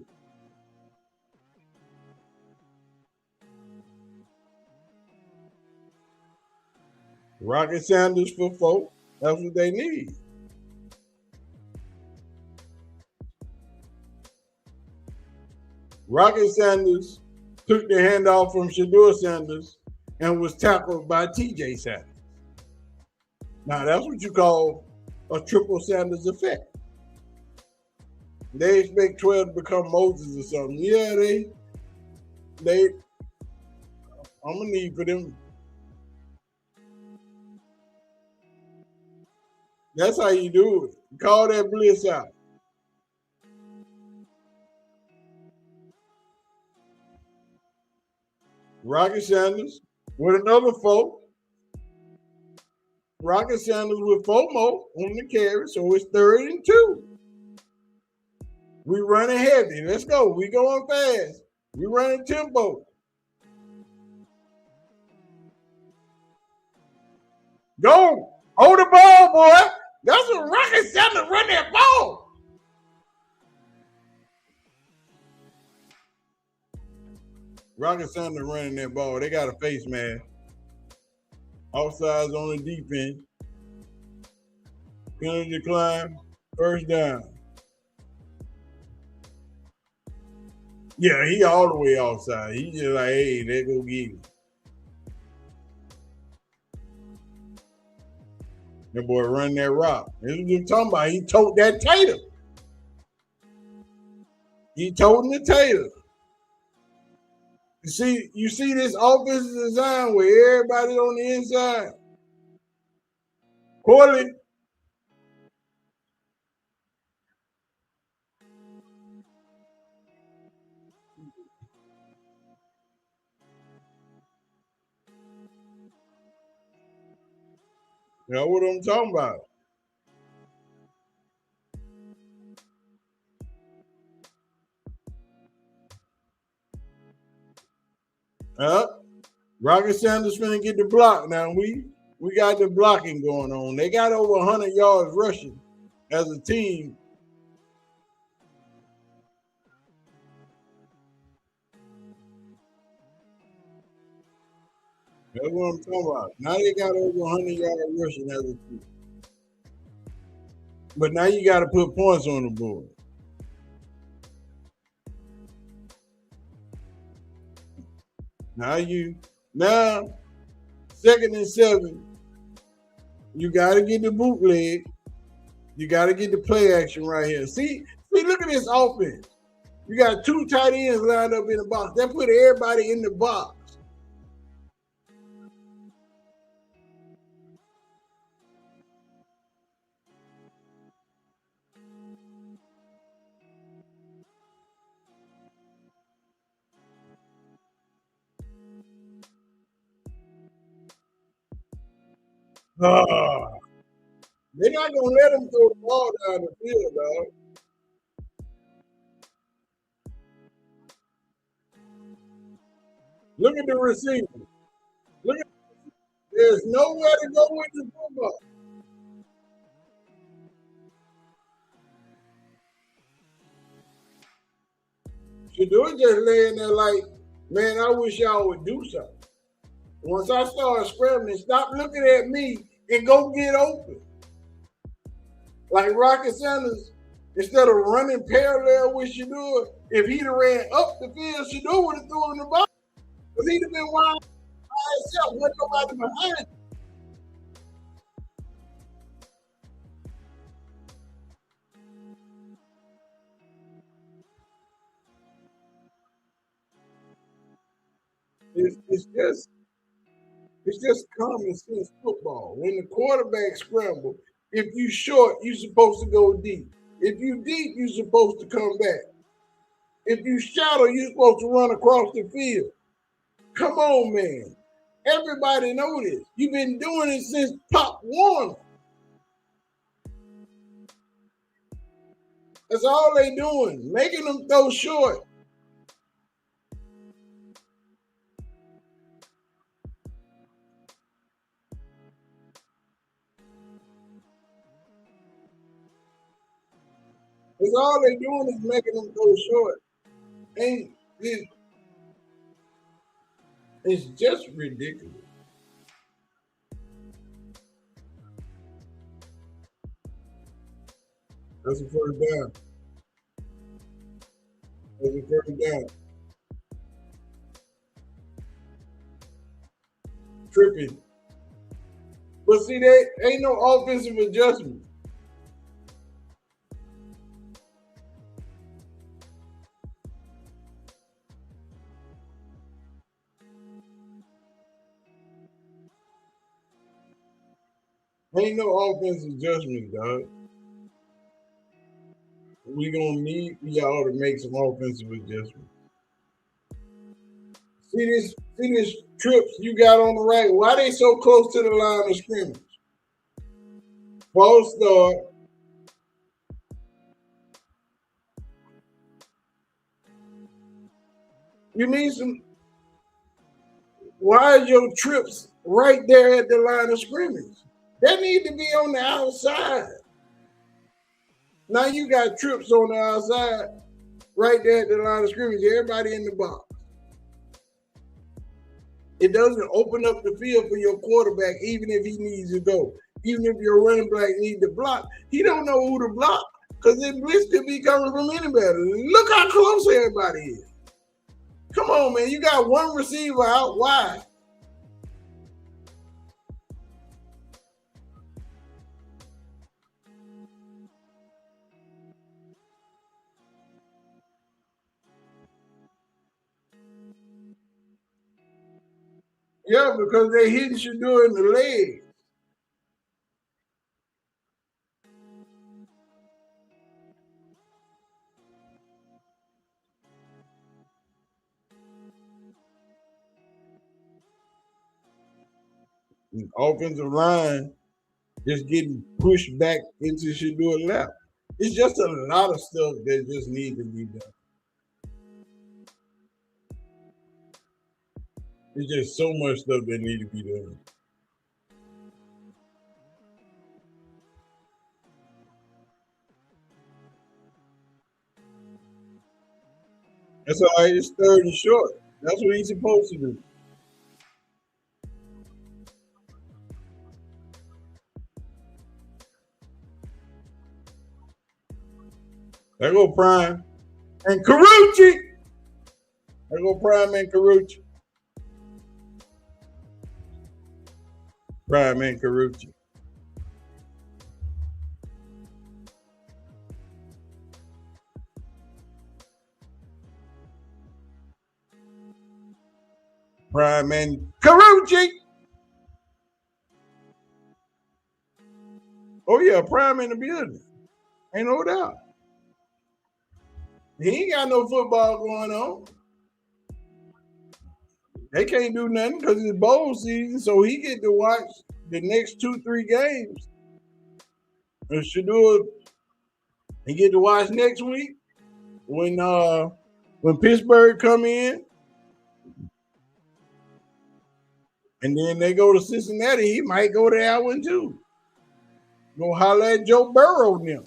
Rocket Sanders for folk. That's what they need. Rocket Sanders took the handoff from Shedeur Sanders and was tackled by TJ Sanders. Now, that's what you call a triple Sanders effect. They expect 12 to become Moses or something. Yeah, I'm going to need for them. That's how you do it. You call that blitz out. Rocket Sanders with another foe. Rocket Sanders with FOMO on the carry, so it's 3rd and 2. We running heavy. Let's go. We going fast. We running tempo. Go. Hold the ball, boy. That's what Rocket Sanders run that ball. Rocket Sanders running that ball. They got a face man. Offsides on the defense. Penalty decline. First down. Yeah, he all the way offside. He just like, hey, there go get him. That boy run that rock. That's what you're talking about. He told that tater. He told the tater. You see this offensive design where everybody on the inside. Corley. You know what I'm talking about? Rocket Sanders finna get the block now. We got the blocking going on. They got over 100 yards rushing as a team. That's what I'm talking about. Now they got over 100 yards rushing as a team. But now you got to put points on the board. Now 2nd and 7. You got to get the bootleg. You got to get the play action right here. See, look at this offense. You got 2 tight ends lined up in the box. That put everybody in the box. They're not going to let him throw the ball down the field, dog. Look at the receiver. There's nowhere to go with the football. Shedeur just laying there like, man, I wish y'all would do something. Once I start scrambling, stop looking at me and go get open. Like Rocket Sanders, instead of running parallel with Shedeur, if he'd have ran up the field, Shedeur would have thrown the ball. Because he'd have been wide by himself with nobody behind him. It's just common sense football. When the quarterback scramble, if you short, you're supposed to go deep. If you deep, you're supposed to come back. If you shallow, you're supposed to run across the field. Come on, man. Everybody know this. You've been doing it since Pop Warner. That's all they doing, making them throw short. That's all they doing is making them throw short. And it's just ridiculous. That's a first down. That's a first down. Tripping. But see, there ain't no offensive adjustment. Ain't no offensive adjustment, dog. We gonna need y'all to make some offensive adjustments. See this trips you got on the right. Why they so close to the line of scrimmage? False start. You need some. Why are your trips right there at the line of scrimmage? That need to be on the outside. Now you got trips on the outside, right there at the line of scrimmage. Everybody in the box. It doesn't open up the field for your quarterback, even if he needs to go. Even if your running back needs to block, he don't know who to block because the blitz could be coming from anybody. Look how close everybody is. Come on, man. You got one receiver out wide. Yeah, because they hitting Shedeur in the leg. The offensive line is getting pushed back into Shedeur's lap. It's just a lot of stuff that just needs to be done. It's just so much stuff that needs to be done. That's all right. It's 3rd and short. That's what he's supposed to do. There go Prime and Carucci. There go Prime and Carucci. Prime and Carucci. Prime and Carucci. Oh yeah, Prime in the building. Ain't no doubt. He ain't got no football going on. They can't do nothing because it's bowl season, so he get to watch the next 2-3 games. And Shedeur, he get to watch next week when Pittsburgh come in, and then they go to Cincinnati. He might go to that one too. Go holler at Joe Burrow now.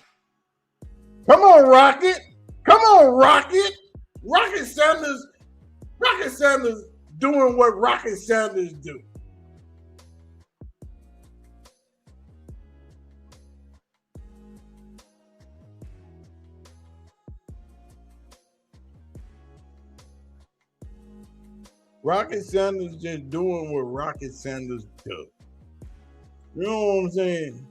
Come on, Rocket. Come on, Rocket. Rocket Sanders doing what Rocket Sanders do. Rocket Sanders just doing what Rocket Sanders does. You know what I'm saying?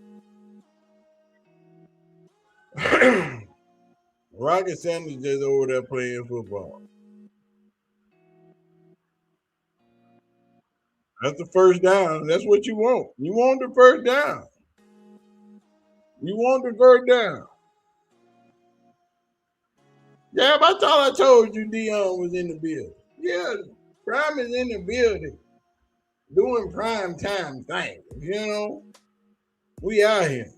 Rocket Sanders just over there playing football. That's the first down. That's what you want. You want the first down. You want the first down. Yeah, but I thought I told you Dion was in the building. Yeah, Prime is in the building doing prime time things. You know, we out here.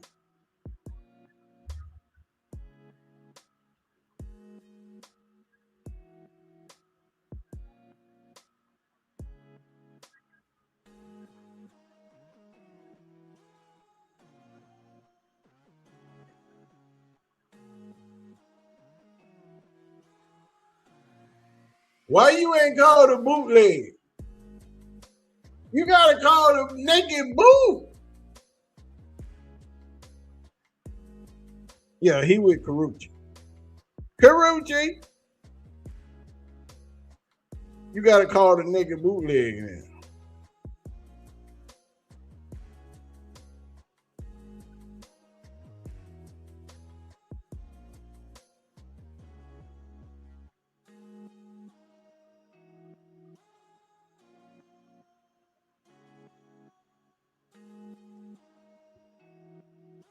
Why you ain't called a bootleg? You gotta call the naked boot. Yeah, he with Carucci. Carucci. You gotta call the naked bootleg now.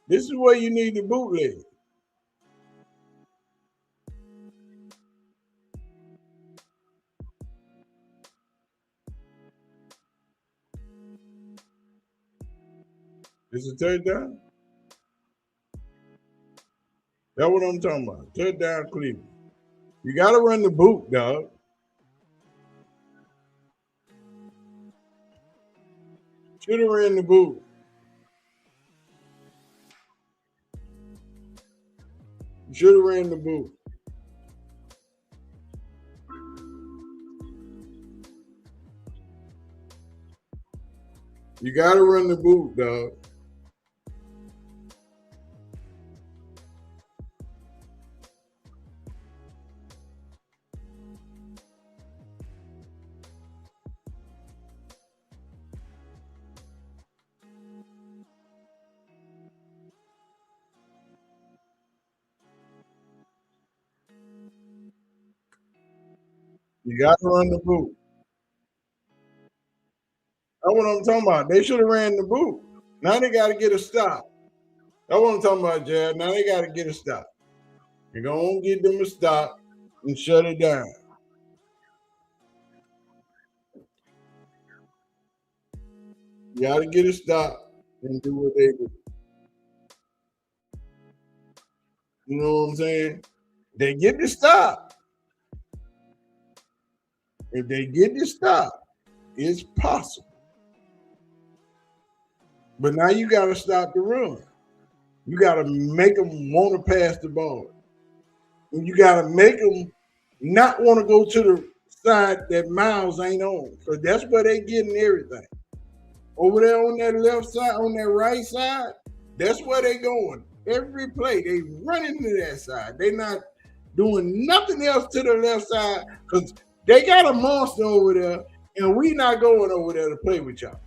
This is where you need the bootleg. It's a third down. That's what I'm talking about. Third down Cleveland. You got to run the boot, dog. Should have ran the boot. Should have ran the boot. You gotta run the boot, dog. You gotta run the boot. That's what I'm talking about. They should have ran the boot. Now they gotta get a stop. That's what I'm talking about, Jad. Now they gotta get a stop. You're gonna get them a stop and shut it down. You gotta get a stop and do what they do. You know what I'm saying? They get the stop. If they get the stop, it's possible. But now you got to stop the run. You got to make them want to pass the ball. And you got to make them not want to go to the side that Miles ain't on. Because that's where they getting everything. Over there on that left side, on that right side, that's where they going. Every play, they running to that side. They not doing nothing else to the left side because they got a monster over there, and we not going over there to play with y'all.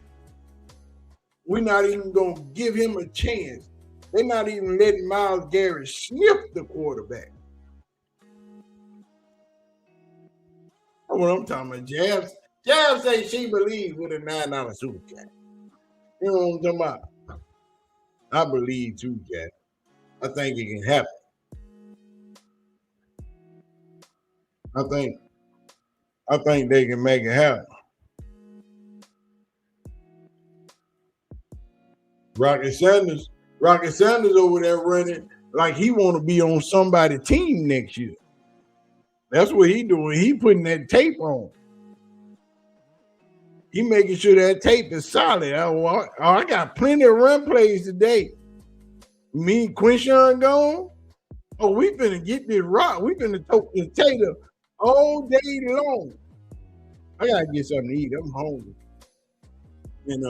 We're not even going to give him a chance. They're not even letting Myles Garrett sniff the quarterback. That's what I'm talking about. Jab say she believes with a $9 super chat. You know what I'm talking about? I believe too, Jack. I think it can happen. I think they can make it happen. Rocket Sanders over there running like he want to be on somebody's team next year. That's what he doing. He putting that tape on. He making sure that tape is solid. I got plenty of run plays today. Me and Quinshawn gone. Oh, we finna get this rock. We finna tote this tater all day long. I gotta get something to eat. I'm hungry. And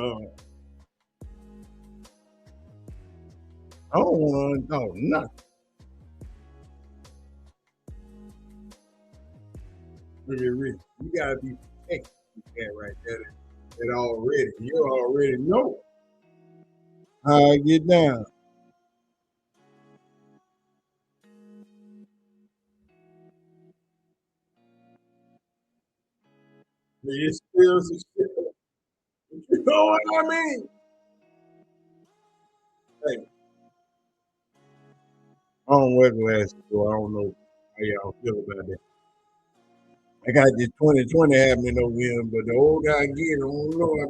I don't want to know nothing. Look at Rich. You gotta be protected right there. That already. You already know how I get down. It's still some shit. You know what I mean? Hey, I don't wear glasses, so I don't know how y'all feel about that. I got this 2020 happening over here, but the old guy again, I don't know. I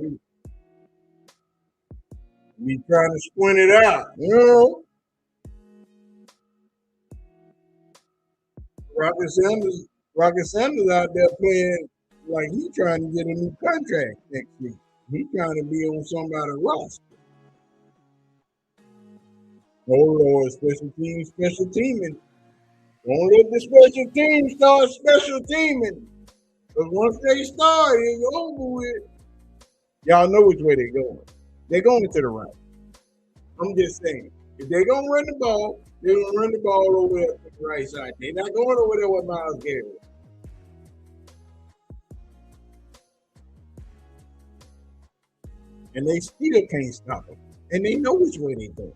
be trying to squint it out, you know? Rocket Sanders out there playing like he trying to get a new contract next week. He trying to be on somebody's roster. Oh Lord, special teaming. Don't let the special team start special teaming. Because once they start, it's over with. Y'all know which way they're going. They're going to the right. I'm just saying. If they're going to run the ball, they're going to run the ball over there to the right side. They're not going over there with Myles Garrett. And they still can't stop them. And they know which way they're going.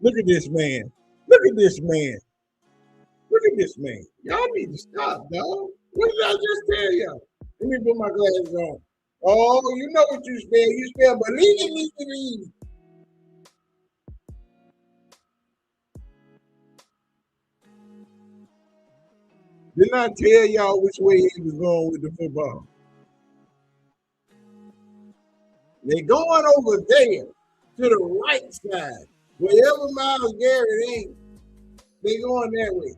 Look at this man. Look at this man. Look at this man. Y'all need to stop, dog. What did I just tell y'all? Let me put my glasses on. Oh, you know what you spell. You spell believe. Didn't I tell y'all which way he was going with the football? They're going over there to the right side. Wherever Myles Garrett ain't, they going that way.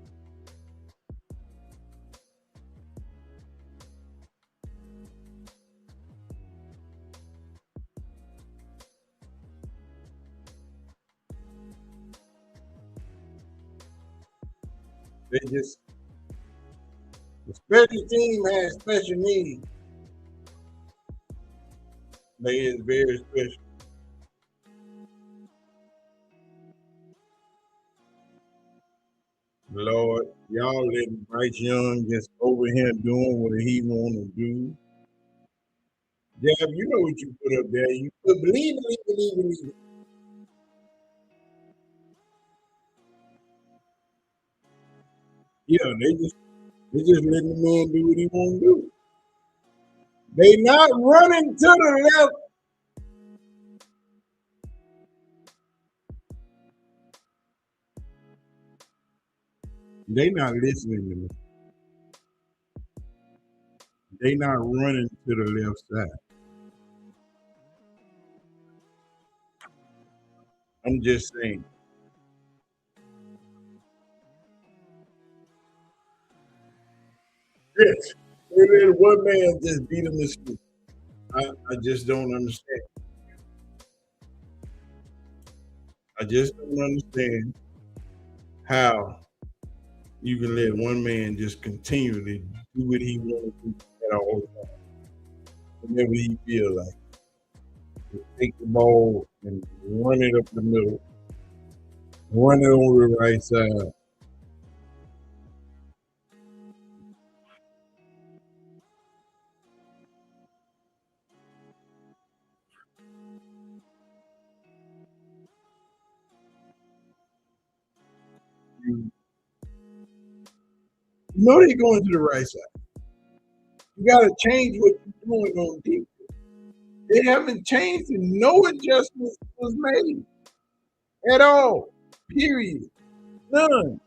They just the special team has special needs. They is very special. Lord, y'all letting Bryce Young just over here doing what he want to do. Jab, you know what you put up there. You put believe. Yeah, they just letting the man do what he want to do. They not running to the left. They not listening to me. They not running to the left side. I'm just saying. Yes. And then one man just beat him to sleep. I just don't understand. I just don't understand how you can let one man just continually do what he wants to do at all times. Whenever he feel like take the ball and run it up the middle, run it over the right side. You know they're going to the right side. You got to change what you're doing on defense. They haven't changed and no adjustments was made at all. Period. None.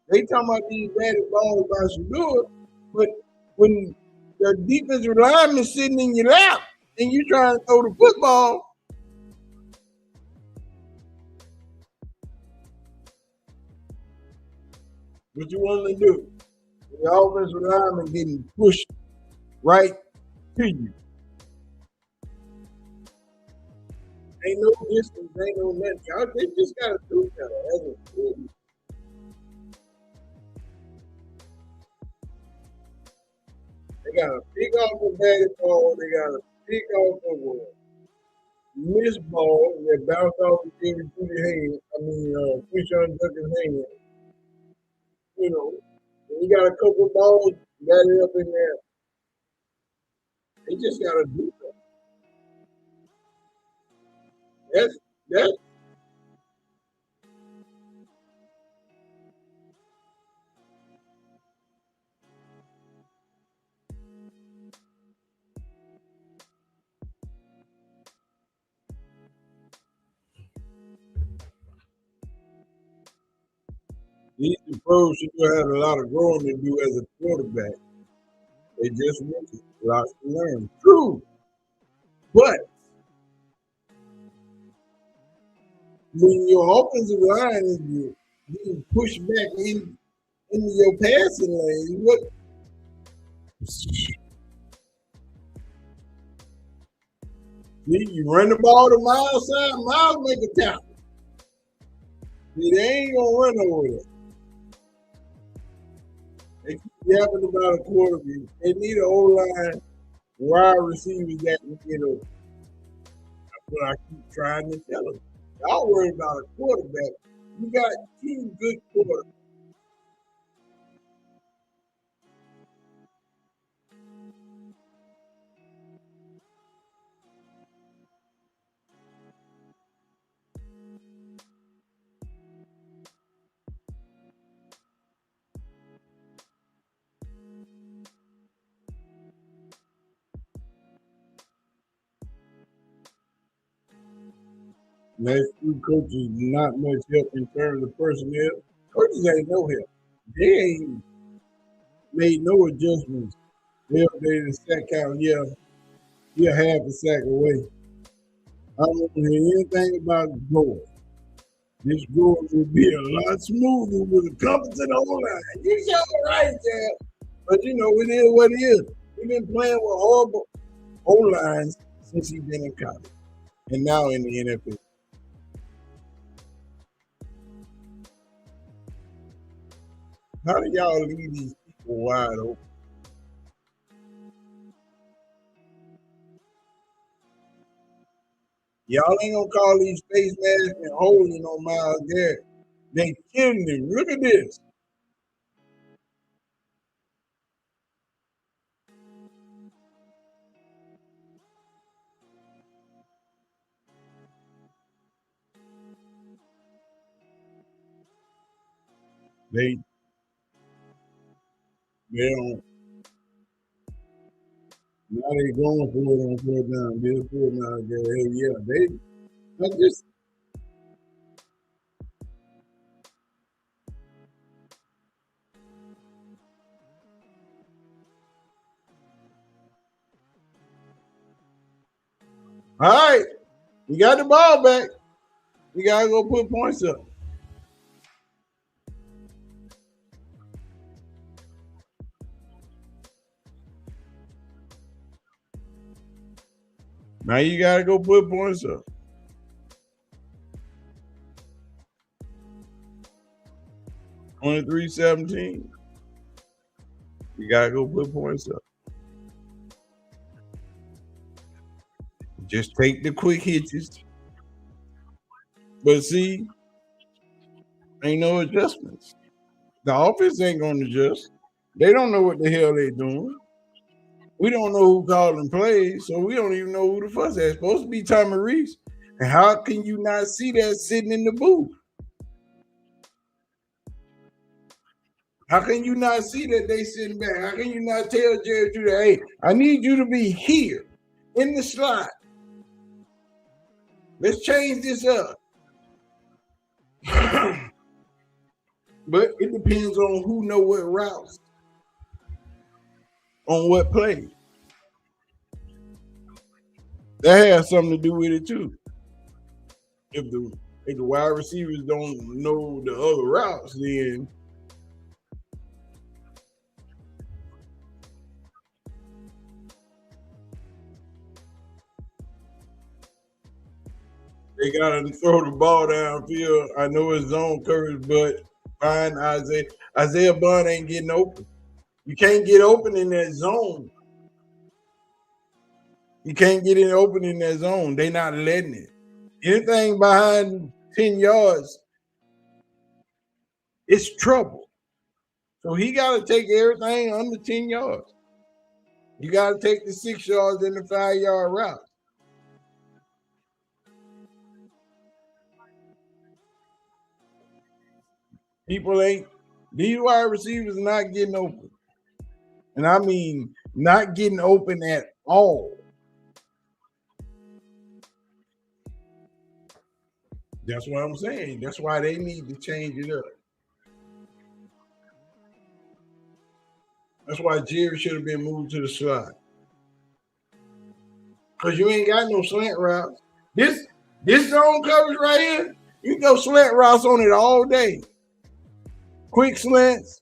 They talking about these batted balls by Shedeur, but when the defensive lineman sitting in your lap and you trying to throw the football, what you want to do? The offensive lineman getting pushed right to you. Ain't no distance, ain't no nothing. They just got to do that. They got to pick off a batted ball. They got to pick off a miss ball that bounced off the Jimmy Judy hand. Quishon Ducker's hand. You know, you got a couple of balls batted up in there. They just got to do that. That's these pros should have a lot of growing to do as a quarterback. They just want lots to learn. True. But when your offensive line is being pushed back into your passing lane, what? You run the ball to Miles side, Miles make a tackle. They ain't gonna run over there. They keep yapping about a quarterback. They need an O-line wide receivers that can get over. That's what I keep trying to tell them. Y'all worry about a quarterback. You got two good quarterbacks. Next few coaches not much help in terms of personnel. Coaches ain't no help. They ain't made no adjustments. They updated the sack count. Yeah, half a sack away. I don't hear anything about Gore. This Gore will be a lot smoother with a competent O-line. You sure right, Jab. But you know, it is what it is. We've been playing with horrible O-lines since he's been in college. And now in the NFL. How do y'all leave these people wide open? Y'all ain't gonna call these face masks and holding on Miles Garrett. They killing him. Look at this. They don't. Now they going for it on fourth down. Bill Ford Miles Garrett. Hey, yeah, they. I just. All right, we got the ball back. We gotta go put points up. Now you gotta go put points up. 23-17. You gotta go put points up. Just take the quick hitches. But see, ain't no adjustments. The offense ain't gonna adjust. They don't know what the hell they doing. We don't know who calling plays, so we don't even know who the fuss is. Supposed to be Tommy Reese. And how can you not see that sitting in the booth? How can you not see that they sitting back? How can you not tell Jerry Judy, hey, I need you to be here in the slot. Let's change this up. But it depends on who know what routes, on what play. That has something to do with it too. If the wide receivers don't know the other routes, then they gotta throw the ball downfield. I know it's zone coverage, but find Isaiah. Isaiah Bond ain't getting open. You can't get open in that zone. You can't get it open in that zone. They not letting it. Anything behind 10 yards, it's trouble. So he got to take everything under 10 yards. You got to take the 6 yards and the 5-yard route. People ain't, these wide receivers are not getting open. And I mean, not getting open at all. That's what I'm saying. That's why they need to change it up. That's why Jerry should have been moved to the slot. Because you ain't got no slant routes. This zone coverage right here, you can go slant routes on it all day. Quick slants.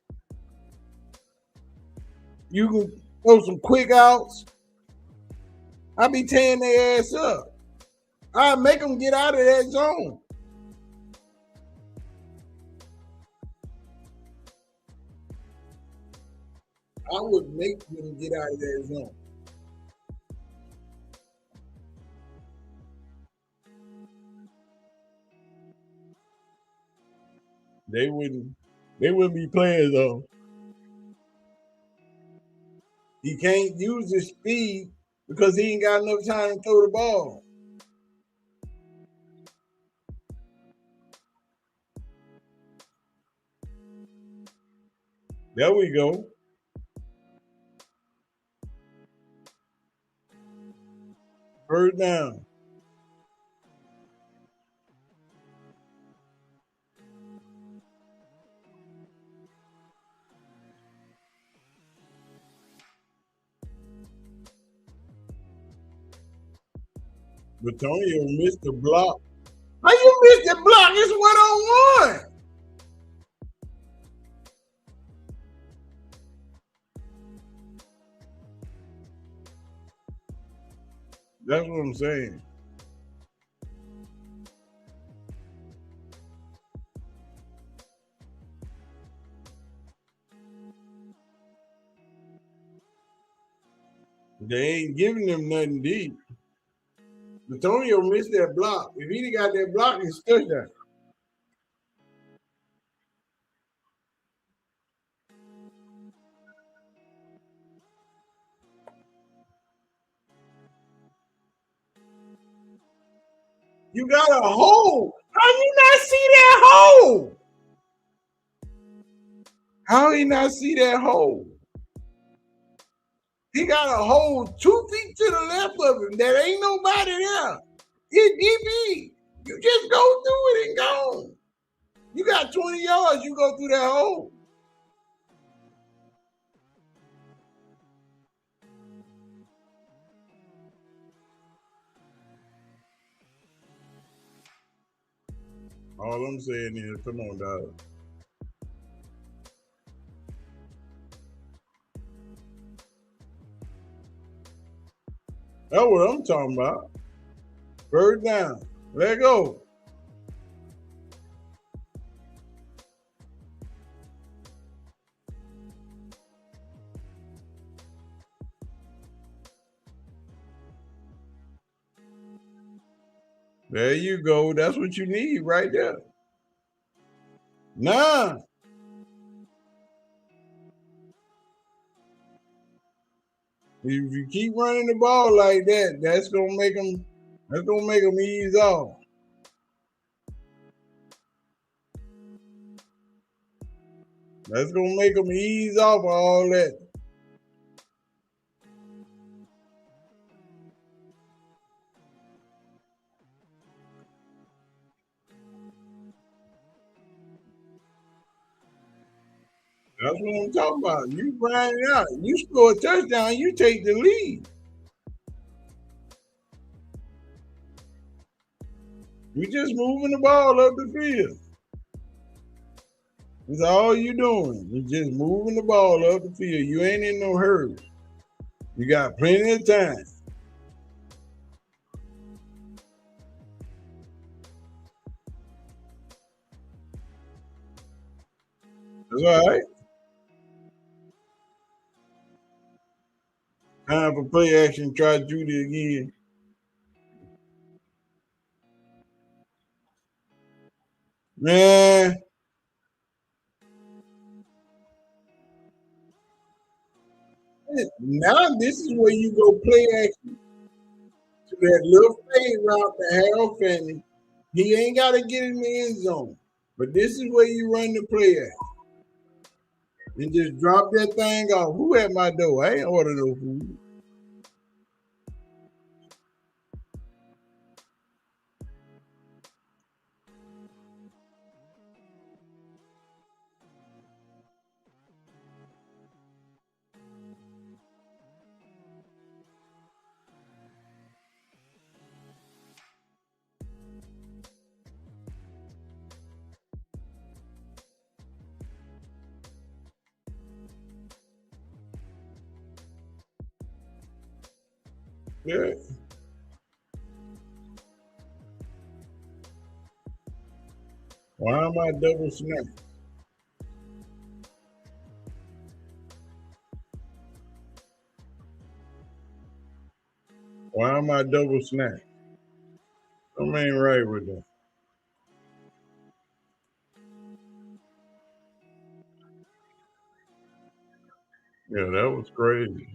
You can throw some quick outs. I be tearing their ass up. I make them get out of that zone. I would make them get out of that zone. They wouldn't be playing though. He can't use his speed because he ain't got enough time to throw the ball. There we go. First down. Antonio missed the block. How you missed the block? It's 1-on-1. That's what I'm saying. They ain't giving them nothing deep. Antonio missed that block. If he'd got that block, it's touchdown. You got a hole. How you not see that hole? How he not see that hole? He got a hole 2 feet to the left of him. That ain't nobody there. It's DB. You just go through it and go. You got 20 yards. You go through that hole. All I'm saying is, come on, dog. That's what I'm talking about. Bird down. Let go. There you go. That's what you need right there. Nah. If you keep running the ball like that, that's gonna make them. That's gonna make them ease off. That's gonna make them ease off all that. That's what I'm talking about. You grind it out. You score a touchdown, you take the lead. You just moving the ball up the field. That's all you doing. You just moving the ball up the field. You ain't in no hurry. You got plenty of time. That's all right. Time for play action. Try Judy again. Man. Now this is where you go play action to that little fade route to Harold Fanning. He ain't got to get in the end zone. But this is where you run the play at. And just drop that thing off. Who at my door? I ain't order no food. Yeah. Why am I double snap? Why am I double snap? Something ain't right with that. Yeah, that was crazy.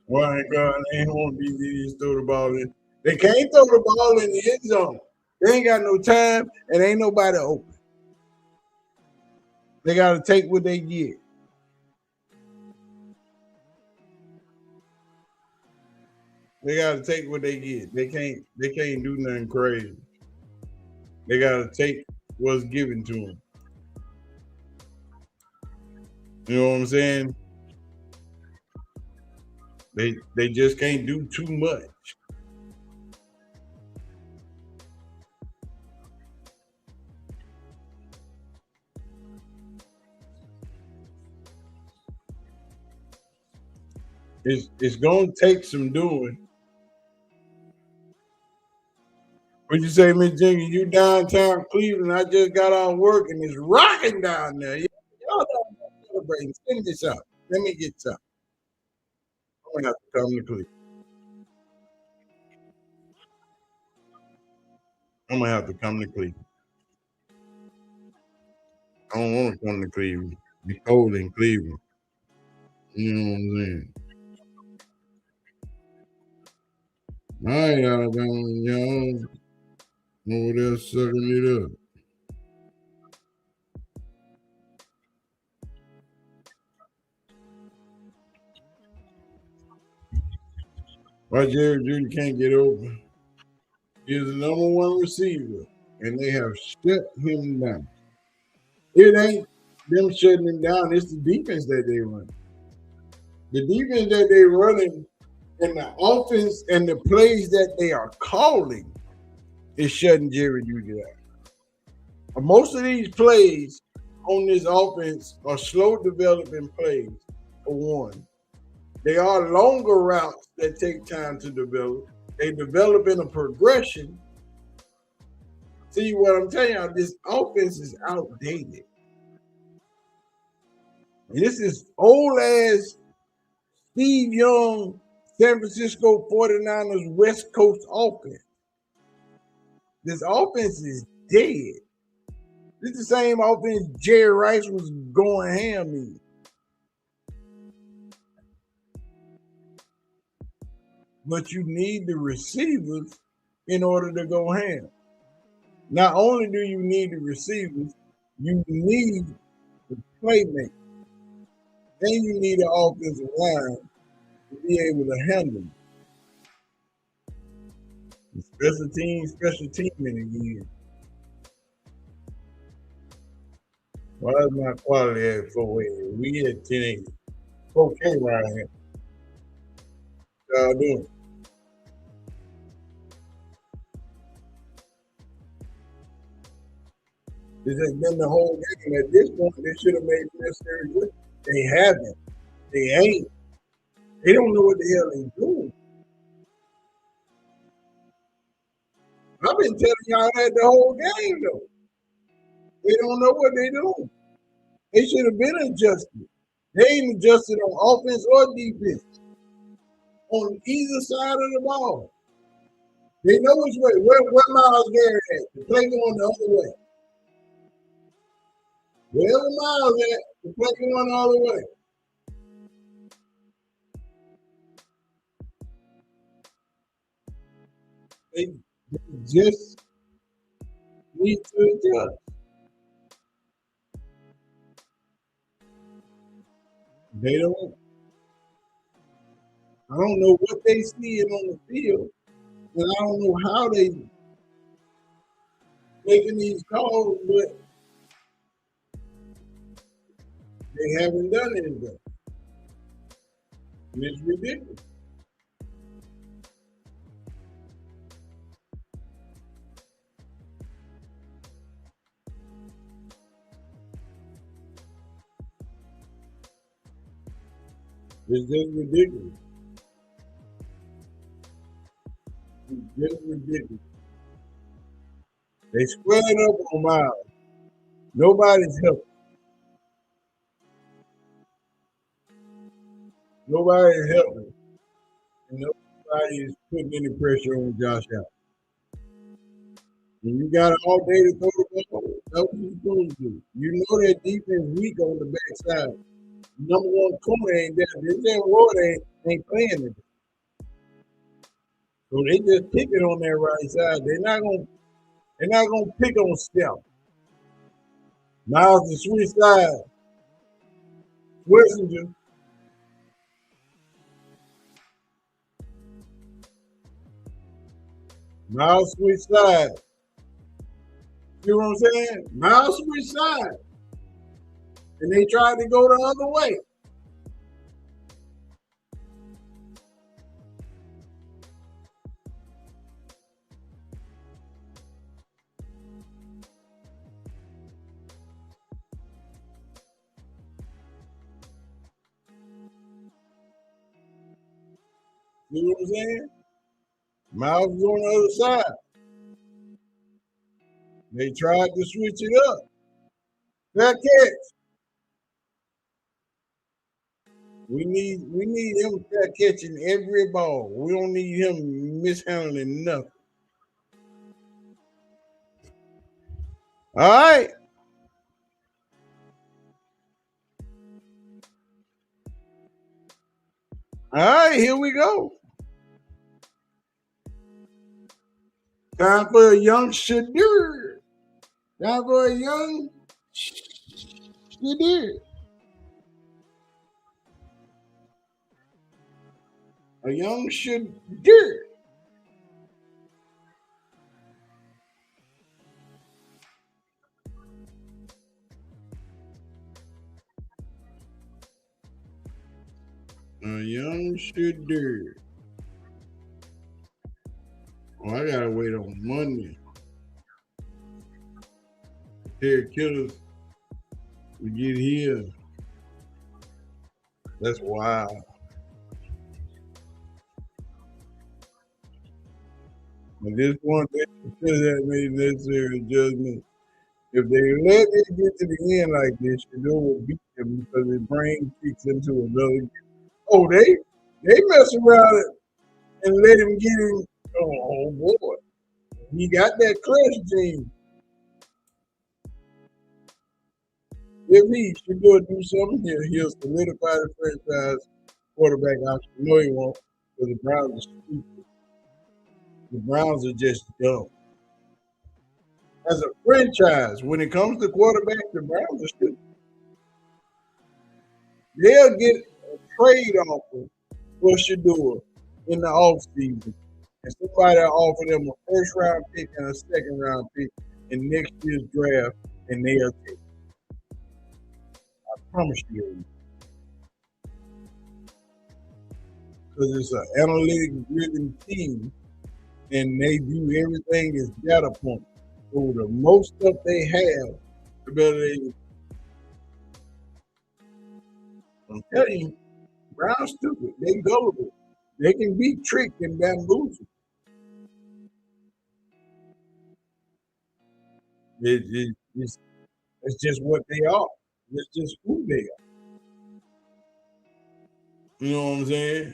Why God ain't want these throw the ball in? They can't throw the ball in the end zone. They ain't got no time and ain't nobody open. They got to take what they get. They got to take what they get. They can't do nothing crazy. They got to take what's given to them. You know what I'm saying? They just can't do too much. It's going to take some doing. What you say, Miss Jenkins? You downtown Cleveland. I just got off work and it's rocking down there. Y'all don't celebrate. Send me some. Let me get some. I'm gonna have to come to Cleveland. I'm gonna have to come to Cleveland. I don't want to come to Cleveland. Be cold in Cleveland. You know what I'm saying? All right, Alabama, y'all over there sucking it up. Why Jerry Judy can't get open? He's the number one receiver, and they have shut him down. It ain't them shutting him down. It's the defense that they run. The defense that they running and the offense and the plays that they are calling is shutting Jerry Judy down. Most of these plays on this offense are slow developing plays, for one. They are longer routes that take time to develop. They develop in a progression. See what I'm telling you? This offense is outdated. And this is old ass Steve Young, San Francisco 49ers West Coast offense. This offense is dead. This is the same offense Jerry Rice was going ham in. But you need the receivers in order to go ham. Not only do you need the receivers, you need the playmaker. And you need an offensive line to be able to handle it. Special teaming again. Why is my quality at 480? We at 1080. 4K right here. Y'all doing? This has been the whole game. At this point, they should have made necessary good. They haven't. They ain't. They don't know what the hell they're doing. I've been telling y'all that the whole game, though. They don't know what they're doing. They should have been adjusted. They ain't adjusted on offense or defense. On either side of the ball. They know which way. Where Miles Garrett at? The play going the other way. Wherever Miles at, the play going the other way. They just need to adjust. They don't. I don't know what they see it on the field, and I don't know how they making these calls, but they haven't done anything. And it's ridiculous. It's just ridiculous. It's just ridiculous. They squared up on Miles. Nobody's helping. Nobody's helping. And nobody is putting any pressure on Josh Allen. When you got all day to throw the ball, that's what you're supposed to do. You know that defense weak on the backside. Number one corner ain't there. This damn Ward ain't playing it. So they just pick it on that right side. They're not gonna pick on Steph. Miles the switch side. Wessinger. Miles switch side. See what I'm saying? Miles switch side. And they tried to go the other way. See what I'm saying? Miles is on the other side. They tried to switch it up. Fair catch. We need him fair catching every ball. We don't need him mishandling nothing. All right. All right, here we go. Time for a young Shedeur. Time for a young Shedeur. A young Shedeur. A young Shedeur. Oh, I gotta wait on Monday. Terry Killers, we get here. That's wild. At this point, they should have made necessary adjustments. If they let it get to the end like this, Shedeur will beat them because his brain kicks into another. Oh, they mess around and let him get him. Oh boy, he got that clutch gene. If he should do something here, he'll solidify the franchise quarterback option. No, he won't, because the Browns are stupid. The Browns are just dumb. As a franchise, when it comes to quarterback, the Browns are stupid. They'll get a trade offer for Shedeur in the offseason. And somebody will offer them a first round pick and a second round pick in next year's draft, and they'll take it. I promise you. Because it's an analytic driven team and they view everything as data points. So the most stuff they have, the better they. I'm telling you, Brown's stupid. They gullible. They can be tricked and bamboozled. It's just what they are. It's just who they are. You know what I'm saying?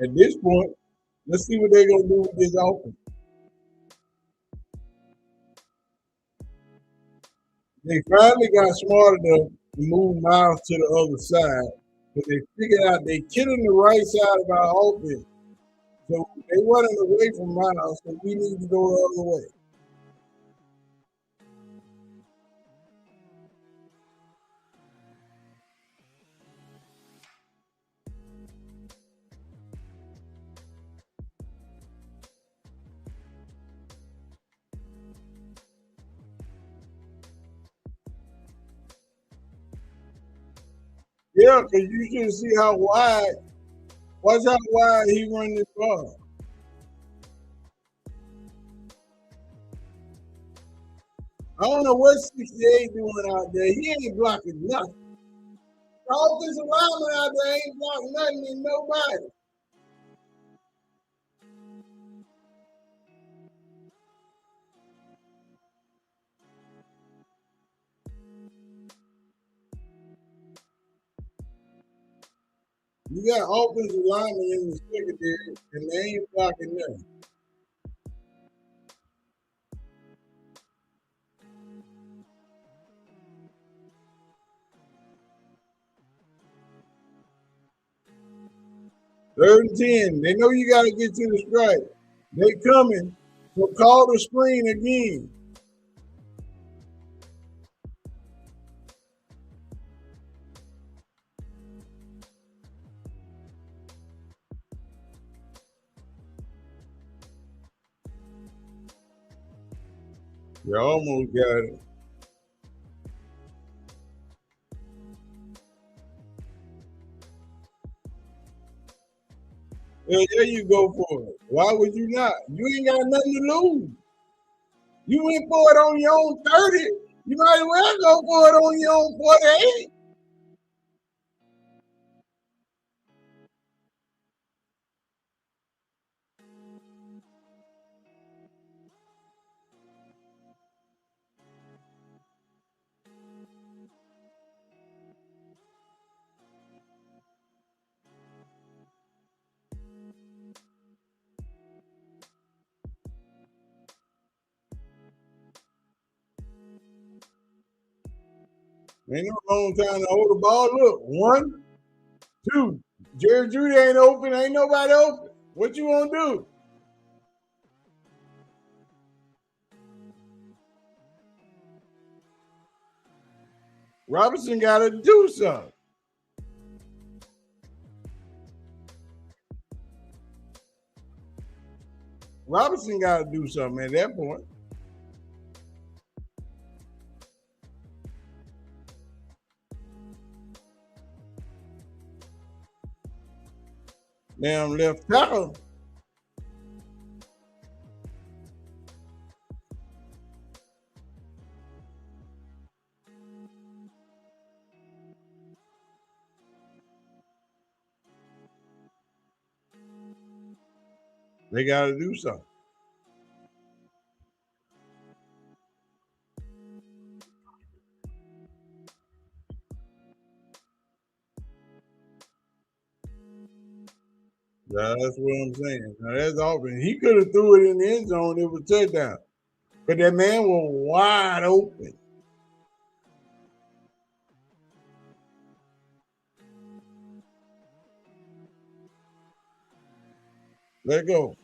At this point, let's see what they're gonna do with this offense. They finally got smart enough to move Miles to the other side, but they figured out they're killing the right side of our offense. So they running away from Miles, so we need to go the other way. Yeah, because you should see how wide. Watch how wide he run this ball. I don't know what 68 doing out there. He ain't blocking nothing. The offensive lineman out there ain't blocking nothing and nobody. You got offensive linemen in the secondary and they ain't blocking nothing. Third and 10. They know you got to get to the strike. They coming. So call the screen again. You almost got it. Yeah, there you go for it. Why would you not? You ain't got nothing to lose. You went for it on your own 30. You might as well go for it on your own 48. Ain't no long time to hold the ball. Look, 1, 2. Jerry Judy ain't open. Ain't nobody open. What you want to do? Robinson got to do something. Robinson got to do something at that point. Damn left tackle. They got to do something. That's what I'm saying. Now that's open. He could have threw it in the end zone. It was touchdown. But that man was wide open. Let go.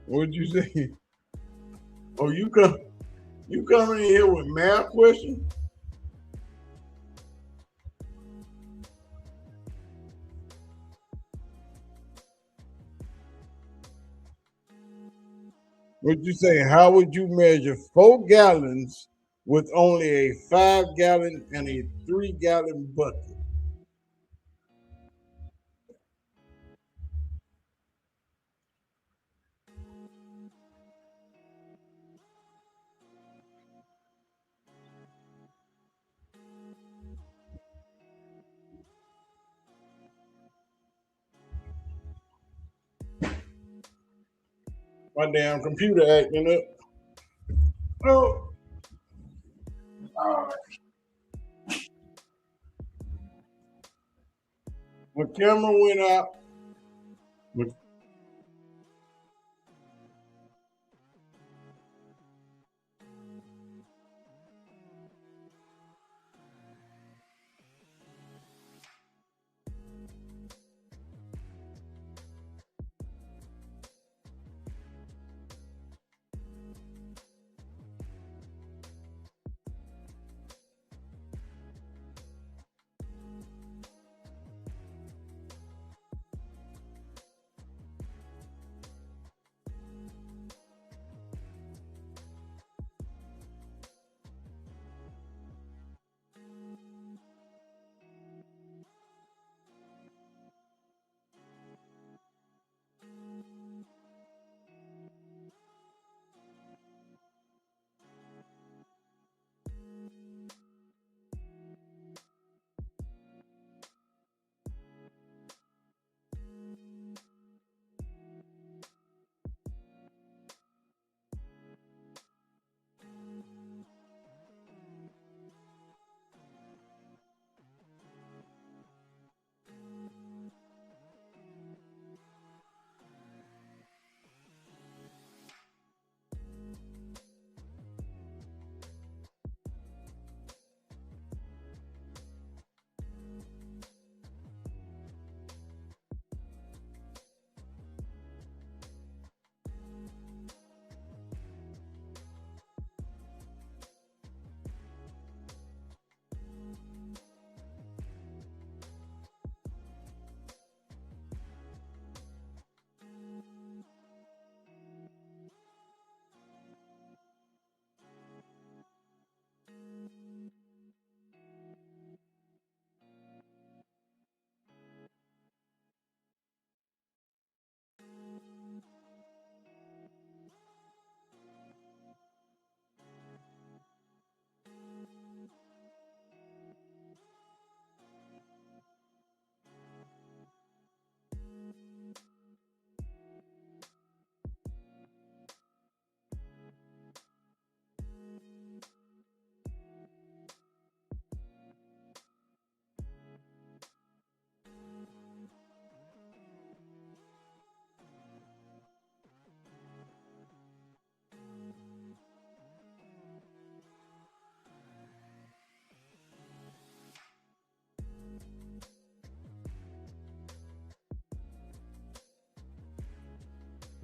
What'd you say? Oh, you coming in here with math questions? What'd you say? How would you measure 4 gallons with only a 5-gallon and a 3-gallon bucket? My damn computer acting up. Oh. My camera went out.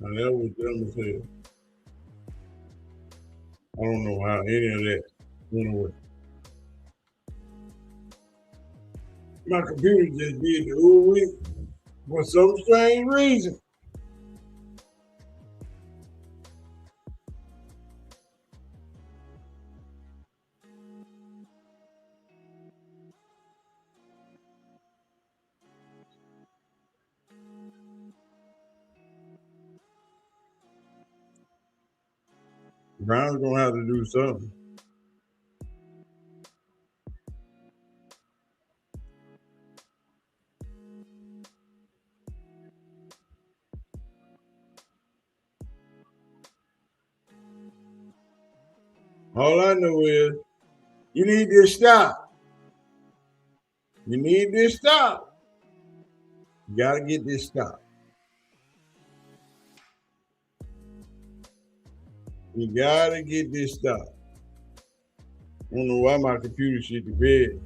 And that was dumb as hell. I don't know how any of that went away. My computer just did the whole week for some strange reason. Brown's gonna have to do something. All I know is you need this stop. You need this stop. You gotta get this stop. You gotta get this stop. I don't know why my computer shit to bed.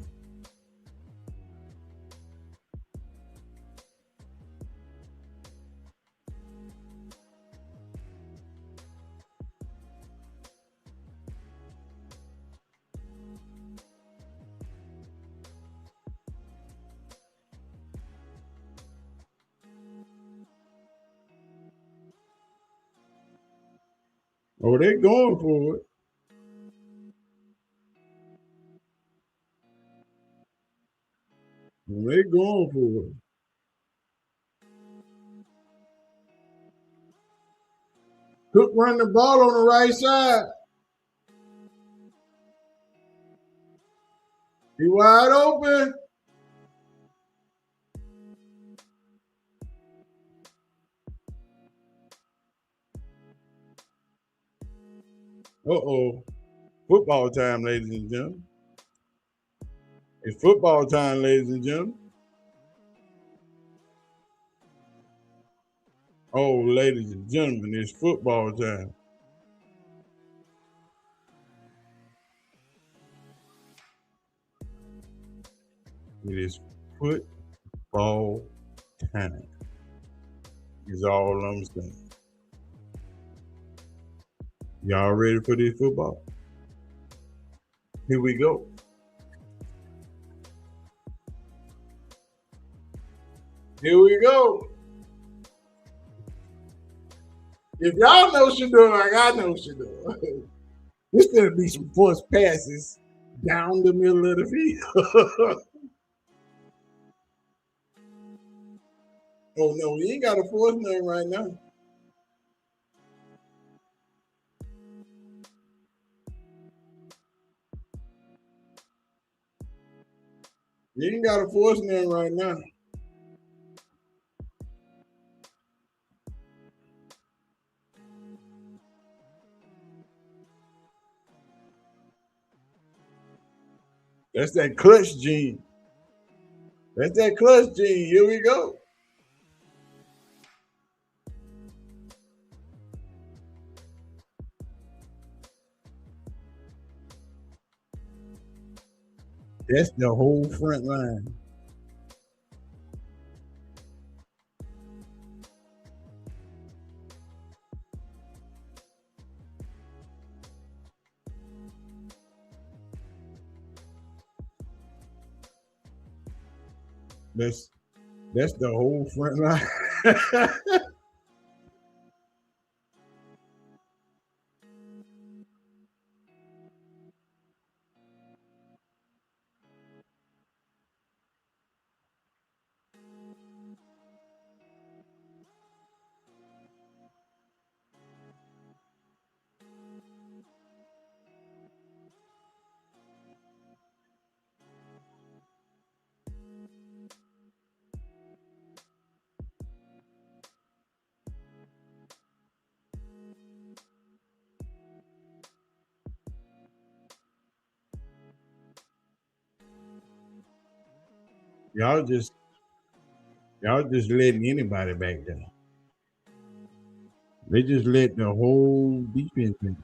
Oh, they going for it. They going for it. Cook run the ball on the right side. He wide open. Uh-oh. Football time, ladies and gentlemen. It's football time, ladies and gentlemen. Oh, ladies and gentlemen, it's football time. It is football time. Is all I'm saying. Y'all ready for this football? Here we go. Here we go. If y'all know Shedeur like I know Shedeur, there's gonna be some forced passes down the middle of the field. Oh no, he ain't got a force name right now. He ain't got a force name right now. That's that clutch gene. That's that clutch gene. Here we go. That's the whole front line. That's the whole front line. y'all just letting anybody back there. They just let the whole defense in.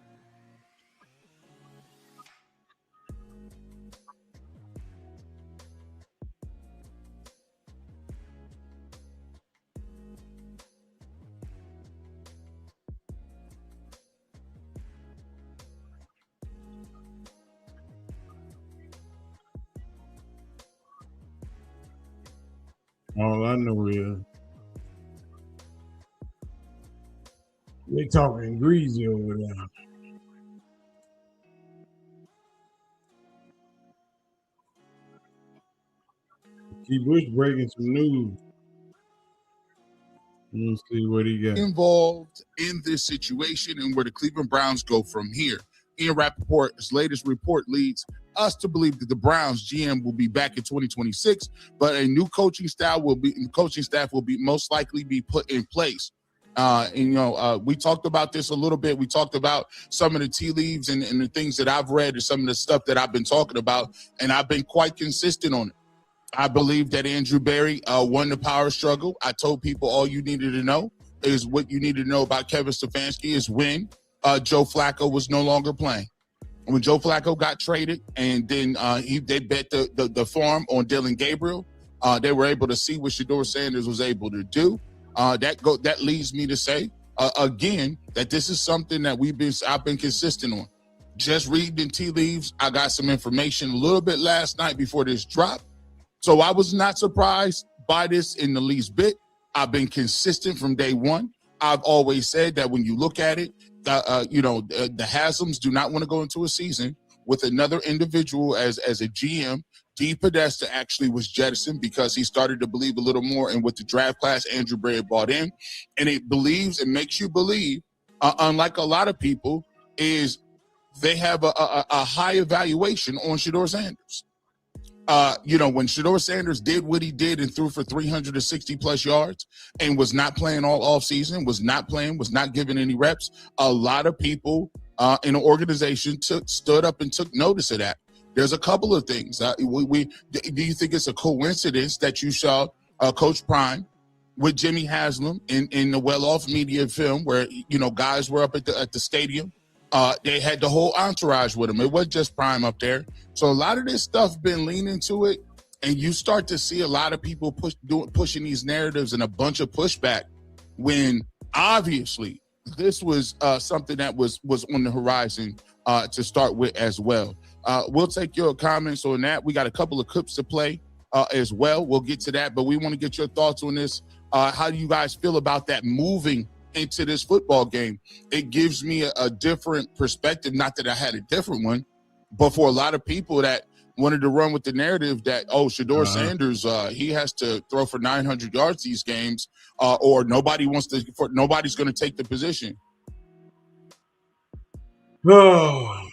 All I know is they talking greasy over there. T. Bush breaking some news. Let's see what he got. Involved in this situation and where the Cleveland Browns go from here. Ian Rappaport's latest report leads us to believe that the Browns GM will be back in 2026, but a new coaching staff will be most likely be put in place. We talked about this a little bit. We talked about some of the tea leaves and the things that I've read and some of the stuff that I've been talking about, and I've been quite consistent on it. I believe that Andrew Berry won the power struggle. I told people all you needed to know is what you needed to know about Kevin Stefanski is when Joe Flacco was no longer playing. When Joe Flacco got traded and then they bet the farm on Dylan Gabriel, they were able to see what Shedeur Sanders was able to do. That leads me to say, again, that this is something that I've been consistent on. Just reading tea leaves, I got some information a little bit last night before this drop. So I was not surprised by this in the least bit. I've been consistent from day one. I've always said that when you look at it, the Haslam's do not want to go into a season with another individual as a GM. D. Podesta actually was jettisoned because he started to believe a little more in what the draft class Andrew Berry brought in. And it makes you believe, unlike a lot of people, is they have a high evaluation on Shedeur Sanders. When Shedeur Sanders did what he did and threw for 360 plus yards and was not playing all offseason, was not given any reps, a lot of people in the organization stood up and took notice of that. There's a couple of things. Do you think it's a coincidence that you saw Coach Prime with Jimmy Haslam in the well-off media film where, guys were up at the stadium? They had the whole entourage with them. It wasn't just Prime up there. So a lot of this stuff been leaning to it, and you start to see a lot of people pushing these narratives and a bunch of pushback when obviously this was something that was on the horizon to start with as well. We'll take your comments on that. We got a couple of clips to play as well. We'll get to that, but we want to get your thoughts on this. How do you guys feel about that moving into this football game? It gives me a different perspective. Not that I had a different one, but for a lot of people that wanted to run with the narrative that, Shedeur Sanders, he has to throw for 900 yards these games, or nobody's going to take the position. Oh.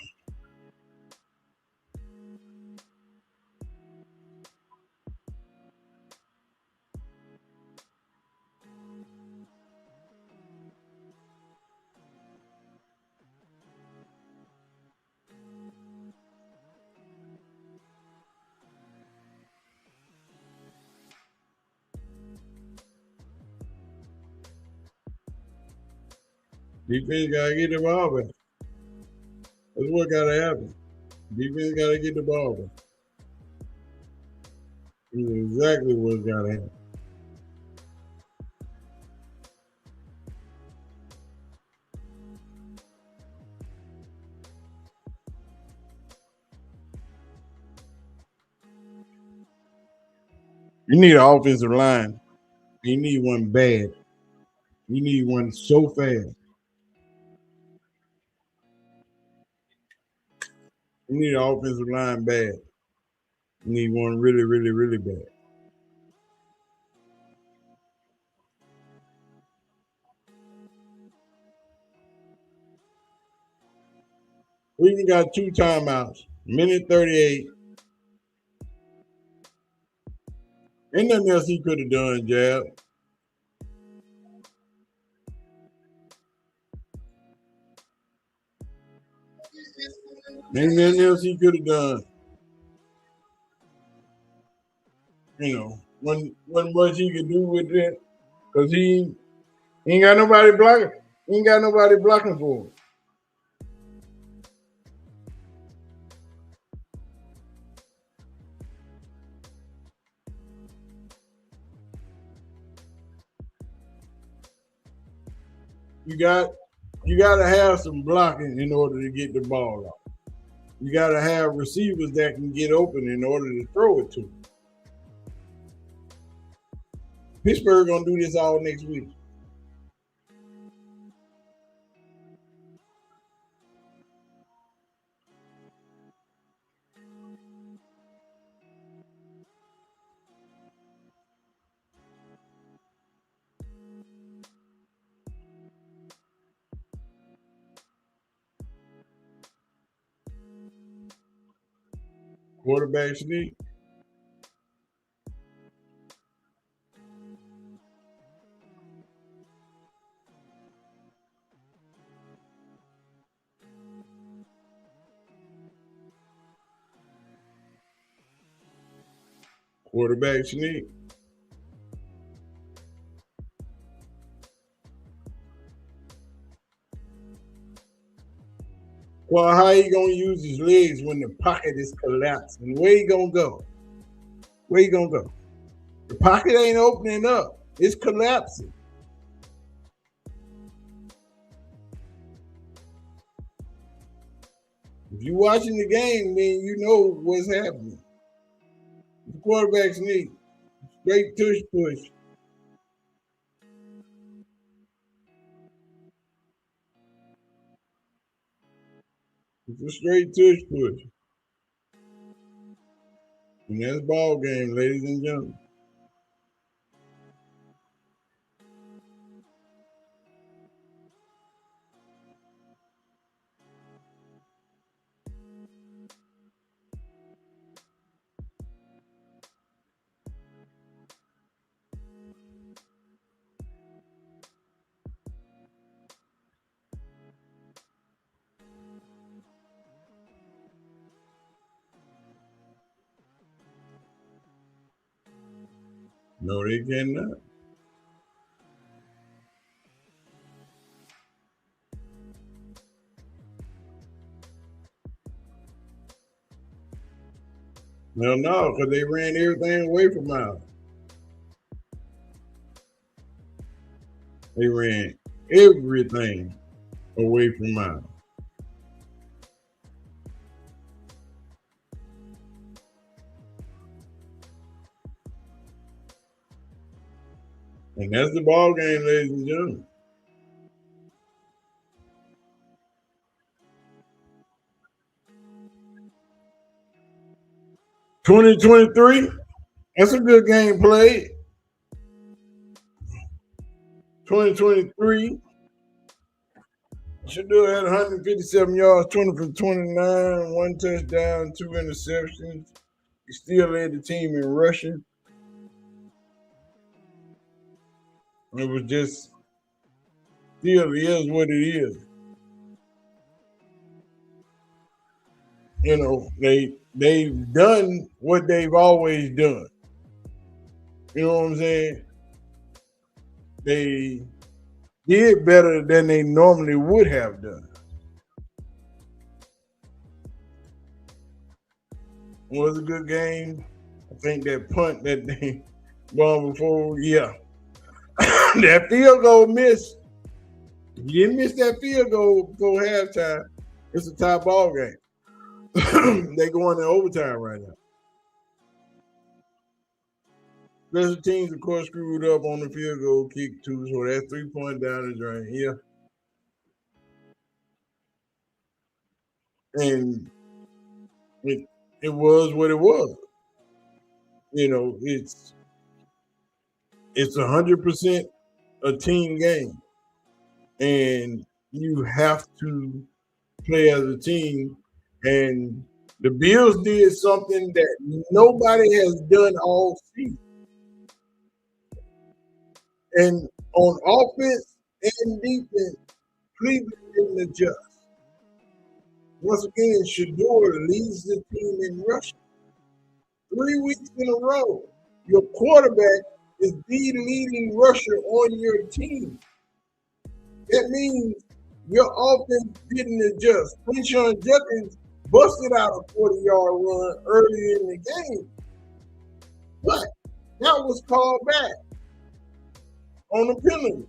Defense gotta get the ball back. That's what gotta happen. Defense gotta get the ball back. That's exactly what's gotta happen. You need an offensive line. You need one bad. You need one so fast. You need an offensive line bad. You need one really, really, really bad. We even got 2 timeouts. Minute 38. Ain't nothing else he could have done, Jab. Ain't nothing else he could have done. Wasn't much he could do with it because he ain't got nobody blocking. He ain't got nobody blocking for him. You got to have some blocking in order to get the ball out. You got to have receivers that can get open in order to throw it to. Pittsburgh gonna do this all next week. Quarterback sneak. Quarterback sneak. Well, how he gonna use his legs when the pocket is collapsing? Where he gonna go? Where he gonna go? The pocket ain't opening up. It's collapsing. If you're watching the game, then you know what's happening. The quarterback sneak. Straight tush push. It's a straight tush push. And that's ball game, ladies and gentlemen. No, they cannot. No, because they ran everything away from Miles. They ran everything away from Miles. And that's the ball game, ladies and gentlemen. $20-23. That's a good game played. 2023. Shedeur had 157 yards, 20 for 29, 1 touchdown, 2 interceptions. He still led the team in rushing. It was just still is what it is. You know, they've done what they've always done. You know what I'm saying? They did better than they normally would have done. It was a good game. I think that punt that they won before, yeah. That field goal miss. If you didn't miss that field goal before halftime, it's a tie ball game. They going in overtime right now. Special teams, of course, screwed up on the field goal kick too, so that's 3-point down the drain. Yeah. And it was what it was. You know, it's 100% a team game, and you have to play as a team. And the Bills did something that nobody has done all season. And on offense and defense, Cleveland didn't adjust. Once again, Shedeur leads the team in rushing. 3 weeks in a row, your quarterback is the leading rusher on your team. That means your offense didn't adjust. Quinshon Judkins busted out a 40-yard run early in the game, but that was called back on a penalty.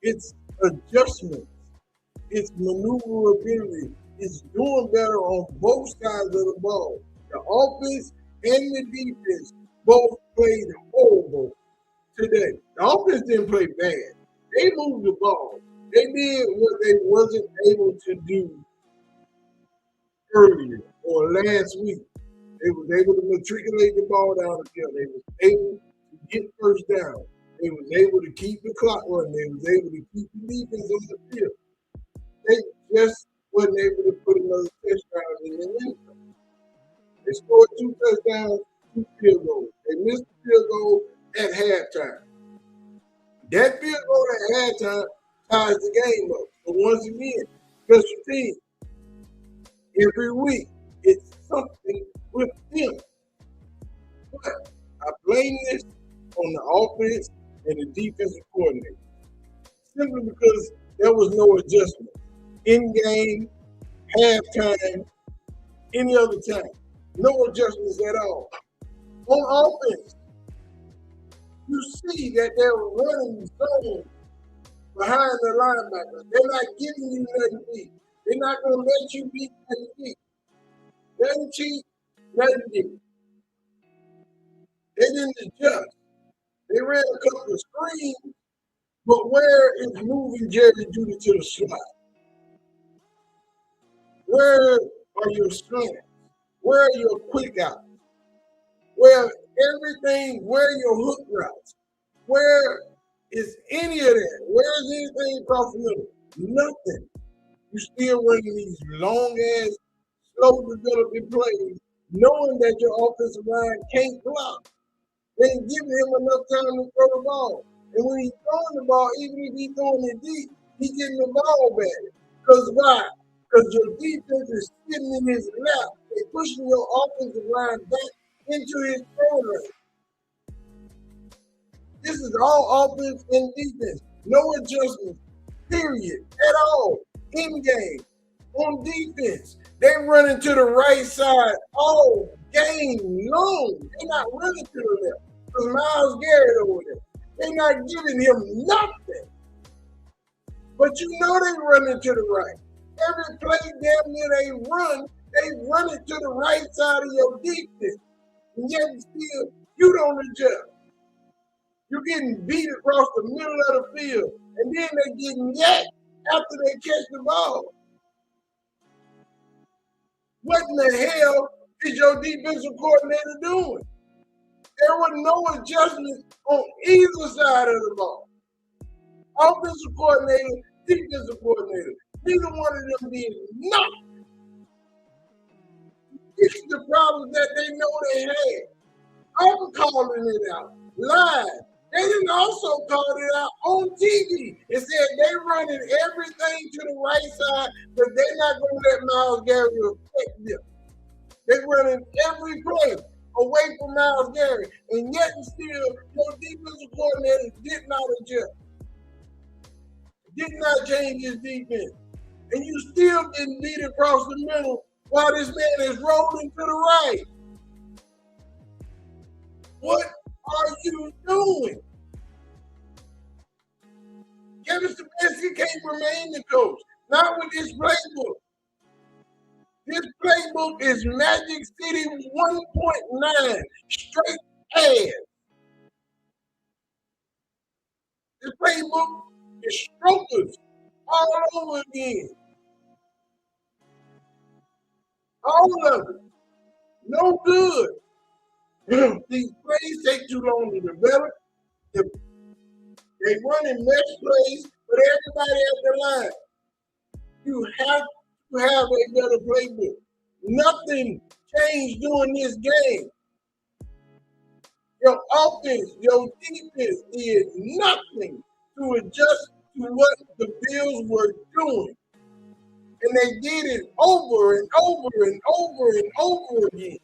It's adjustments. It's maneuverability. It's doing better on both sides of the ball. The offense and the defense both played horrible today. The offense didn't play bad. They moved the ball. They did what they wasn't able to do earlier or last week. They was able to matriculate the ball down the field. They was able to get first down. They was able to keep the clock running. They was able to keep the defense on the field. They just wasn't able to put another touchdown in the end zone. They scored 2 touchdowns, 2 field goals. They missed the field goal at halftime. That field goal at halftime ties the game up. But once again, special teams, every week, it's something with them. But I blame this on the offense and the defensive coordinator. Simply because there was no adjustment. In game, halftime, any other time. No adjustments at all. On offense, you see that they're running zone behind the linebackers. They're not giving you nothing deep. They're not going to let you beat nothing deep. Nothing cheap, nothing deep. They didn't adjust. They ran a couple of screens, but where is moving Jerry Jeudy to the slot? Where are your slants? Where are your quick outs? Where everything, where are your hook routes? Where is any of that? Where is anything across the middle? Nothing. You still running these long-ass, slow-developing plays, knowing that your offensive line can't block. They ain't giving him enough time to throw the ball. And when he's throwing the ball, even if he's throwing it deep, he's getting the ball back. Because why? Because your defense is sitting in his lap. They're pushing your offensive line back into his throw lane. This is all offense and defense. No adjustments, period, at all. In game, on defense. They running to the right side all game long. They're not running to the left. Because Myles Garrett over there. They're not giving him nothing. But you know they running to the right. Every play damn near they run it to the right side of your defense. And yet still, you don't adjust. You're getting beat across the middle of the field. And then they're getting yacked after they catch the ball. What in the hell is your defensive coordinator doing? There were no adjustments on either side of the ball. Offensive coordinator, defensive coordinator. Neither one of them did nothing. It's the problem that they know they had. I'm calling it out live. They didn't also call it out on TV. It said they running everything to the right side, but they're not going to let Myles Garrett affect them. They're running every play away from Myles Garrett, and yet and still, your defensive coordinator did not adjust. Did not change his defense. And you still getting beat across the middle while this man is rolling to the right. What are you doing? Kevin Stefanski can't remain the coach. Not with this playbook. This playbook is Magic City 1.9, straight ass. This playbook is strokers all over again. All of it. No good. These plays take too long to develop. They run in mesh plays, but everybody at the line. You have to have a better playbook. Nothing changed during this game. Your offense, your defense did nothing to adjust to what the Bills were doing. And they did it over and over and over and over again.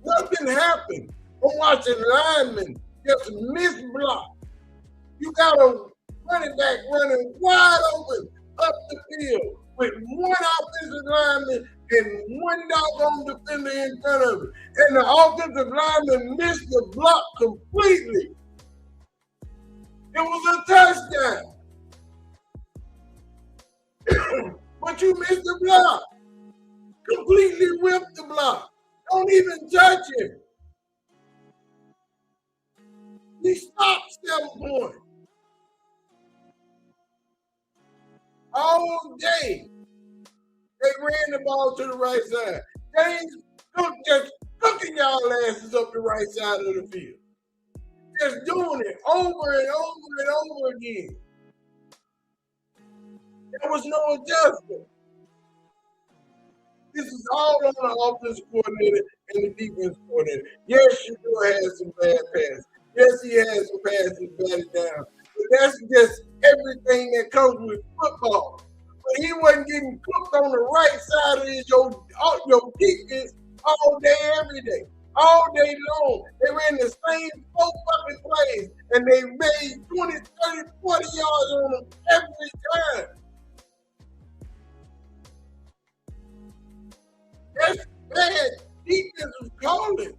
Nothing happened. I'm watching linemen just miss block. You got a running back running wide open up the field with one offensive lineman and one doggone defender in front of it. And the offensive lineman missed the block completely. It was a touchdown. But you missed the block. Completely whipped the block. Don't even touch him. He stopped 7 points. All day, they ran the ball to the right side. James Cook just cooking y'all asses up the right side of the field. Just doing it over and over and over again. There was no adjustment. This is all on the offensive coordinator and the defense coordinator. Yes, Shedeur has some bad passes. Yes, he has some passes batted down. But that's just everything that comes with football. But he wasn't getting cooked on the right side of your defense all day, every day. All day long. They ran the same 4 fucking plays, and they made 20, 30, 40 yards on them every time. That's bad defense was calling.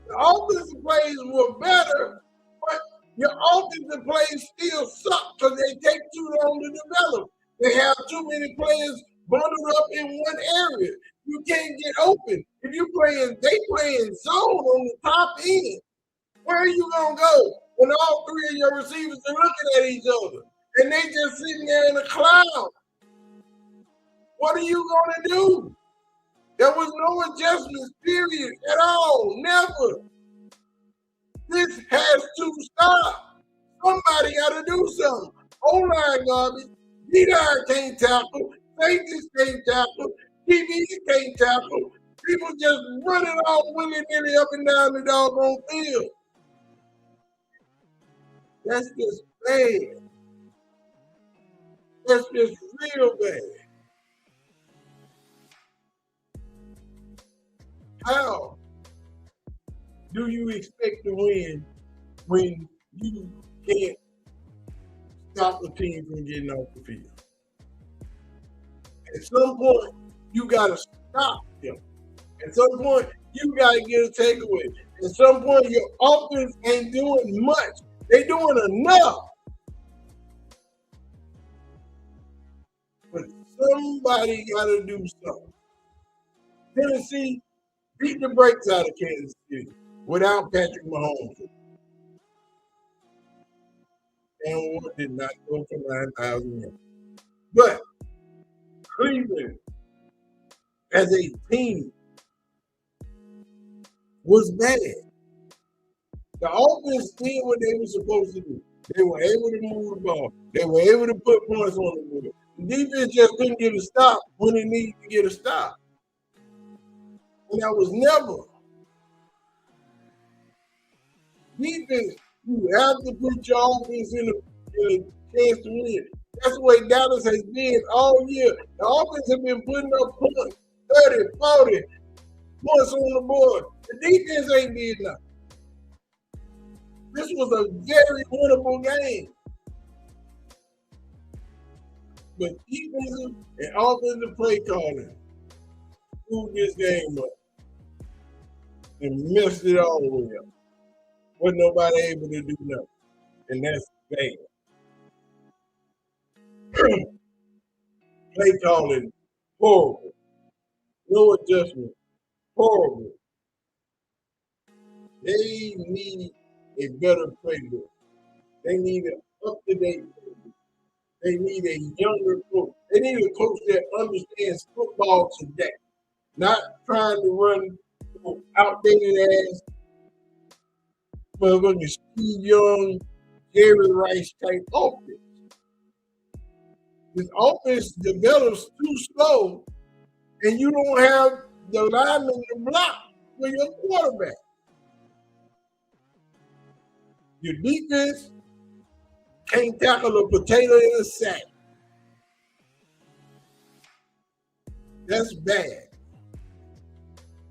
The offensive plays were better, but your offensive plays still suck because they take too long to develop. They have too many players bundled up in one area. You can't get open. If they playing zone on the top end, where are you gonna go when all 3 of your receivers are looking at each other and they just sitting there in a cloud? What are you gonna do? There was no adjustments, period, at all. Never. This has to stop. Somebody got to do something. O-line garbage. D-line can't tackle. Safeties can't tackle. DBs can't tackle. People just running off willy-nilly up and down the doggone field. That's just bad. That's just real bad. How do you expect to win when you can't stop the team from getting off the field? At some point, you got to stop them. At some point, you got to get a takeaway. At some point, your offense ain't doing much. They doing enough. But somebody got to do something. Tennessee beat the brakes out of Kansas City without Patrick Mahomes. And Ward did not go for 9,000 yards. But Cleveland, as a team, was bad. The offense did what they were supposed to do. They were able to move the ball. They were able to put points on the board. The defense just couldn't get a stop when it needed to get a stop. And that was never. Defense, you have to put your offense in a chance to win. That's the way Dallas has been all year. The offense has been putting up points, 30, 40 points on the board. The defense ain't did nothing. This was a very winnable game. But defensive and offensive play calling screwed this game up and messed it all the way up. Wasn't nobody able to do nothing. And that's bad. Play calling, horrible. No adjustment, horrible. They need a better playbook. They need an up-to-date playbook. They need a younger coach. They need a coach that understands football today, not trying to run outdated ass motherfucking Steve Young, Jerry Rice type offense. This offense develops too slow, and you don't have the lineman to block for your quarterback. Your defense can't tackle a potato in a sack. That's bad.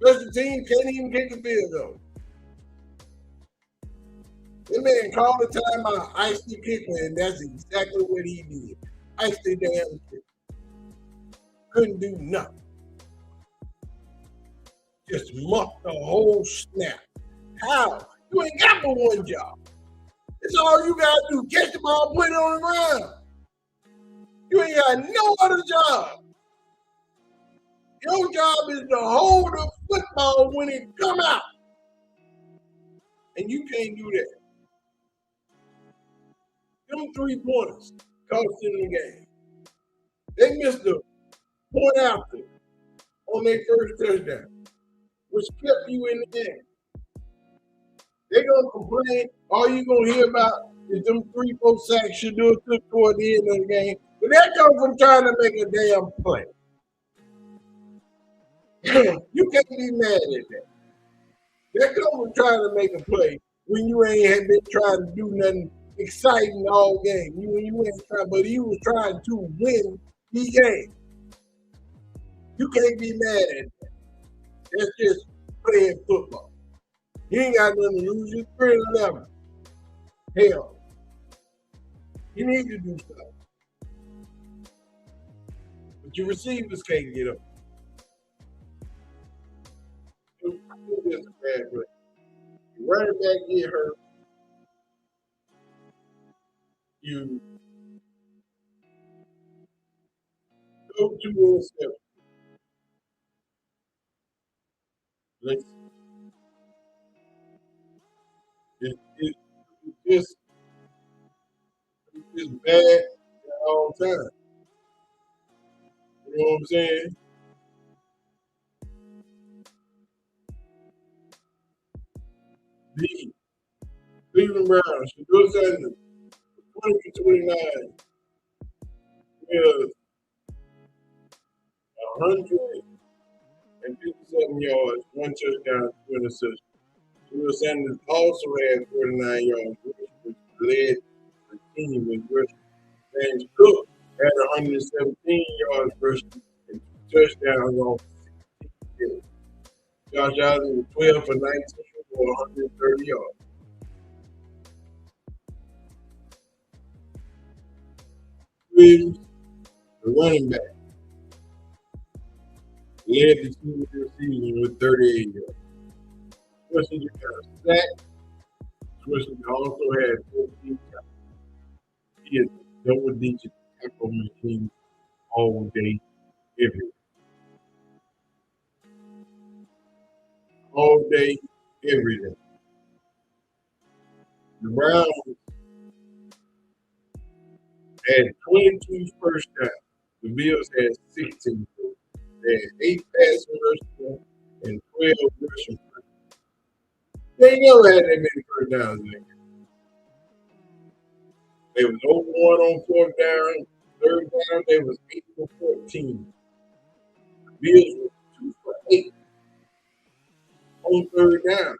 Special team can't even kick a field goal. That man called the timeout, iced the kicker, and that's exactly what he did. Iced the damn kicker. Couldn't do nothing. Just muffed the whole snap. How? You ain't got but one job. It's all you gotta do. Catch the ball, put it on the ground. You ain't got no other job. Your job is to hold the football when it come out. And you can't do that. Them 3-pointers cost them the game. They missed the point after on their first touchdown, which kept you in the game. They gonna complain. All you gonna hear about is them 3-4 sacks Shedeur took toward the end of the game. But that comes from trying to make a damn play. You can't be mad at that. That comes from trying to make a play when you ain't been trying to do nothing exciting all game. You ain't trying, but he was trying to win the game. You can't be mad at that. That's just playing football. You ain't got nothing to lose. You're 3-11. Hell, you need to do stuff. But your receivers can't get up. It's a bad play. Your running back get hurt. You go to interception. It's bad all the time. You know what I'm saying? The Cleveland Browns, Shedeur Sanders, 20-29, with 157 yards, 1 touchdown, 2 interceptions. Shedeur Sanders also had 49 yards, which led the team in rushing. James Cook had 117 yards rushing and 2 touchdowns on 16 carries. Josh Allen was 12 for 19 for 130 yards. Williams, the running back, led the team this season with 38 yards. Swisher got a sack. Swisher also had 14 tackles. He is a double-digit tackle machine all day, every day. All day, every day. The Browns had 22 first downs. The Bills had 16. They had 8 passing rushes and 12 rushing. They never had that many first downs in the game. They was over 1 on 4th down. 3rd down, they was 8 for 14. The Bills were 2 for 8 on 3rd down.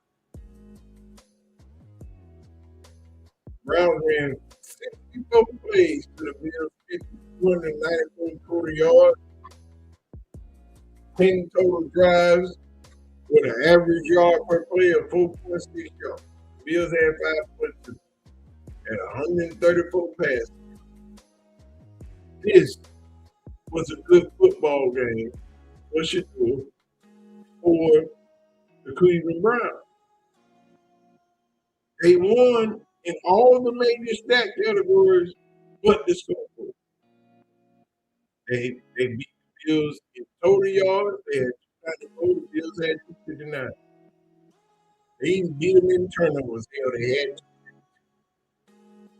Browns ran 64 plays to the Bills, 294 total yards, 10 total drives with an average yard per play of 4.6 yards. The Bills had 5.2 and 134 passes. This was a good football game for Shedeur for the Cleveland Browns. They won in all the major stat categories but the scoreboard. They beat the Bills in total yards. They had 294. The Bills had 259. They even beat them in turnovers. Hell,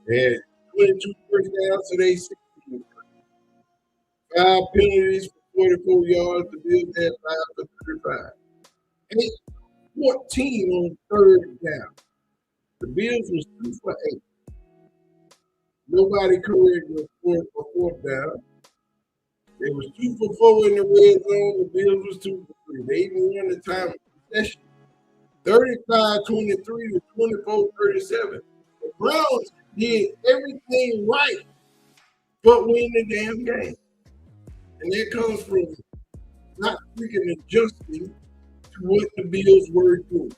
they had 22 first downs, so they 16. 5 penalties for 44 yards. The Bills had 5 for 35. 8 14 on 3rd down. The Bills was 2 for 8. Nobody corrected the 4th down. They was 2 for 4 in the red zone. The Bills was 2 for 3. They even won the time of possession, 35-23 to 24-37. The Browns did everything right but win the damn game. And that comes from not freaking adjusting to what the Bills were doing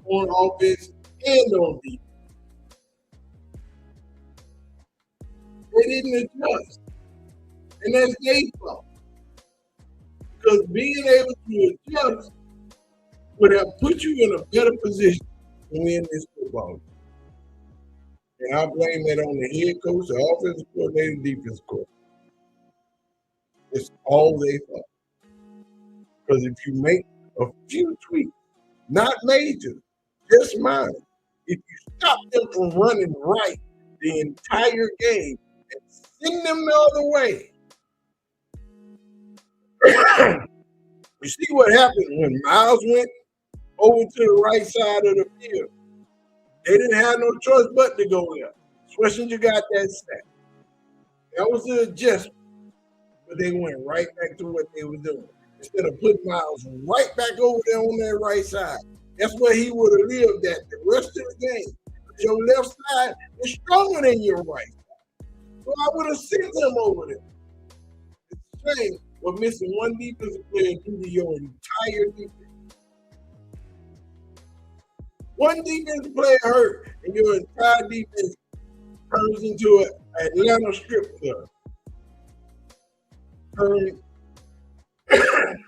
on offense and on defense. They didn't adjust. And that's their fault. Because being able to adjust would have put you in a better position to win this football game. And I blame that on the head coach, the offensive coordinator, defensive coach. It's all their fault. Because if you make a few tweaks, not major, just minor. If you stop them from running right the entire game and send them the other way, you see what happened when Miles went over to the right side of the field. They didn't have no choice but to go there. Schlesinger got that sack. That was an adjustment, but they went right back to what they were doing. Instead of putting Miles right back over there on that right side. That's where he would have lived at the rest of the game. Your left side is stronger than your right side. So I would have sent him over there. It's a shame we're missing one defensive player due to your entire defense. One defensive player hurt, and your entire defense turns into an Atlanta strip club.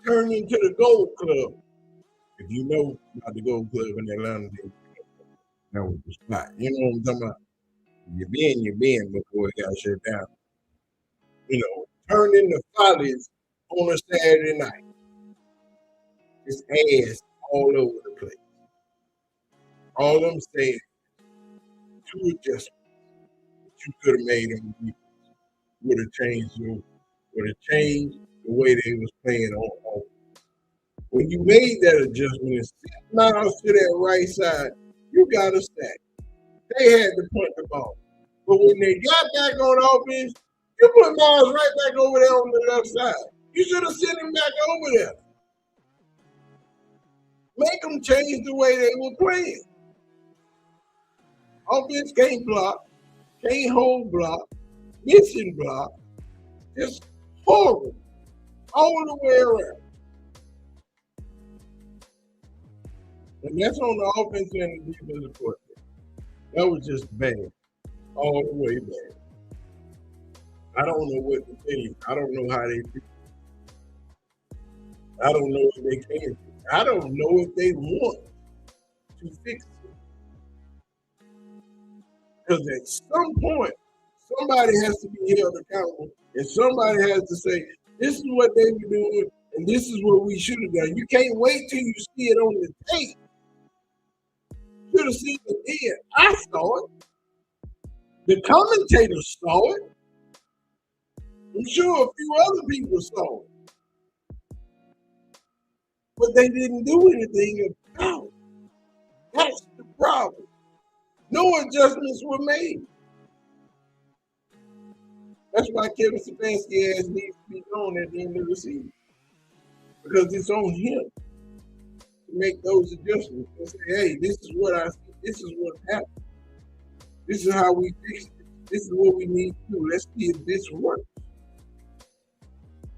Turn into the Gold Club. If you know about the Gold Club in Atlanta, that was the spot. You know what I'm talking about? You've been before it got shut down. You know, turn into Follies on a Saturday night. Just ass all over the place. All I'm saying, two adjustments that you could have made on defense would have changed the way they was playing on offense. When you made that adjustment and sent Miles to that right side, you got a sack. They had to punt the ball. But when they got back on offense, you put Miles right back over there on the left side. You should have sent him back over there. Make them change the way they were playing. Offense can't block, can't hold block, missing block. Just horrible all the way around. And that's on the offense and the defensive coordinator. That was just bad. All the way bad. I don't know what to tell you. I don't know how they feel. I don't know if they can. I don't know if they want to fix it. Because at some point, somebody has to be held accountable, and somebody has to say, this is what they were doing, and this is what we should have done. You can't wait till you see it on the tape. Should have seen it then. I saw it. The commentators saw it. I'm sure a few other people saw it. But they didn't do anything about it. That's the problem. No adjustments were made. That's why Kevin Stefanski ass needs to be gone at the end of the season. Because it's on him to make those adjustments and say, hey, this is what happened. This is how we fix it. This is what we need to do. Let's see if this works.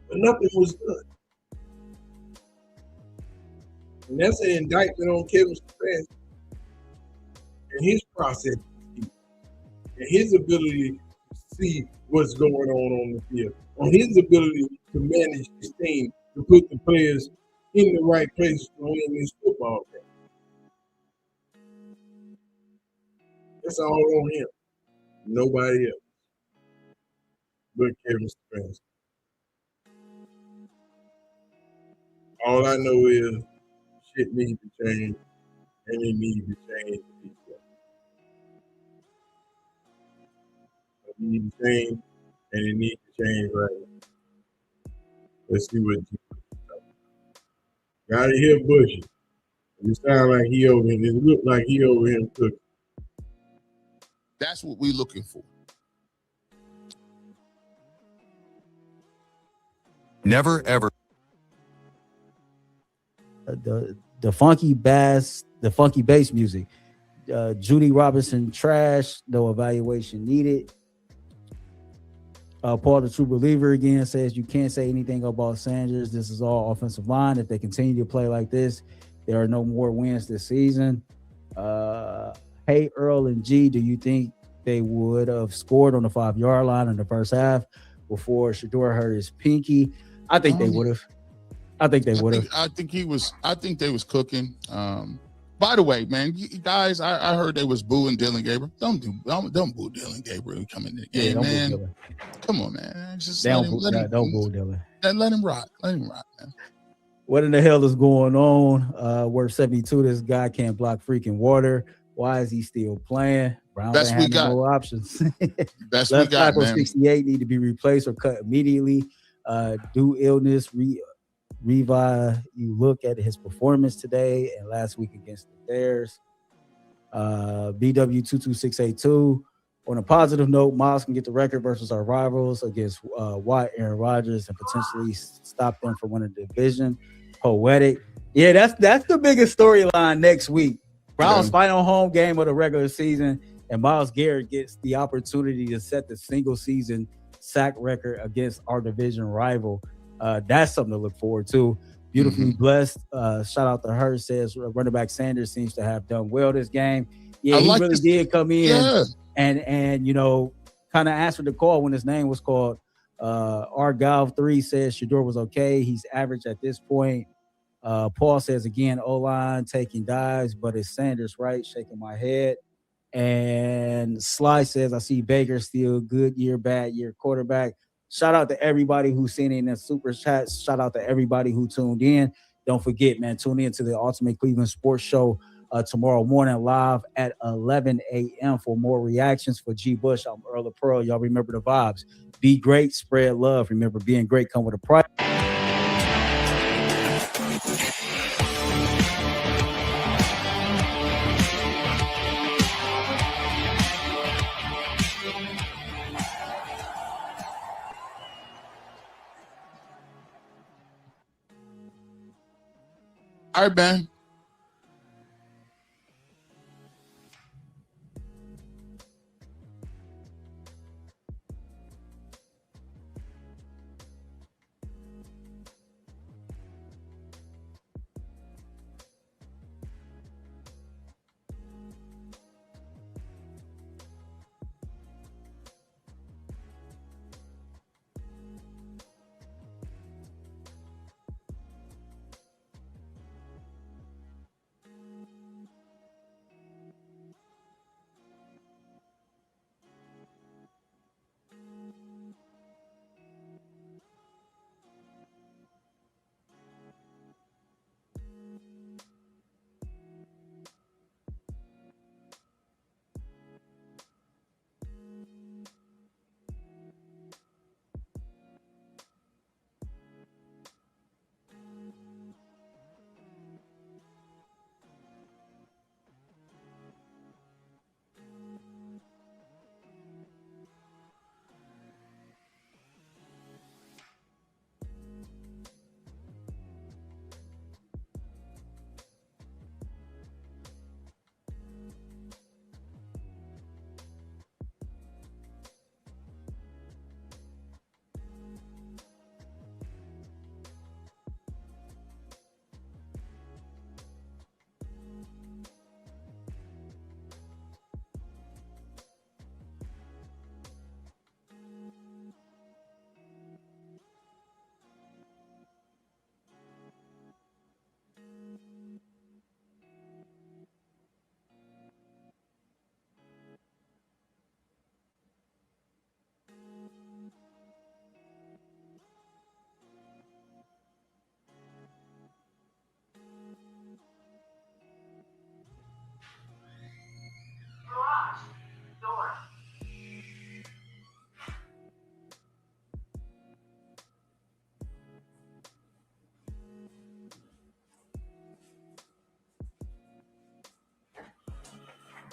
But nothing was done. And that's an indictment on Kevin Stefanski and his process and his ability to see what's going on the field, on his ability to manage his team, to put the players in the right place to win this football game. That's all on him. Nobody else but Kevin Stefanski. All I know is shit needs to change, and it needs to change. It needs to change, and it needs to change right now. Let's see what Jesus is talking about. Gotta hear Bushy. It sound like he over here. It look like he over here cooking. That's what we're looking for. Never ever. The funky bass music. Judy Robinson trash, no evaluation needed. Paul the True Believer again says you can't say anything about Sanders. This is all offensive line. If they continue to play like this, there are no more wins this season. Hey, Earl and G, do you think they would have scored on the 5-yard line in the first half before Shedeur hurt his pinky? I think they would have. I think they would have. I think they was cooking. By the way, man, you guys, I heard they was booing Dylan Gabriel. Don't boo Dylan Gabriel coming in the game, man. Come on, man. Just don't boo Dylan. Let him rock. Let him rock, man. What in the hell is going on? Worth 72. This guy can't block freaking water. Why is he still playing? Browns Best ain't we having got. no options. Best we Left got, tackle man. 68 need to be replaced or cut immediately. Due illness, Revi, you look at his performance today and last week against the Bears. BW22682. On a positive note, Miles can get the record versus our rivals against Watt, Aaron Rodgers, and potentially stop them from winning the division. Poetic. Yeah, that's the biggest storyline next week. Browns' final home game of the regular season, and Myles Garrett gets the opportunity to set the single season sack record against our division rival. That's something to look forward to. Beautifully blessed. Shout out to her. Says running back Sanders seems to have done well this game. Yeah, he really did come in and you know, kind of answered the call when his name was called. Argyle3 says Shedeur was okay. He's average at this point. Paul says again, O-line taking dives, but it's Sanders, right? Shaking my head. And Sly says, I see Baker still good year, bad year quarterback. Shout out to everybody who's seen it in the super chats. Shout out to everybody who tuned in. Don't forget, man, tune in to the Ultimate Cleveland Sports Show tomorrow morning live at 11 a.m. for more reactions. For G. Bush, I'm Earl of Pearl. Y'all remember the vibes. Be great, spread love. Remember, being great come with a price. All right, man.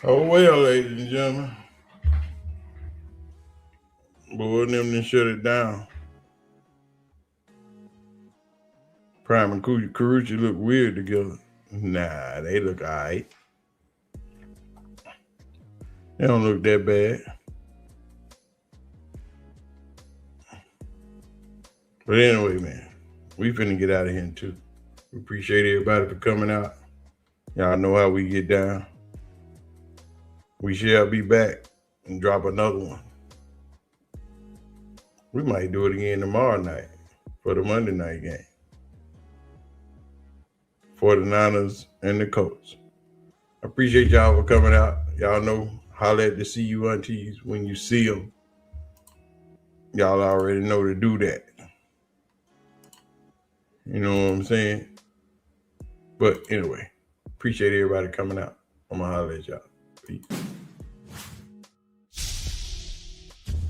Oh well, ladies and gentlemen. Boy, them done shut it down. Prime and Carucci look weird together. Nah, they look all right. They don't look that bad. But anyway, man, we finna get out of here too. We appreciate everybody for coming out. Y'all know how we get down. We shall be back and drop another one. We might do it again tomorrow night for the Monday night game. 49ers and the Colts. I appreciate y'all for coming out. Y'all know, holler at the CU aunties when you see them. Y'all already know to do that. You know what I'm saying? But anyway, appreciate everybody coming out. I'm gonna holler at y'all. Peace.